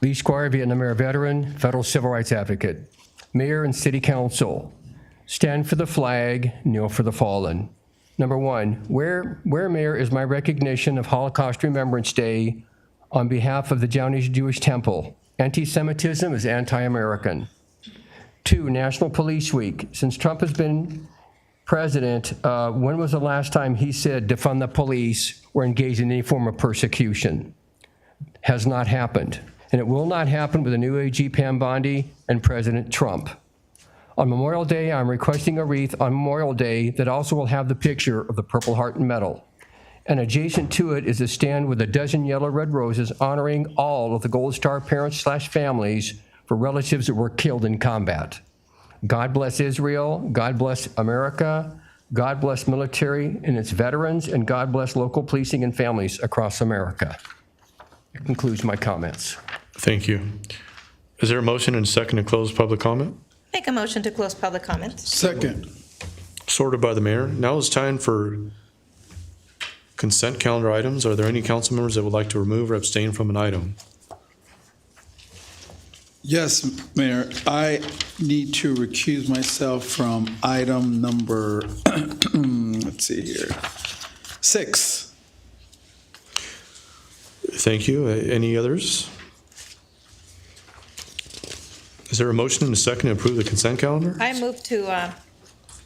Lee Squire, Vietnam era veteran, federal civil rights advocate. Mayor and City Council, stand for the flag, kneel for the fallen. Number 1, where Mayor is my recognition of Holocaust Remembrance Day on behalf of the Downey Jewish Temple. Anti-Semitism is anti-American. 2, National Police Week. Since Trump has been president, when was the last time he said defund the police or engage in any form of persecution? Has not happened. And it will not happen with the new AG Pam Bondi and President Trump. On Memorial Day, I'm requesting a wreath on Memorial Day that also will have the picture of the Purple Heart and Medal. And adjacent to it is a stand with a dozen yellow red roses honoring all of the Gold Star parents/families for relatives that were killed in combat. God bless Israel, God bless America, God bless military and its veterans, and God bless local policing and families across America. That concludes my comments. Thank you. Is there a motion and a second to close public comment? Make a motion to close public comment. Second. Sorted by the mayor. Now it's time for consent calendar items. Are there any council members that would like to remove or abstain from an item? Yes, Mayor, I need to recuse myself from item number, let's see here, 6. Thank you. Any others? Is there a motion and a second to approve the consent calendar? I move to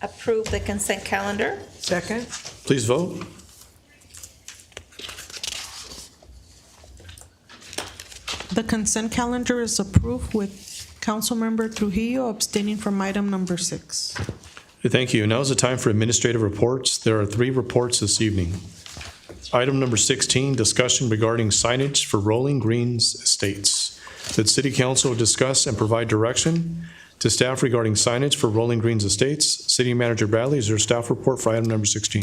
approve the consent calendar. Second? Please vote. The consent calendar is approved with Councilmember Trujillo abstaining from item number 6. Thank you. Now is the time for administrative reports. There are 3 reports this evening. Item number 16, discussion regarding signage for Rolling Greens Estates. That City Council discuss and provide direction to staff regarding signage for Rolling Greens Estates. City Manager Bradley, is there a staff report for item number 16?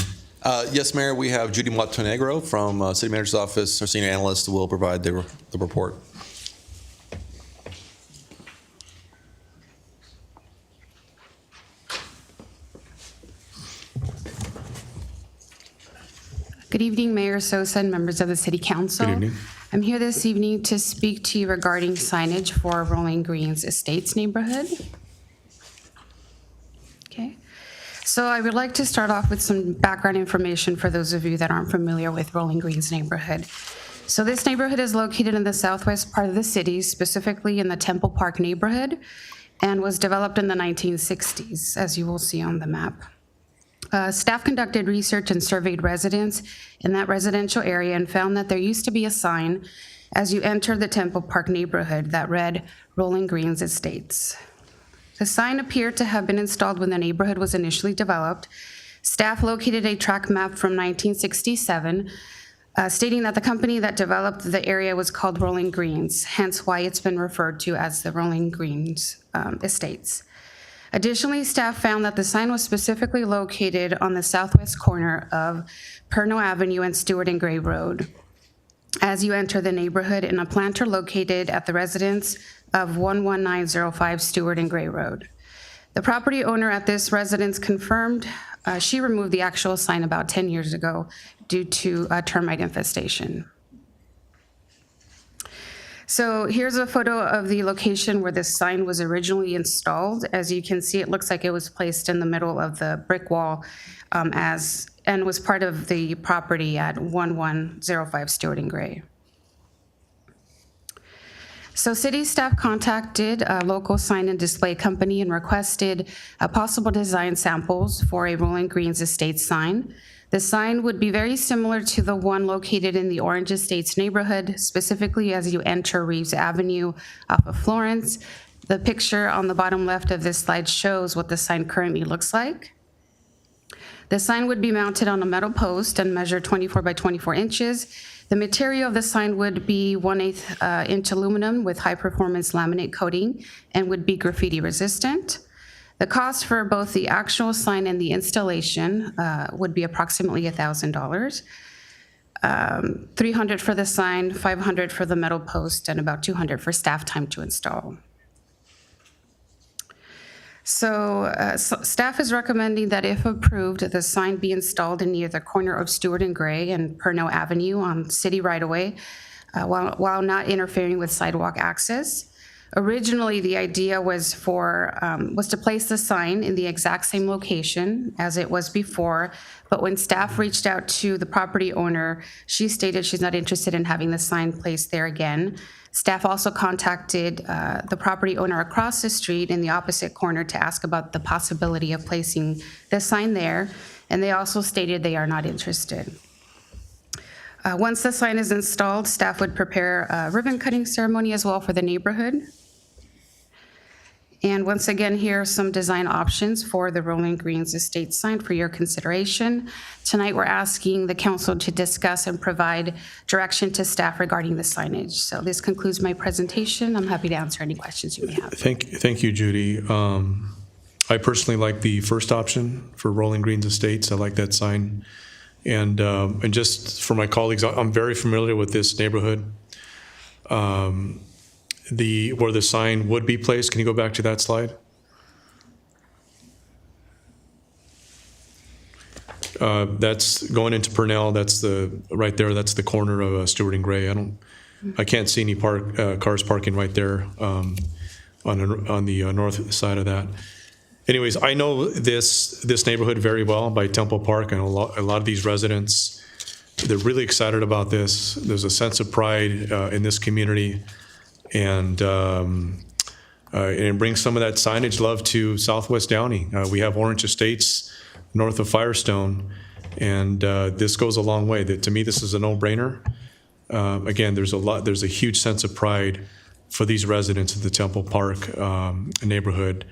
Yes, Mayor, we have Judy Montenegro from City Manager's Office. Our senior analyst will provide the report. Good evening, Mayor Sosa and members of the City Council. Good evening. I'm here this evening to speak to you regarding signage for Rolling Greens Estates neighborhood. Okay. So I would like to start off with some background information for those of you that aren't familiar with Rolling Greens neighborhood. So this neighborhood is located in the southwest part of the city, specifically in the Temple Park neighborhood, and was developed in the 1960s, as you will see on the map. Staff conducted research and surveyed residents in that residential area and found that there used to be a sign as you enter the Temple Park neighborhood that read Rolling Greens Estates. The sign appeared to have been installed when the neighborhood was initially developed. Staff located a tract map from 1967 stating that the company that developed the area was called Rolling Greens, hence why it's been referred to as the Rolling Greens Estates. Additionally, staff found that the sign was specifically located on the southwest corner of Pernod Avenue and Stewart and Gray Road as you enter the neighborhood in a planter located at the residence of 11905 Stewart and Gray Road. The property owner at this residence confirmed she removed the actual sign about 10 years ago due to termite infestation. So here's a photo of the location where this sign was originally installed. As you can see, it looks like it was placed in the middle of the brick wall and was part of the property at 1105 Stewart and Gray. So city staff contacted a local sign and display company and requested possible design samples for a Rolling Greens Estates sign. The sign would be very similar to the one located in the Orange Estates neighborhood, specifically as you enter Reeves Avenue off of Florence. The picture on the bottom left of this slide shows what the sign currently looks like. The sign would be mounted on a metal post and measure 24 by 24 inches. The material of the sign would be 1/8 inch aluminum with high performance laminate coating and would be graffiti resistant. The cost for both the actual sign and the installation would be approximately $1,000. $300 for the sign, $500 for the metal post, and about $200 for staff time to install. So staff is recommending that if approved, the sign be installed in near the corner of Stewart and Gray and Pernod Avenue on city right-of-way while not interfering with sidewalk access. Originally, the idea was to place the sign in the exact same location as it was before, but when staff reached out to the property owner, she stated she's not interested in having the sign placed there again. Staff also contacted the property owner across the street in the opposite corner to ask about the possibility of placing the sign there, and they also stated they are not interested. Once the sign is installed, staff would prepare a ribbon cutting ceremony as well for the neighborhood. And once again, here are some design options for the Rolling Greens Estate sign for your consideration. Tonight, we're asking the council to discuss and provide direction to staff regarding the signage. So this concludes my presentation. I'm happy to answer any questions you may have. Thank you, Judy. I personally like the first option for Rolling Greens Estates. I like that sign. And just for my colleagues, I'm very familiar with this neighborhood. Where the sign would be placed, can you go back to that slide? That's going into Purnell. That's right there. That's the corner of Stewart and Gray. I can't see any cars parking right there. on the north side of that. Anyways, I know this neighborhood very well by Temple Park, and a lot of these residents, they're really excited about this. There's a sense of pride in this community, and it brings some of that signage love to Southwest Downey. We have Orange Estates north of Firestone, and this goes a long way. To me, this is a no-brainer. Again, there's a huge sense of pride for these residents of the Temple Park neighborhood,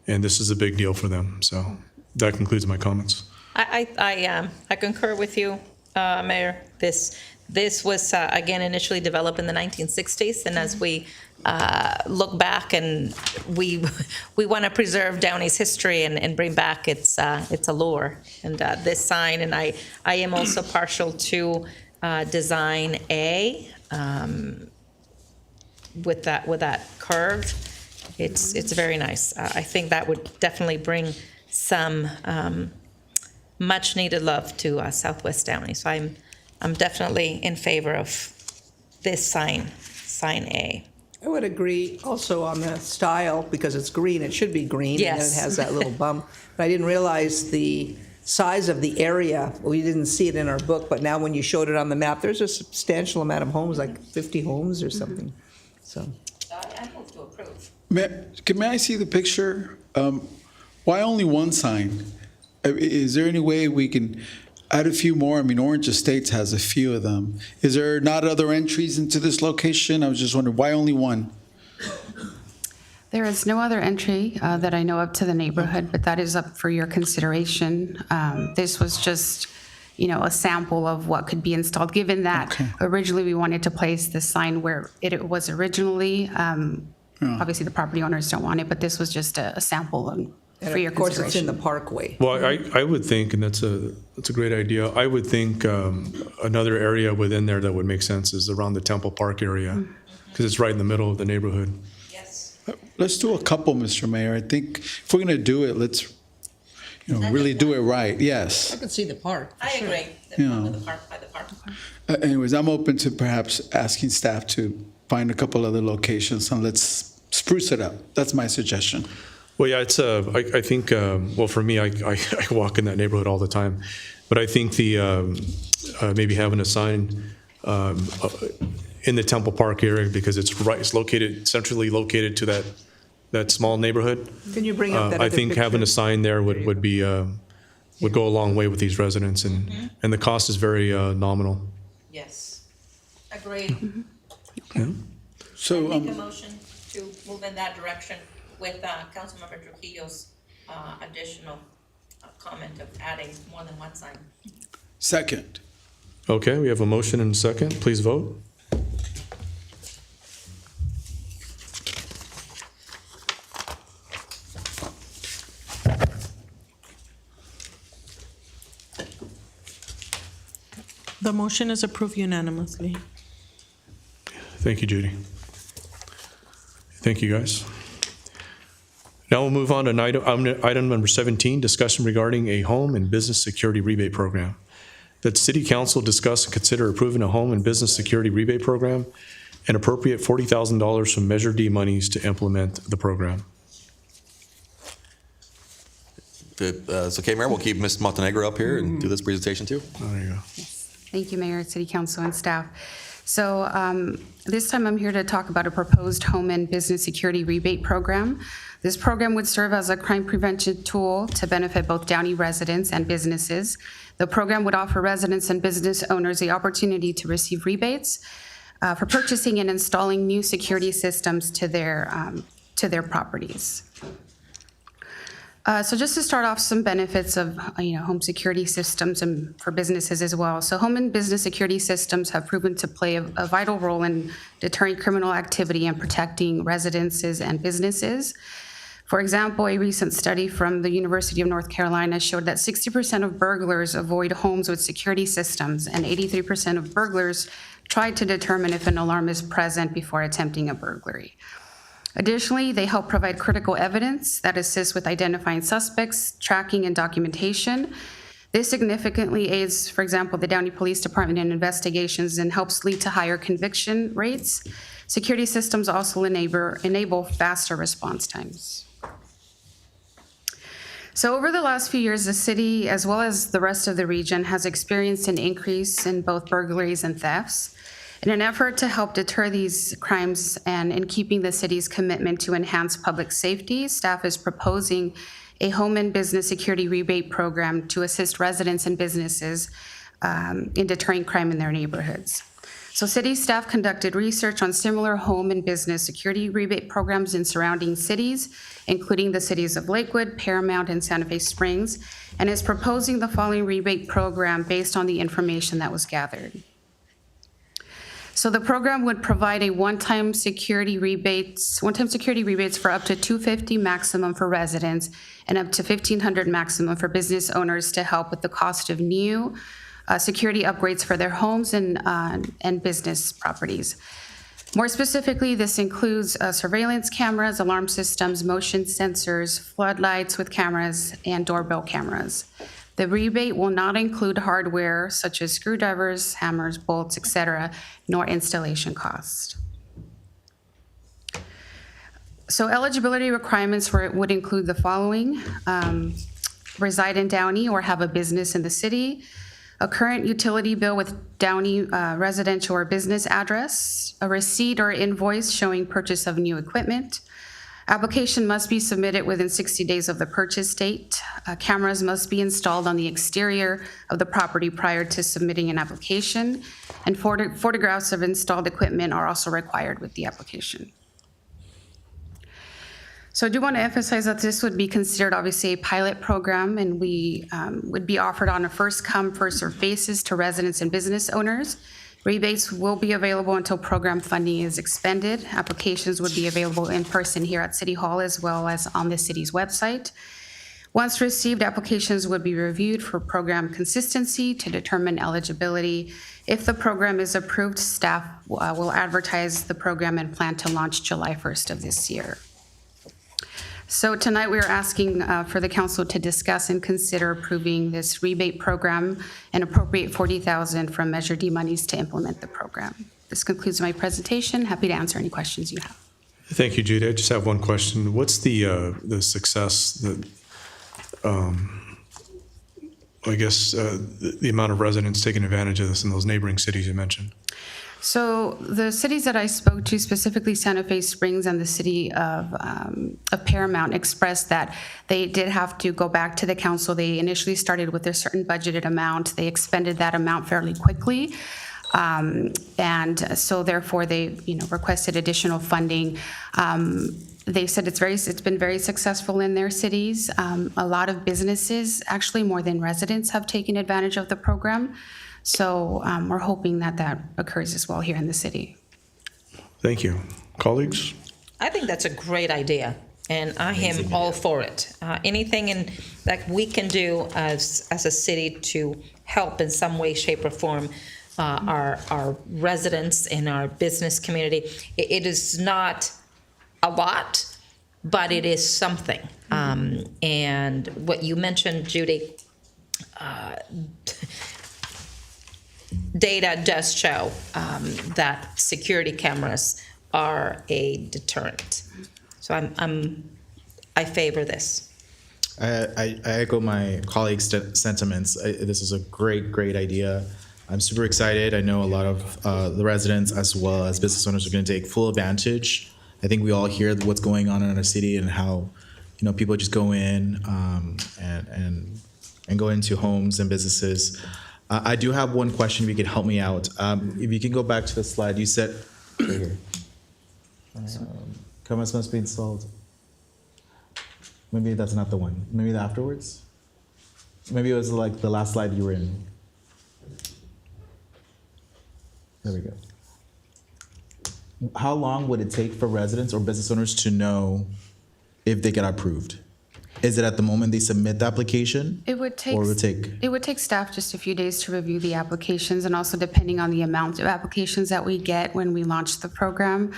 and this is a big deal for them. So that concludes my comments. I concur with you, Mayor. This was, again, initially developed in the 1960s, and as we look back, and we want to preserve Downey's history and bring back its allure. And this sign, and I am also partial to Design A with that curve. It's very nice. I think that would definitely bring some much needed love to Southwest Downey. So I'm definitely in favor of this sign A. I would agree also on the style, because it's green, it should be green. Yes. And then it has that little bump. But I didn't realize the size of the area. We didn't see it in our book, but now when you showed it on the map, there's a substantial amount of homes, like 50 homes or something. So I move to approve. May I see the picture? Why only one sign? Is there any way we can add a few more? I mean, Orange Estates has a few of them. Is there not other entries into this location? I was just wondering, why only one? There is no other entry that I know of to the neighborhood, but that is up for your consideration. This was just, a sample of what could be installed, given that originally we wanted to place the sign where it was originally. Obviously, the property owners don't want it, but this was just a sample for your consideration. of course, it's in the parkway. Well, I would think, and that's a great idea. I would think another area within there that would make sense is around the Temple Park area, because it's right in the middle of the neighborhood. Let's do a couple, Mr. Mayor. I think if we're going to do it, let's, really do it right. Yes. I can see the park. I agree. Yeah. By the park. Anyways, I'm open to perhaps asking staff to find a couple other locations and let's spruce it up. That's my suggestion. Well, yeah, it's I think well, for me, I walk in that neighborhood all the time, but I think the maybe having a sign in the Temple Park area, because it's centrally located to that small neighborhood. Can you bring up that I other think picture? having a sign there would go a long way with these residents, and the cost is very nominal. Yes. Agreed. Yeah. So Make a motion to move in that direction with Councilmember Trujillo's additional comment of adding more than one sign. second. Okay, we have a motion and a second. Please vote. The motion is approved unanimously. Thank you, Judy. Thank you, guys. Now we'll move on to item number 17, discussion regarding a home and business security rebate program. That City Council discuss and consider approving a home and business security rebate program and appropriate $40,000 from Measure D monies to implement the program. If it's okay, Mayor, we'll keep Ms. Montenegro up here and do this presentation too. There you go. Thank you, Mayor, City Council, and staff. So this time I'm here to talk about a proposed home and business security rebate program. This program would serve as a crime prevention tool to benefit both Downey residents and businesses. The program would offer residents and business owners the opportunity to receive rebates for purchasing and installing new security systems to their properties. So just to start off, some benefits of home security systems and for businesses as well. So home and business security systems have proven to play a vital role in deterring criminal activity and protecting residences and businesses. For example, a recent study from the University of North Carolina showed that 60% of burglars avoid homes with security systems, and 83% of burglars try to determine if an alarm is present before attempting a burglary. Additionally, they help provide critical evidence that assists with identifying suspects, tracking, and documentation. This significantly aids, for example, the Downey Police Department in investigations and helps lead to higher conviction rates. Security systems also enable faster response times. So over the last few years, the city, as well as the rest of the region, has experienced an increase in both burglaries and thefts. In an effort to help deter these crimes and in keeping the city's commitment to enhance public safety, staff is proposing a home and business security rebate program to assist residents and businesses in deterring crime in their neighborhoods. So city staff conducted research on similar home and business security rebate programs in surrounding cities, including the cities of Lakewood, Paramount, and Santa Fe Springs, and is proposing the following rebate program based on the information that was gathered. So the program would provide a one-time security rebates for up to $250 maximum for residents and up to $1,500 maximum for business owners to help with the cost of new security upgrades for their homes and business properties. More specifically, this includes surveillance cameras, alarm systems, motion sensors, floodlights with cameras, and doorbell cameras. The rebate will not include hardware such as screwdrivers, hammers, bolts, etc., nor installation cost. So eligibility requirements for it would include the following: reside in Downey or have a business in the city, a current utility bill with Downey residential or business address, a receipt or invoice showing purchase of new equipment. Application must be submitted within 60 days of the purchase date. Cameras must be installed on the exterior of the property prior to submitting an application, and photographs of installed equipment are also required with the application. So I do want to emphasize that this would be considered obviously a pilot program, and we would be offered on a first-come, first-served basis to residents and business owners. Rebates will be available until program funding is expended. Applications would be available in person here at City Hall as well as on the city's website. Once received, applications would be reviewed for program consistency to determine eligibility. If the program is approved, staff will advertise the program and plan to launch July 1st of this year. So tonight we are asking for the council to discuss and consider approving this rebate program and appropriate $40,000 from Measure D monies to implement the program. This concludes my presentation. Happy to answer any questions you have. Thank you, Judy. I just have one question. What's the success that, the amount of residents taking advantage of this in those neighboring cities you mentioned? So the cities that I spoke to, specifically Santa Fe Springs and the city of Paramount, expressed that they did have to go back to the council. They initially started with a certain budgeted amount. They expended that amount fairly quickly. And so therefore they requested additional funding. They said it's been very successful in their cities. A lot of businesses, actually more than residents, have taken advantage of the program. So we're hoping that that occurs as well here in the city. Thank you. Colleagues? I think that's a great idea, and I am all for it. Anything that we can do as a city to help in some way, shape, or form our residents and our business community. It is not a lot, but it is something. And what you mentioned, Judy, data does show that security cameras are a deterrent. So I favor this. I echo my colleagues' sentiments. This is a great idea. I'm super excited. I know a lot of the residents as well as business owners are going to take full advantage. I think we all hear what's going on in our city and how people just go in and go into homes and businesses. I do have one question. If you could help me out. If you can go back to the slide, you said right here. Cameras must be installed. Maybe that's not the one. Maybe the afterwards. Maybe it was like the last slide you were in. There we go. How long would it take for residents or business owners to know if they get approved? Is it at the moment they submit the application? It would take. Or it would take? It would take staff just a few days to review the applications, and also depending on the amount of applications that we get when we launch the program,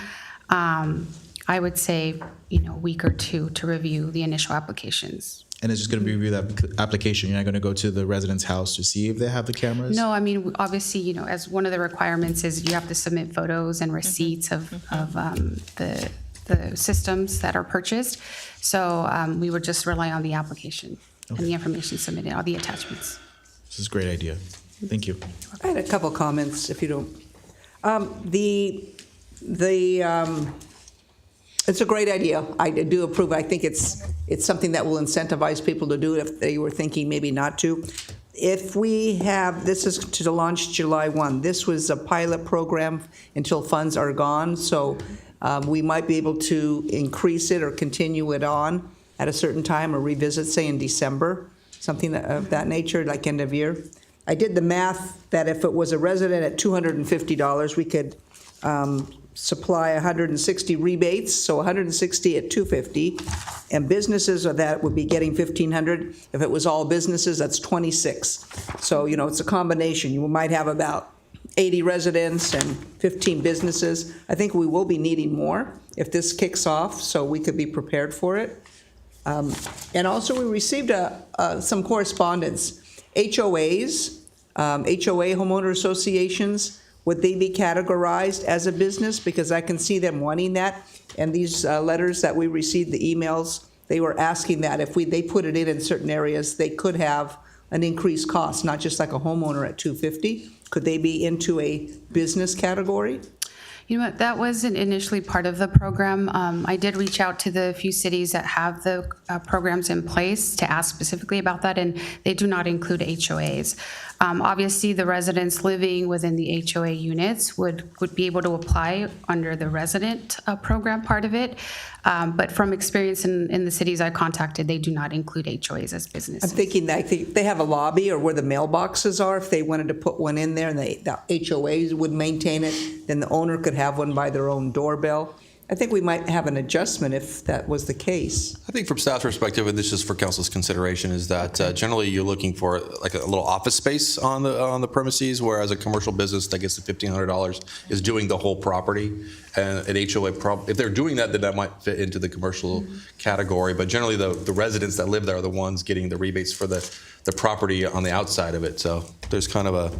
I would say a week or two to review the initial applications. And it's just going to review that application. You're not going to go to the resident's house to see if they have the cameras? No, I mean, obviously, you know, as one of the requirements is you have to submit photos and receipts of the systems that are purchased. So we would just rely on the application and the information submitted, all the attachments. This is a great idea. Thank you. I had a couple comments, if you don't. It's a great idea. I do approve. I think it's something that will incentivize people to do it if they were thinking maybe not to. If we have, this is to launch July 1. This was a pilot program until funds are gone, so we might be able to increase it or continue it on at a certain time or revisit, say in December, something of that nature, like end of year. I did the math that if it was a resident at $250, we could supply 160 rebates, so 160 at $250, and businesses of that would be getting $1,500. If it was all businesses, that's 26. So, you know, it's a combination. You might have about 80 residents and 15 businesses. I think we will be needing more if this kicks off, so we could be prepared for it. And also, we received some correspondence. HOAs, HOA homeowner associations, would they be categorized as a business? Because I can see them wanting that. And these letters that we received, the emails, they were asking that if they put it in certain areas, they could have an increased cost, not just like a homeowner at $250. Could they be into a business category? You know what, that wasn't initially part of the program. I did reach out to the few cities that have the programs in place to ask specifically about that, and they do not include HOAs. Obviously, the residents living within the HOA units would be able to apply under the resident program part of it. But from experience in the cities I contacted, they do not include HOAs as businesses. I'm thinking that they have a lobby or where the mailboxes are. If they wanted to put one in there and the HOAs would maintain it, then the owner could have one by their own doorbell. I think we might have an adjustment if that was the case. I think from staff's perspective, and this is for council's consideration, is that generally you're looking for like a little office space on the premises, whereas a commercial business that gets the $1,500 is doing the whole property. And an HOA, if they're doing that, then that might fit into the commercial category. But generally, the residents that live there are the ones getting the rebates for the property on the outside of it. So there's kind of a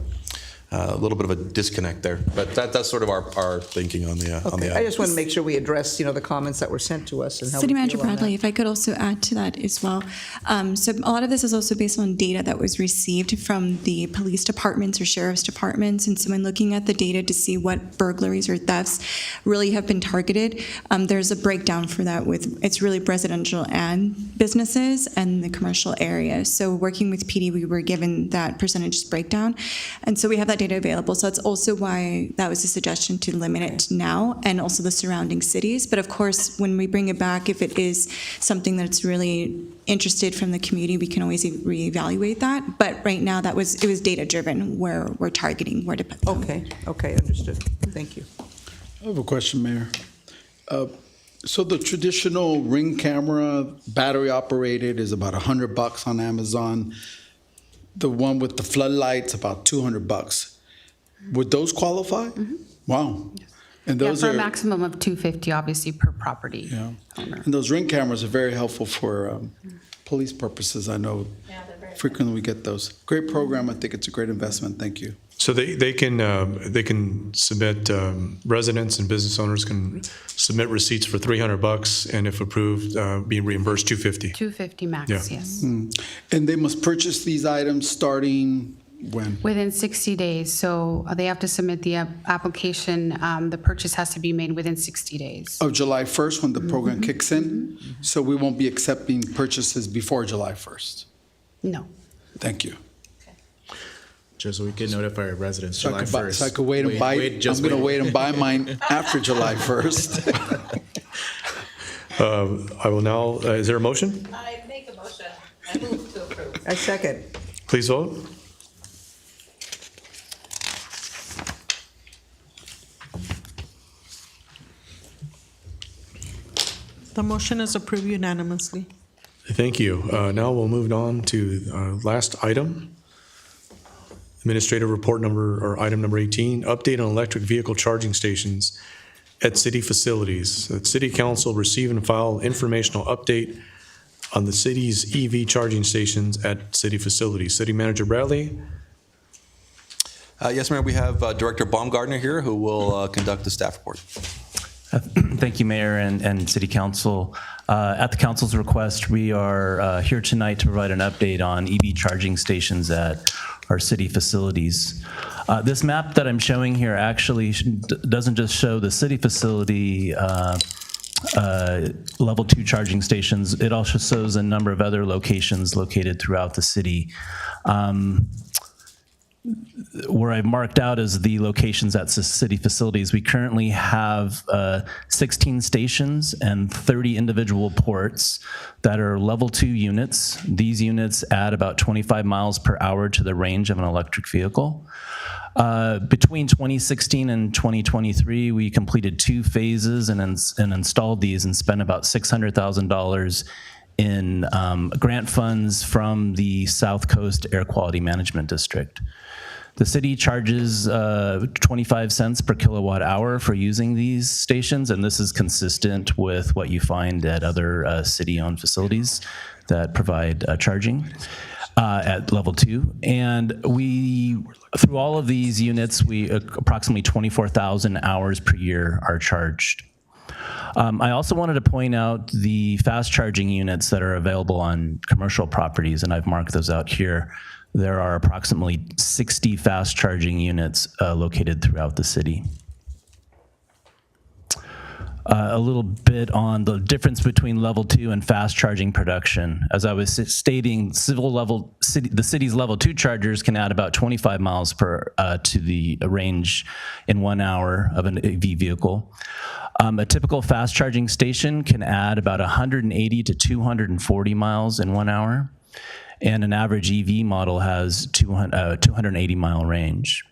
little bit of a disconnect there, but that's sort of our thinking on the on the. I just want to make sure we address, the comments that were sent to us and how City we Manager feel on Bradley, that. if I could also add to that as well. So a lot of this is also based on data that was received from the police departments or sheriff's departments. And so when looking at the data to see what burglaries or thefts really have been targeted, there's a breakdown for that it's really residential and businesses and the commercial area. So working with PD, we were given that percentage breakdown. And so we have that data available. So that's also why that was a suggestion to limit it now and also the surrounding cities. But of course, when we bring it back, if it is something that's really interested from the community, we can always reevaluate that. But right now, it was data driven where we're targeting where to put them. Okay, understood. Thank you. I have a question, Mayor. So the traditional Ring camera, battery operated, is about $100 on Amazon. The one with the floodlights, about $200. Would those qualify? Mm-hmm. Wow. And Yeah, those for are a maximum of $250, obviously, per property owner. And those Ring cameras are very helpful for police purposes. I know frequently we get those. Great program. I think it's a great investment. Thank you. So they can submit, residents and business owners can submit receipts for $300, and if approved, be reimbursed $250. $250 max, Yeah. yes. And they must purchase these items starting when? Within 60 days. So they have to submit the application. The purchase has to be made within 60 days. Of July 1st when the program kicks in? So we won't be accepting purchases before July 1st? No. Thank you. Just so we can notify our residents So July 1st. I could wait and buy, I'm going to wait and buy mine after July 1st. I will now, is there a motion? I make a motion. I move to approve. I second. Please vote. The motion is approved unanimously. Thank you. Now we'll move on to last item. Administrative report item number 18, update on electric vehicle charging stations at city facilities. The City Council receive and file informational update on the city's EV charging stations at city facilities. City Manager Bradley. Yes, Mayor, we have Director Baumgartner here who will conduct the staff report. Thank you, Mayor and City Council. At the Council's request, we are here tonight to provide an update on EV charging stations at our city facilities. This map that I'm showing here actually doesn't just show the city facility level 2 charging stations. It also shows a number of other locations located throughout the city. Where I've marked out as the locations at city facilities, we currently have 16 stations and 30 individual ports that are level 2 units. These units add about 25 miles per hour to the range of an electric vehicle. Between 2016 and 2023, we completed 2 phases and installed these and spent about $600,000 in grant funds from the South Coast Air Quality Management District. The city charges 25 cents per kilowatt hour for using these stations, and this is consistent with what you find at other city-owned facilities that provide charging at level 2. And we, through all of these units, we approximately 24,000 hours per year are charged. I also wanted to point out the fast charging units that are available on commercial properties, and I've marked those out here. There are approximately 60 fast charging units located throughout the city. A little bit on the difference between level 2 and fast charging production. As I was stating, the city's level 2 chargers can add about 25 miles per to the range in 1 hour of an EV vehicle. A typical fast charging station can add about 180 to 240 miles in 1 hour, and an average EV model has 280 mile range.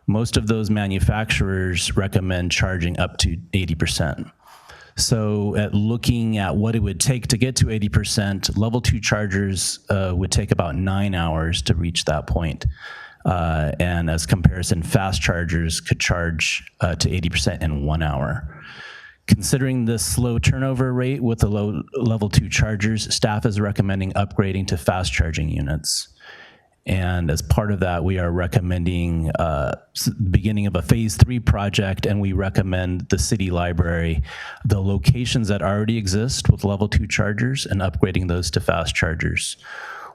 Most of those manufacturers recommend charging up to 80%. So looking at what it would take to get to 80%, level 2 chargers would take about 9 hours to reach that point. And as comparison, fast chargers could charge to 80% in 1 hour. Considering the slow turnover rate with the low level 2 chargers, staff is recommending upgrading to fast charging units. And as part of that, we are recommending the beginning of a phase 3 project, and we recommend the city library, the locations that already exist with level 2 chargers, and upgrading those to fast chargers.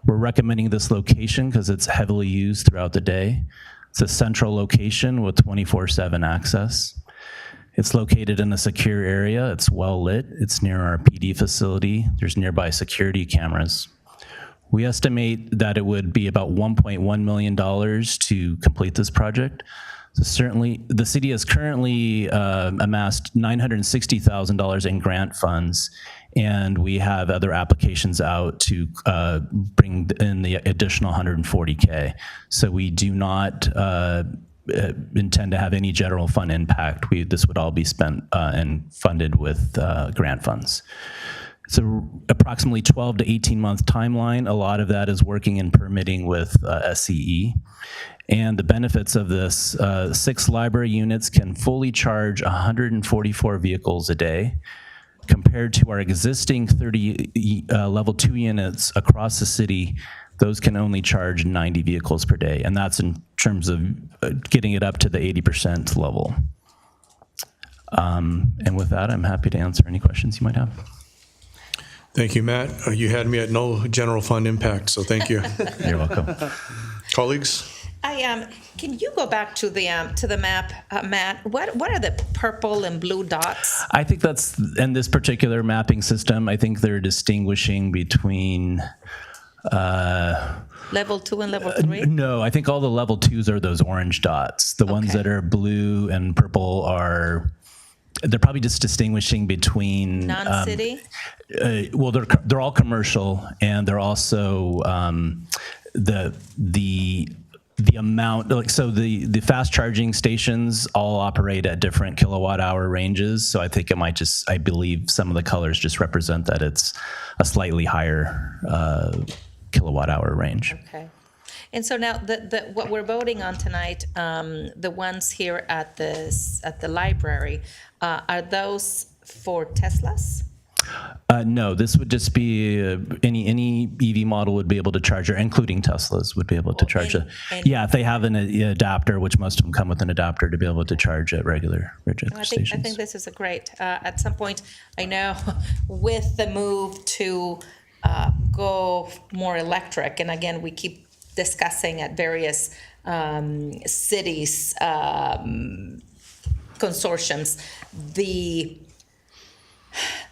We're recommending this location because it's heavily used throughout the day. It's a central location with 24/7 access. It's located in a secure area. It's well lit. It's near our PD facility. There's nearby security cameras. We estimate that it would be about $1.1 million to complete this project. So certainly, the city has currently amassed $960,000 in grant funds, and we have other applications out to bring in the additional $140K. So we do not intend to have any general fund impact. This would all be spent and funded with grant funds. It's approximately 12 to 18 month timeline. A lot of that is working and permitting with SCE. And the benefits of this, 6 library units can fully charge 144 vehicles a day. Compared to our existing 30 level 2 units across the city, those can only charge 90 vehicles per day. And that's in terms of getting it up to the 80% level. And with that, I'm happy to answer any questions you might have. Thank you, Matt. You had me at no general fund impact, so thank you. You're welcome. Colleagues? Can you go back to the map, Matt? What are the purple and blue dots? I think that's, in this particular mapping system, I think they're distinguishing between Level 2 and level 3? No, I think all the level 2s are those orange dots. The ones that are blue and purple are, they're probably just distinguishing between non-city. Well, they're all commercial, and they're also the amount, like, so the fast charging stations all operate at different kilowatt hour ranges. So I think it might just, I believe some of the colors just represent that it's a slightly higher kilowatt hour range. Okay. And so now what we're voting on tonight, the ones here at the library, are those for Teslas? No, this would just be any EV model would be able to charge it, including Teslas would be able to charge it. Yeah, if they have an adapter, which most of them come with an adapter to be able to charge at regular stations. I think this is a great. At some point, I know with the move to go more electric, and again, we keep discussing at various cities, consortiums,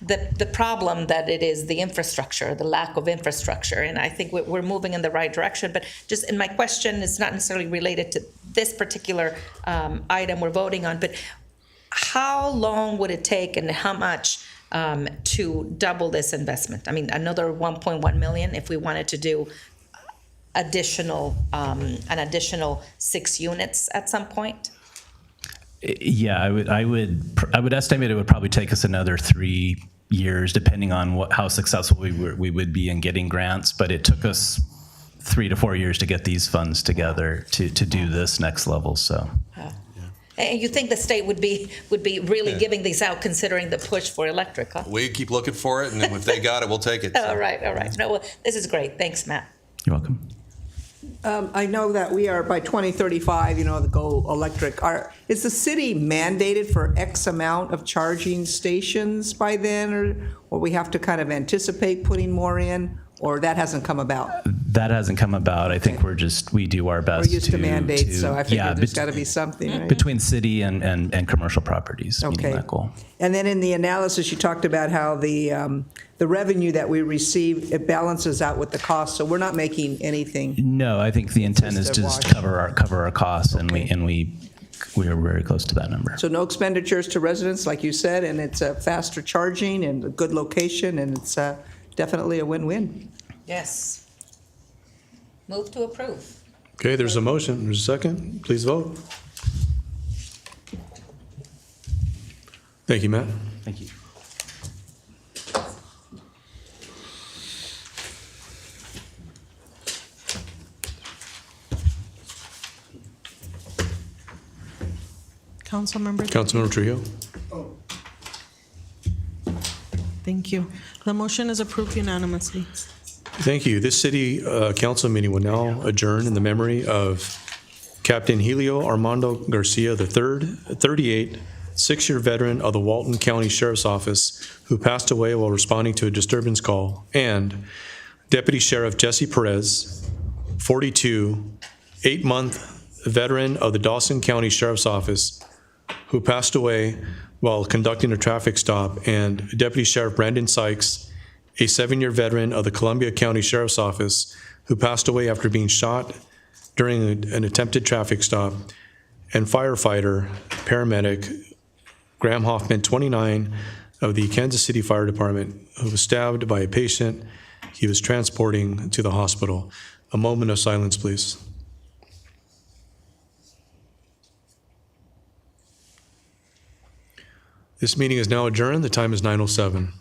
the problem that it is the infrastructure, the lack of infrastructure, and I think we're moving in the right direction. But just, and my question is not necessarily related to this particular item we're voting on, but how long would it take and how much to double this investment? I mean, another 1.1 million if we wanted to do additional, an additional 6 units at some point? Yeah, I would estimate it would probably take us another 3 years, depending on how successful we would be in getting grants. But it took us 3 to 4 years to get these funds together to do this next level. So. And you think the state would be really giving these out, considering the push for electric? Huh? We keep looking for it, and if they got it, we'll take it. All right. No, well, this is great. Thanks, Matt. You're welcome. I know that we are by 2035, the go electric. Is the city mandated for X amount of charging stations by then, or we have to kind of anticipate putting more in, or that hasn't come about? That hasn't come about. I think we do our best. We're used to mandates, so I figure there's got to be something, right? Between city and commercial properties, meeting that goal. And then in the analysis, you talked about how the revenue that we receive, it balances out with the cost, so we're not making anything. No, I think the intent is to just cover our costs, and we are very close to that number. So no expenditures to residents, like you said, and it's a faster charging and a good location, and it's definitely a win-win. Yes. Move to approve. Okay, there's a motion. There's a second. Please vote. Thank you, Matt. Thank you. Councilmember Trujillo. Thank you. The motion is approved unanimously. Thank you. This city council meeting will now adjourn in the memory of Captain Helio Armando Garcia III, 38, 6-year veteran of the Walton County Sheriff's Office, who passed away while responding to a disturbance call, and Deputy Sheriff Jesse Perez, 42, 8-month veteran of the Dawson County Sheriff's Office, who passed away while conducting a traffic stop, and Deputy Sheriff Brandon Sykes, a 7-year veteran of the Columbia County Sheriff's Office, who passed away after being shot during an attempted traffic stop, and firefighter, paramedic Graham Hoffman, 29, of the Kansas City Fire Department, who was stabbed by a patient he was transporting to the hospital. A moment of silence, please. This meeting is now adjourned. The time is 9:07.